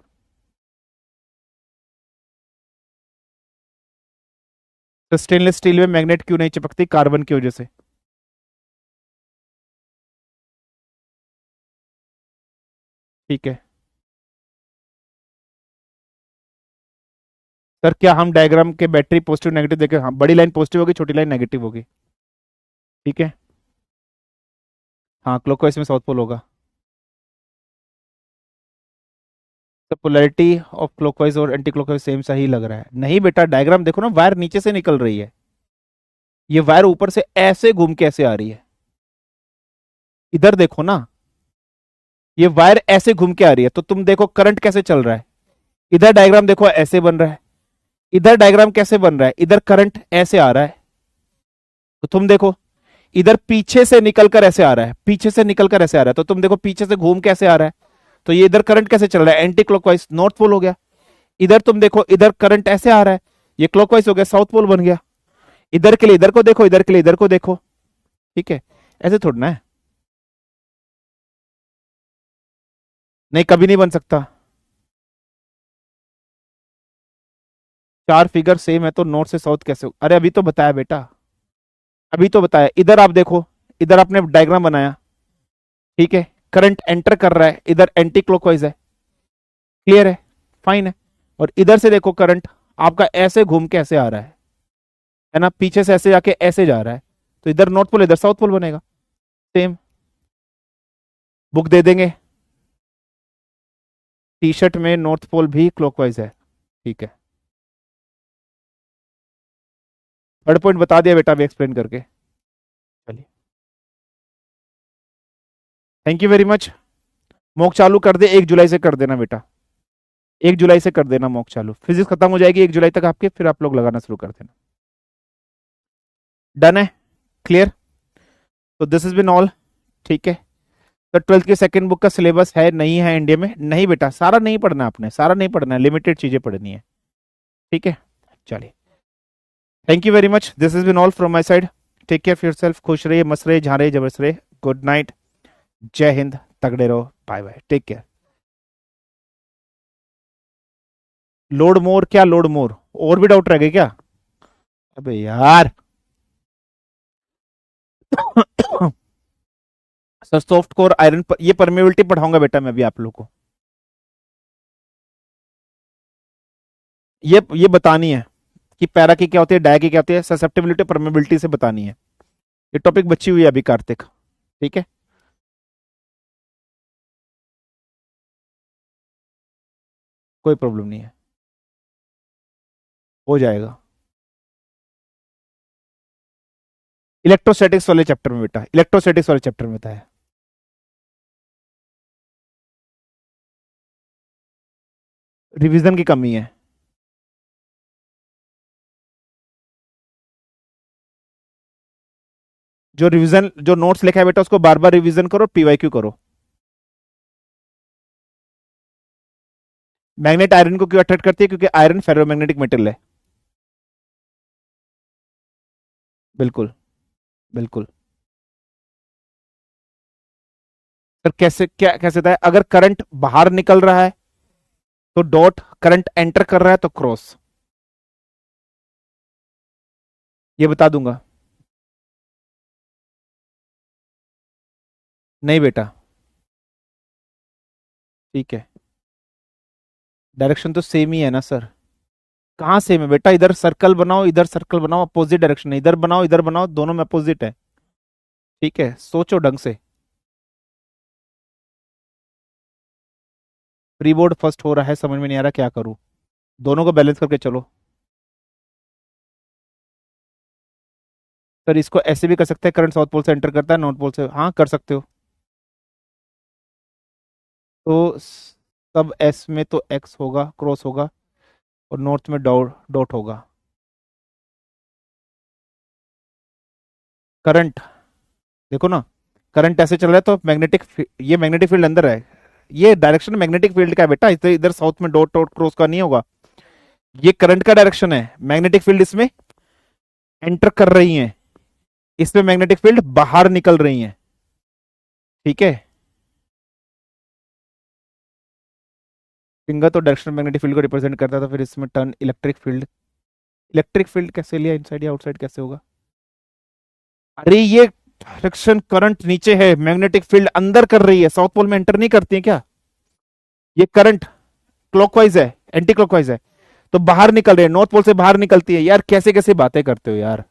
तो स्टेनलेस स्टील में मैग्नेट क्यों नहीं चिपकती? कार्बन की वजह से। ठीक है सर, क्या हम डायग्राम के बैटरी पॉजिटिव नेगेटिव देखें? हाँ, बड़ी लाइन पॉजिटिव होगी, छोटी लाइन नेगेटिव होगी। ठीक है, हाँ क्लॉकवाइज में साउथ पोल होगा। तो पोलैरिटी ऑफ क्लॉकवाइज और एंटी क्लॉकवाइज सेम सा ही लग रहा है। नहीं बेटा, डायग्राम देखो ना, वायर नीचे से निकल रही है, ये वायर ऊपर से ऐसे घूम के ऐसे आ रही है। इधर देखो ना, ये वायर ऐसे घूम के आ रही है, तो तुम देखो करंट कैसे चल रहा है। इधर डायग्राम देखो ऐसे बन रहा है, इधर डायग्राम कैसे बन रहा है, इधर करंट ऐसे आ रहा है। तो तुम देखो, इधर पीछे से निकलकर ऐसे आ रहा है, पीछे से निकलकर ऐसे आ रहा है, तो तुम देखो पीछे से घूम कैसे आ रहा है। तो ये इधर करंट कैसे चल रहा है? एंटी क्लॉकवाइज, नॉर्थ पोल हो गया। इधर तुम देखो, इधर करंट ऐसे आ रहा है, ये क्लॉकवाइज हो गया, साउथ पोल बन गया। इधर के लिए इधर को देखो, इधर के लिए इधर को देखो। ठीक है, ऐसे थोड़ा ना है। नहीं, कभी नहीं बन सकता। चार फिगर सेम है तो नॉर्थ से साउथ कैसे अरे अभी तो बताया बेटा, अभी तो बताया। इधर आप देखो, इधर आपने डायग्राम बनाया। ठीक है, करंट एंटर कर रहा है, इधर एंटी क्लॉकवाइज है, क्लियर है, फाइन है। और इधर से देखो, करंट आपका ऐसे घूम के ऐसे आ रहा है ना, पीछे से ऐसे जाके ऐसे जा रहा है। तो इधर नॉर्थ पोल, इधर साउथ पोल बनेगा। सेम, बुक दे देंगे। टी शर्ट में नॉर्थ पोल भी क्लॉकवाइज है। ठीक है, थर्ड पॉइंट बता दिया बेटा अभी एक्सप्लेन करके। चलिए, thank you very much. Mock चालू कर दे, 1 जुलाई से कर देना बेटा, 1 जुलाई से कर देना मॉक चालू। फिजिक्स खत्म हो जाएगी 1 जुलाई तक आपके, फिर आप लोग लगाना शुरू कर देना। डन है, क्लियर? तो दिस इज बिन ऑल। ठीक है, तो 12th की सेकंड बुक का सिलेबस है नहीं है इंडिया में? नहीं बेटा, सारा नहीं पढ़ना आपने, सारा नहीं पढ़ना है, लिमिटेड चीजें पढ़नी है। ठीक है, चलिए, thank you very much, this is been all from my side. Take care of yourself, खुश रहिए, मस्त रहिए, जहाँ रहिए जबरदस्त रहिए। गुड नाइट, जय हिंद, तगड़े रहो, bye bye, take care. Load more क्या, लोड मोर और भी डाउट रह गए क्या? अबे यार सर सॉफ्ट कोर आयरन ये परमेबिलिटी पढ़ाऊंगा बेटा मैं अभी आप लोग को। ये बतानी है कि पैरा की क्या होती है, डाया की क्या होती है, ससेप्टिबिलिटी परमेबिलिटी से बतानी है। ये टॉपिक बची हुई है अभी कार्तिक, ठीक है। कोई प्रॉब्लम नहीं है, हो जाएगा। इलेक्ट्रोस्टैटिक्स वाले चैप्टर में बेटा, इलेक्ट्रोस्टैटिक्स वाले चैप्टर में बताया। रिवीजन की कमी है। जो रिवीजन, जो नोट्स लिखा है बेटा उसको बार बार रिवीजन करो, पीवाईक्यू करो। मैग्नेट आयरन को क्यों अट्रैक्ट करती है? क्योंकि आयरन फेरोमैग्नेटिक मेटल है। बिल्कुल, बिल्कुल। सर कैसे, क्या कैसे था? अगर करंट बाहर निकल रहा है तो डॉट, करंट एंटर कर रहा है तो क्रॉस। ये बता दूंगा। नहीं बेटा, ठीक है, डायरेक्शन तो सेम ही है ना सर। कहां सेम है बेटा? इधर सर्कल बनाओ, इधर सर्कल बनाओ, अपोजिट डायरेक्शन है। इधर बनाओ, इधर बनाओ, दोनों में अपोजिट है। ठीक है, सोचो ढंग से। प्री बोर्ड फर्स्ट हो रहा है, समझ में नहीं आ रहा क्या करूं। दोनों को बैलेंस करके चलो। सर इसको ऐसे भी कर सकते हैं, करंट साउथ पोल से एंटर करता है, नॉर्थ पोल से, हाँ कर सकते हो। तो सब एस में तो एक्स होगा, क्रॉस होगा, और नॉर्थ में डॉट डॉट होगा। करंट देखो ना, करंट ऐसे चल रहा है तो मैग्नेटिक, ये मैग्नेटिक फील्ड अंदर है। ये डायरेक्शन मैग्नेटिक फील्ड का है बेटा, इधर इधर साउथ में डॉट डॉट क्रॉस का नहीं होगा। ये करंट का डायरेक्शन है, मैग्नेटिक फील्ड इसमें एंटर कर रही है, इसमें मैग्नेटिक फील्ड बाहर निकल रही है। ठीक है, फिंगर तो डायरेक्शनल मैग्नेटिक फील्ड को रिप्रेजेंट करता था, फिर इसमें turn electric field. Electric field कैसे लिया, इनसाइड या आउटसाइड कैसे होगा? अरे ये डायरेक्शन, करंट नीचे है, मैग्नेटिक फील्ड अंदर कर रही है, साउथ पोल में एंटर नहीं करती है क्या? ये करंट क्लॉकवाइज है, एंटी क्लॉकवाइज है, तो बाहर निकल रही है, नॉर्थ पोल से बाहर निकलती है। यार कैसे कैसे बातें करते हो यार।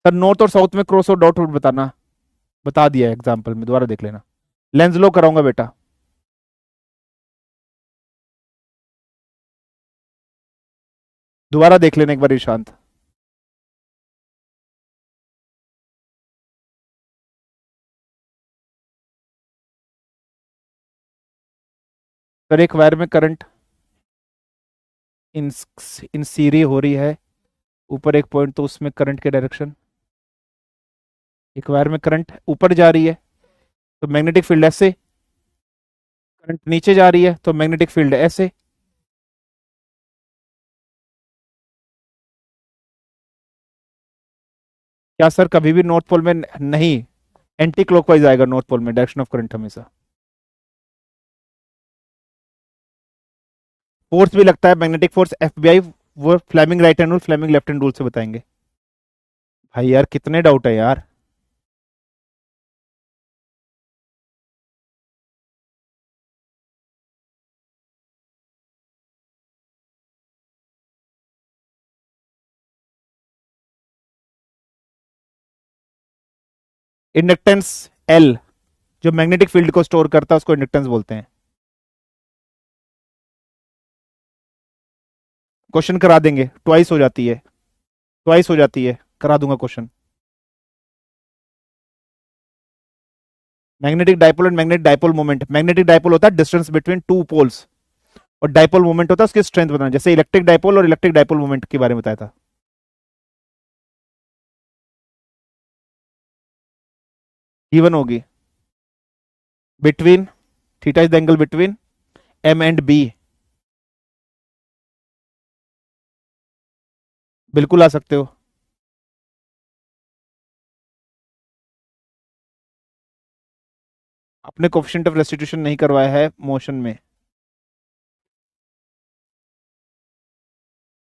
सर नॉर्थ और साउथ में क्रॉस और डॉट बताना, बता दिया एग्जाम्पल में, दोबारा देख लेना। लेंस लो कराऊंगा बेटा। दोबारा देख लेना एक बार ईशांत। सर एक वायर में करंट इन इन सीरी हो रही है, ऊपर एक पॉइंट, तो उसमें करंट के डायरेक्शन, एक वायर में करंट ऊपर जा रही है तो मैग्नेटिक फील्ड ऐसे, करंट नीचे जा रही है तो मैग्नेटिक फील्ड ऐसे। क्या सर कभी भी नॉर्थ पोल में नहीं, एंटी क्लॉकवाइज आएगा नॉर्थ पोल में डायरेक्शन ऑफ करंट हमेशा। फोर्स भी लगता है, मैग्नेटिक फोर्स एफबीआई, वो Fleming right hand rule, Fleming left hand rule से बताएंगे। भाई यार कितने डाउट है यार। इंडक्टेंस एल, जो मैग्नेटिक फील्ड को स्टोर करता है उसको इंडक्टेंस बोलते हैं। क्वेश्चन करा देंगे, ट्वाइस हो जाती है, ट्वाइस हो जाती है, करा दूंगा question. Magnetic dipole and magnetic dipole moment, magnetic dipole होता है डिस्टेंस बिटवीन टू पोल्स, और डायपोल मोमेंट होता है उसकी स्ट्रेंथ बताना, जैसे इलेक्ट्रिक डायपोल और इलेक्ट्रिक डायपोल मोमेंट के बारे में बताया था। गिवन होगी, between, theta is the angle between M and B, बिल्कुल आ सकते हो। आपने कोफिशिएंट ऑफ रेस्टिट्यूशन नहीं करवाया है मोशन में।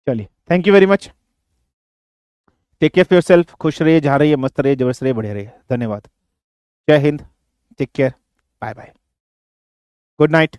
चलिए, thank you very much. Take care of yourself. खुश रहिए, जहाँ रहिए मस्त रहिए, जबरदस्त रहिए, बढ़िया रहिए। धन्यवाद। जय हिंद। Take care. Bye bye. Good night.